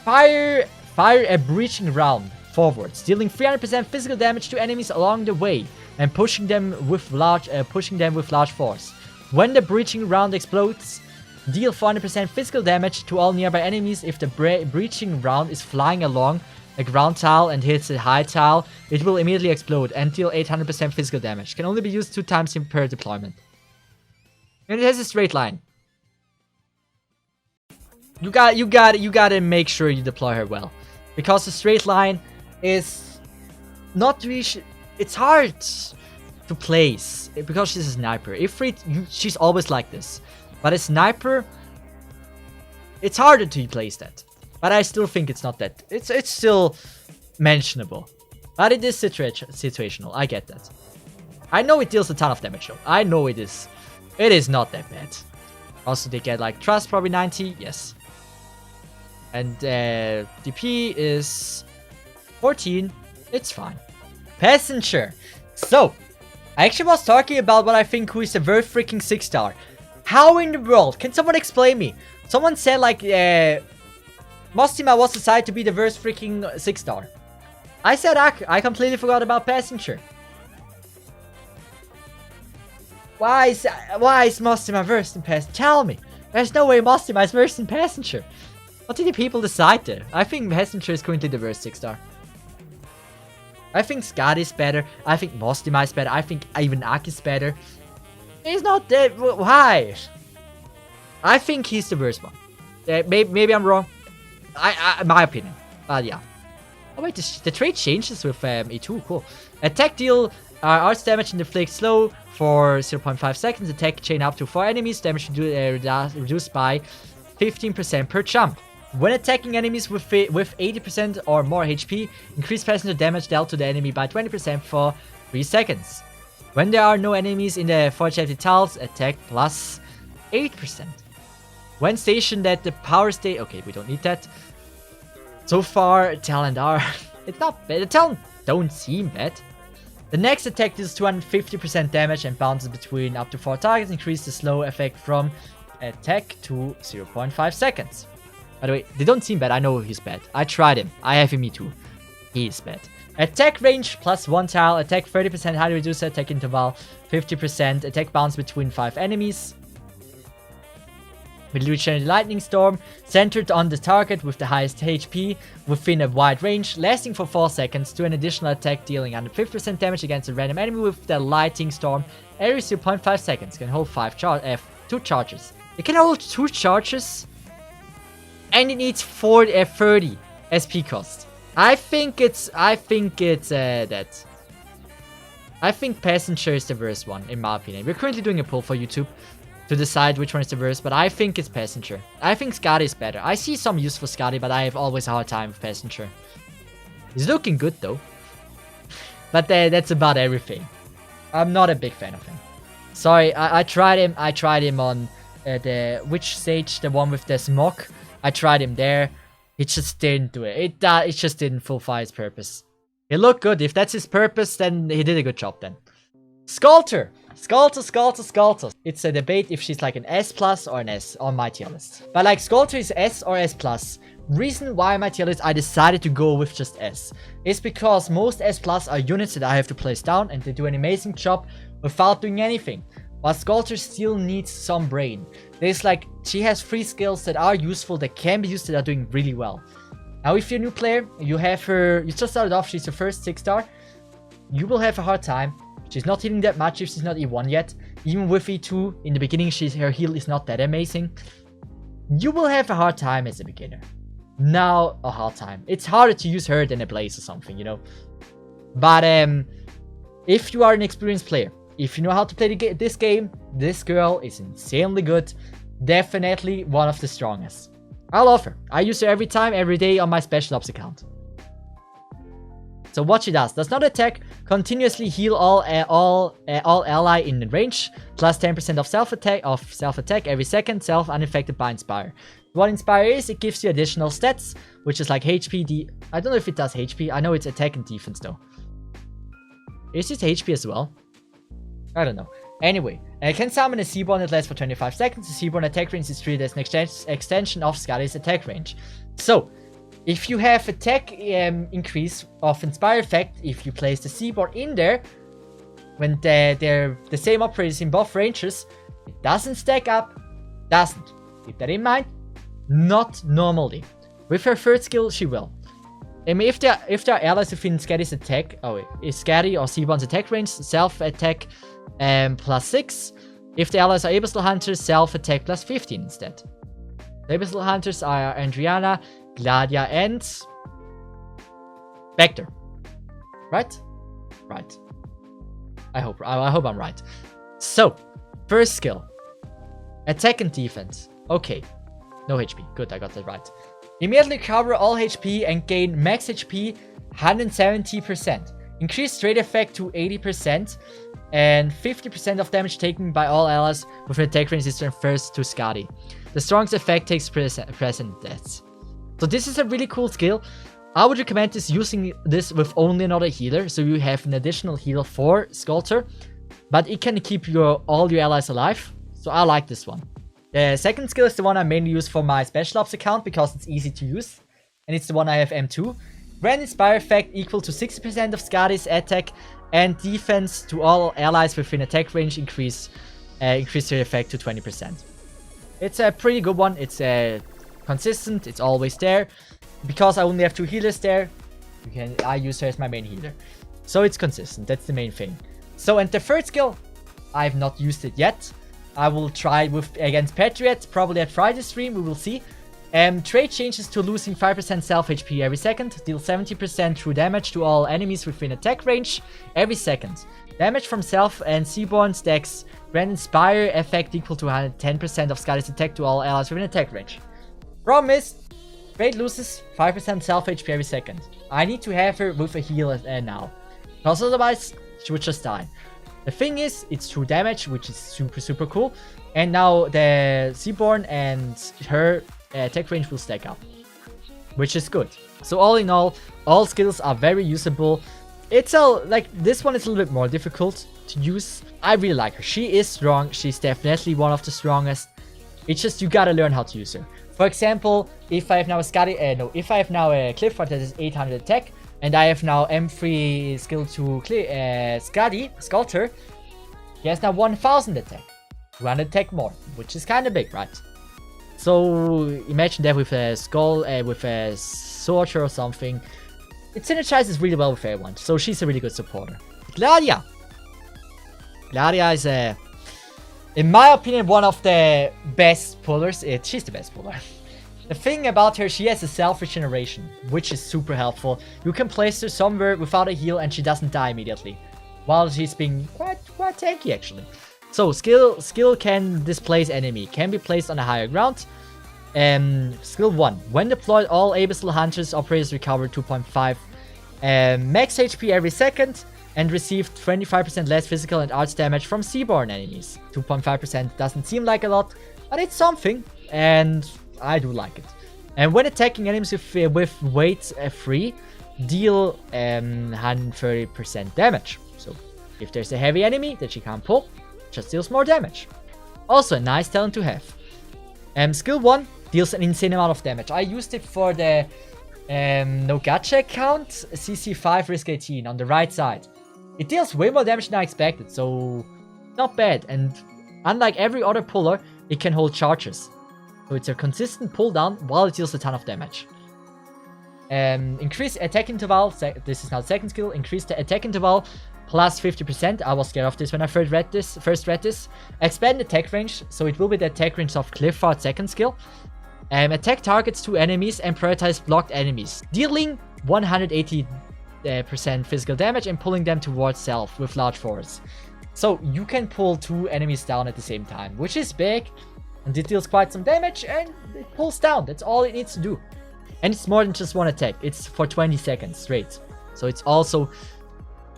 fire a breaching round forwards, dealing 300% physical damage to enemies along the way and pushing them with large force. When the breaching round explodes, deal 400% physical damage to all nearby enemies. If the breaching round is flying along a ground tile and hits a high tile, it will immediately explode and deal 800% physical damage. Can only be used 2 times per deployment. And it has a straight line. You gotta make sure you deploy her well, because the straight line is not really. It's hard to place because she's a sniper. Ifrit, she's always like this, but a sniper, it's harder to place that. But I still think it's not that. It's still mentionable, but it is situational. I get that. I know it deals a ton of damage though. I know it is. It is not that bad. Also, they get like trust, probably 90. Yes. And DP is 14. It's fine. Passenger. So, I actually was talking about what I think who is the worst freaking 6-star. How in the world? Can someone explain me? Someone said like Mostima was decided to be the worst freaking 6-star. I said I completely forgot about Passenger. Why is Mostima worse than Passenger? Tell me. There's no way Mostima is worse than Passenger. What did the people decide there? I think Passenger is currently the worst 6-star. I think Scott is better. I think Mostima is better. I think even Ak is better. He's not that. Why? I think he's the worst one. Maybe I'm wrong. My opinion. Yeah. Oh wait, the trait changes with E2. Cool. Attack deal arts damage and deflect slow for 0.5 seconds. Attack chain up to 4 enemies. Damage reduced by 15% per jump. When attacking enemies with 80% or more HP, increase passenger damage dealt to the enemy by 20% for 3 seconds. When there are no enemies in the fortified tiles, attack plus 8%. When stationed at the power state, okay, we don't need that. So far, talent are it's not bad. The talent don't seem bad. The next attack deals 250% damage and bounces between up to 4 targets. Increase the slow effect from attack to 0.5 seconds. By the way, they don't seem bad. I know he's bad. I tried him. I have him too. He's bad. Attack range plus 1 tile. Attack 30% highly reduced. Attack interval 50%. Attack bounce between 5 enemies. With Regenerate Lightning Storm. Centered on the target with the highest HP within a wide range. Lasting for 4 seconds. Do an additional attack dealing under 50% damage against a random enemy with the Lightning Storm. Every 0.5 seconds. Can hold 2 charges. It can hold 2 charges. And it needs 30 SP cost. I think that. I think Passenger is the worst one, in my opinion. We're currently doing a poll for YouTube to decide which one is the worst, but I think it's Passenger. I think Scotty is better. I see some use for Scotty, but I have always a hard time with Passenger. He's looking good though. But that's about everything. I'm not a big fan of him. Sorry, I tried him. I tried him on which stage? The one with the smoke. I tried him there. It just didn't do it. It just didn't fulfill its purpose. He looked good. If that's his purpose, then he did a good job then. Sculptor. Sculptor. It's a debate if she's like an S plus or an S on my tier list. But like Sculptor is S or S plus. Reason why on my tier list I decided to go with just S is because most S plus are units that I have to place down and they do an amazing job without doing anything. While Sculptor still needs some brain. There's like, she has 3 skills that are useful, that can be used, that are doing really well. Now if you're a new player, you have her, you just started off, she's the first 6-star. You will have a hard time. She's not healing that much if she's not E1 yet. Even with E2, in the beginning, her heal is not that amazing. You will have a hard time as a beginner. Now, a hard time. It's harder to use her than a Blaze or something, you know. But if you are an experienced player, if you know how to play this game, this girl is insanely good. Definitely one of the strongest. I love her. I use her every time, every day on my Special Ops account. So what she does not attack, continuously heal all ally in the range, plus 10% of self-attack every second, unaffected by Inspire. What Inspire is, it gives you additional stats, which is like HP, I don't know if it does HP, I know it's attack and defense though. Is it HP as well? I don't know. Anyway, I can summon a Seaborn that lasts for 25 seconds. The Seaborn attack range is treated as an extension of Skadi's attack range. So, if you have attack increase of Inspire effect, if you place the Seaborn in there, when they're the same operators in both ranges, it doesn't stack up. Doesn't. Keep that in mind. Not normally. With her third skill, she will. If there are allies within Skadi's attack, is Skadi or Seaborn's attack range, self-attack +6. If the allies are Abyssal Hunters, self-attack +15 instead. The Abyssal Hunters are Andriana, Claudia, and Vector. Right? Right. I hope I'm right. So, first skill. Attack and defense. Okay. No HP. Good, I got that right. Immediately cover all HP and gain max HP 170%. Increase straight effect to 80%. And 50% of damage taken by all allies with an attack range is transferred to Skadi. The strongest effect takes present deaths. So this is a really cool skill. I would recommend using this with only another healer. So you have an additional heal for Sculptor. But it can keep all your allies alive. So I like this one. The second skill is the one I mainly use for my Special Ops account because it's easy to use. And it's the one I have M2. Grand Inspire effect equal to 60% of Skadi's attack and defense to all allies within attack range increase their effect to 20%. It's a pretty good one. It's consistent. It's always there. Because I only have 2 healers there, I use her as my main healer. So it's consistent. That's the main thing. So, and the third skill, I've not used it yet. I will try against Patriot, probably at Friday stream, we will see. Trait changes to losing 5% self HP every second. Deal 70% true damage to all enemies within attack range every second. Damage from self and Seaborn stacks Grand Inspire effect equal to 110% of Skadi's attack to all allies within attack range. Problem is, Trait loses 5% self HP every second. I need to have her with a heal now. Because otherwise, she would just die. The thing is, it's true damage, which is super cool. And now the Seaborn and her attack range will stack up, which is good. So all in all skills are very usable. It's like this one is a little bit more difficult to use. I really like her. She is strong. She's definitely one of the strongest. It's just you gotta learn how to use her. For example, if I have now a if I have now a Clifford that is 800 attack, and I have now M3 skill to Skadi, Sculptor, he has now 1000 attack. 200 attack more, which is kind of big, right? So imagine that with a skull, with a sorcerer or something. It synergizes really well with everyone, so she's a really good supporter. Claudia! Claudia is, in my opinion, one of the best pullers. She's the best puller. The thing about her, she has a self-regeneration, which is super helpful. You can place her somewhere without a heal and she doesn't die immediately. While she's being quite tanky, actually. So, skill can displace enemy. Can be placed on a higher ground. Skill 1. When deployed, all Abyssal Hunters operators recover 2.5 max HP every second. And receive 25% less physical and arts damage from Seaborn enemies. 2.5% doesn't seem like a lot, but it's something. And I do like it. And when attacking enemies with weight 3, deal 130% damage. So if there's a heavy enemy that she can't pull, just deals more damage. Also a nice talent to have. Skill 1 deals an insane amount of damage. I used it for the no gacha account, CC5 risk 18 on the right side. It deals way more damage than I expected, so not bad. And unlike every other puller, it can hold charges. So it's a consistent pull down while it deals a ton of damage. Increase attack interval. This is now the second skill. Increase the attack interval plus 50%. I was scared of this when I first read this. Expand attack range. So it will be the attack range of Clifford's second skill. Attack targets 2 enemies and prioritize blocked enemies. Dealing 180% physical damage and pulling them towards self with large force. So you can pull 2 enemies down at the same time, which is big. And it deals quite some damage and it pulls down. That's all it needs to do. And it's more than just one attack. It's for 20 seconds straight. So it's also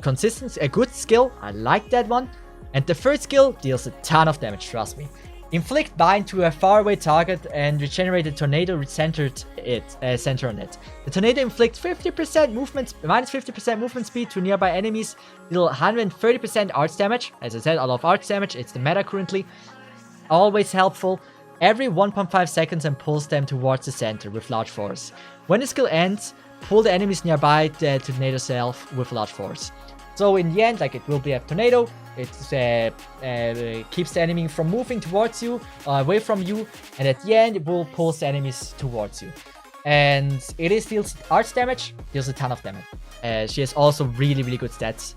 consistent, a good skill. I like that one. And the third skill deals a ton of damage, trust me. Inflict bind to a faraway target and regenerate a tornado center on it. The tornado inflicts 50% movement, minus 50% movement speed to nearby enemies, deal 130% arts damage. As I said, I love arts damage, it's the meta currently. Always helpful. Every 1.5 seconds and pulls them towards the center with large force. When the skill ends, pull the enemies nearby the tornado self with large force. So in the end, like, it will be a tornado. It keeps the enemy from moving towards you, away from you, and at the end it will pull the enemies towards you. And it is deals arts damage, deals a ton of damage. She has also really good stats.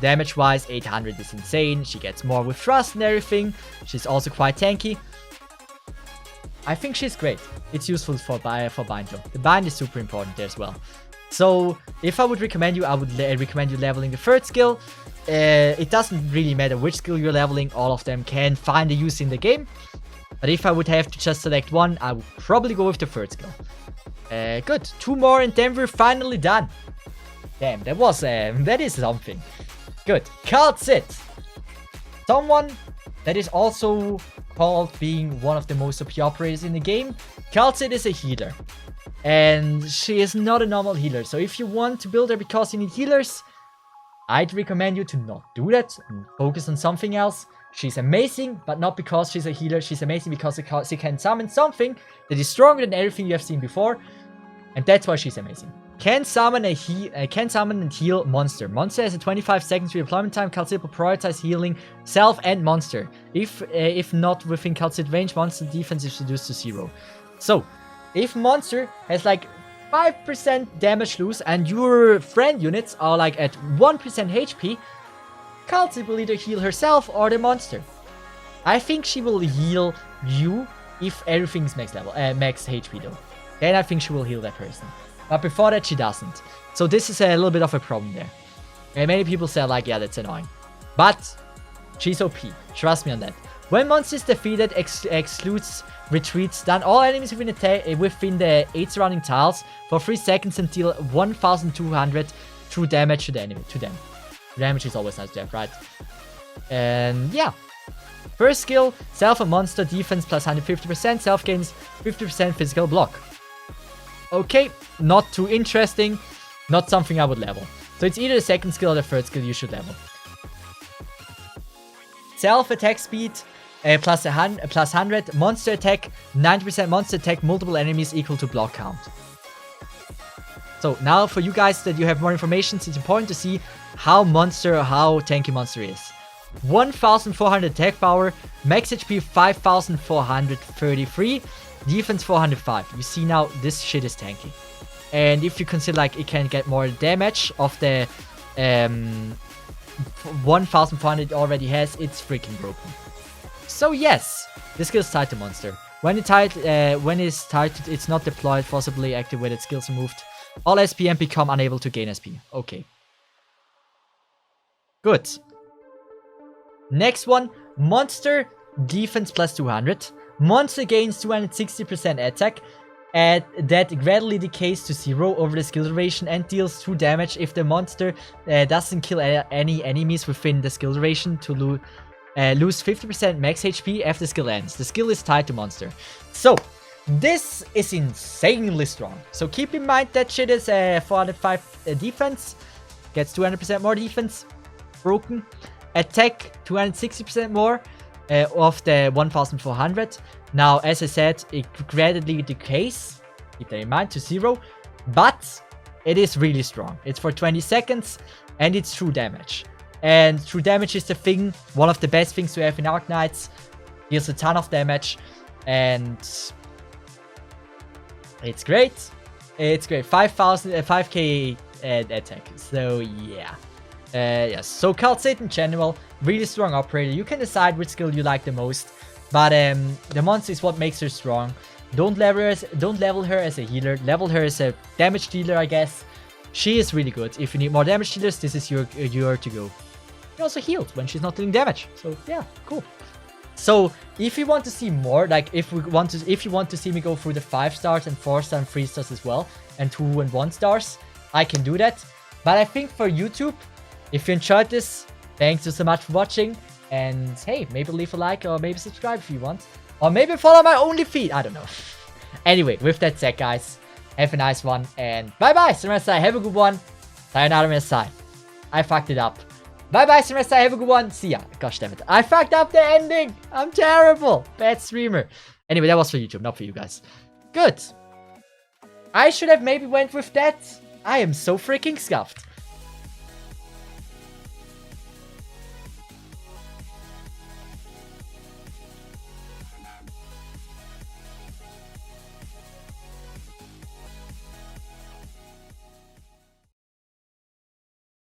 Damage wise, 800 is insane. She gets more with thrust and everything. She's also quite tanky. I think she's great. It's useful for bind though. The bind is super important there as well. So if I would recommend you, I would recommend you leveling the third skill. It doesn't really matter which skill you're leveling, all of them can find a use in the game. But if I would have to just select one, I would probably go with the third skill. Good, 2 more and then we're finally done. Damn, that is something. Good, Cesith. Someone that is also called being one of the most OP operators in the game. Cesith is a healer. And she is not a normal healer. So if you want to build her because you need healers, I'd recommend you to not do that and focus on something else. She's amazing, but not because she's a healer. She's amazing because she can summon something that is stronger than everything you have seen before. And that's why she's amazing. Can summon and heal monster. Monster has a 25 seconds redeployment time. Cesith will prioritize healing self and monster. If not within Cesith range, monster defense is reduced to 0. So, if monster has like 5% damage loss and your friend units are like at 1% HP, Cesith will either heal herself or the monster. I think she will heal you if everything's max HP though. Then I think she will heal that person. But before that, she doesn't. So this is a little bit of a problem there. And many people say like, yeah, that's annoying. But she's OP. Trust me on that. When monster is defeated, excludes retreats, stun all enemies within the 8 surrounding tiles for 3 seconds and deal 1,200 true damage to them. Damage is always nice to have, right? And yeah. First skill, self and monster defense plus 150%, self gains 50% physical block. Okay, not too interesting, not something I would level. So it's either the second skill or the third skill you should level. Self attack speed plus 100, monster attack 90%, monster attack multiple enemies equal to block count. So now for you guys that you have more information, it's important to see how tanky monster is. 1400 attack power, max HP 5433, defense 405. You see now this shit is tanky. And if you consider like it can get more damage of the 1400 it already has, it's freaking broken. So yes, this skill is tied to monster. When it's tied, it's not deployed, forcibly activated, skills removed. All SPM become unable to gain SP. Okay. Good. Next one, monster defense plus 200. Monster gains 260% attack, and that gradually decays to 0 over the skill duration and deals 2 damage if the monster doesn't kill any enemies within the skill duration to lose 50% max HP after the skill ends. The skill is tied to monster. So, this is insanely strong. So keep in mind that shit is 405 defense, gets 200% more defense, broken. Attack 260% more of the 1400. Now, as I said, it gradually decays, keep that in mind, to 0. But it is really strong. It's for 20 seconds and it's true damage. And true damage is the thing, one of the best things to have in Arknights. Deals a ton of damage and it's great. It's great. 5k attack. So yeah. Yes, so Cesith in general, really strong operator. You can decide which skill you like the most, but the monster is what makes her strong. Don't level her as a healer, level her as a damage dealer, I guess. She is really good. If you need more damage dealers, this is your to go. She also heals when she's not doing damage, so yeah, cool. So if you want to see more, like if you want to see me go through the 5 stars and 4 star and 3 stars as well, and 2 and 1 stars, I can do that. But I think for YouTube, if you enjoyed this, thanks so much for watching, And hey, maybe leave a like or maybe subscribe if you want. Or maybe follow my only feed. I don't know. Anyway, with that said, guys, have a nice one. And bye-bye, Semester. Have a good one. Sayonara, Mesai. I fucked it up. Bye-bye, Semester. Have a good one. See ya. Gosh damn it. I fucked up the ending. I'm terrible. Bad streamer. Anyway, that was for YouTube, not for you guys. Good. I should have maybe went with that. I am so freaking scuffed.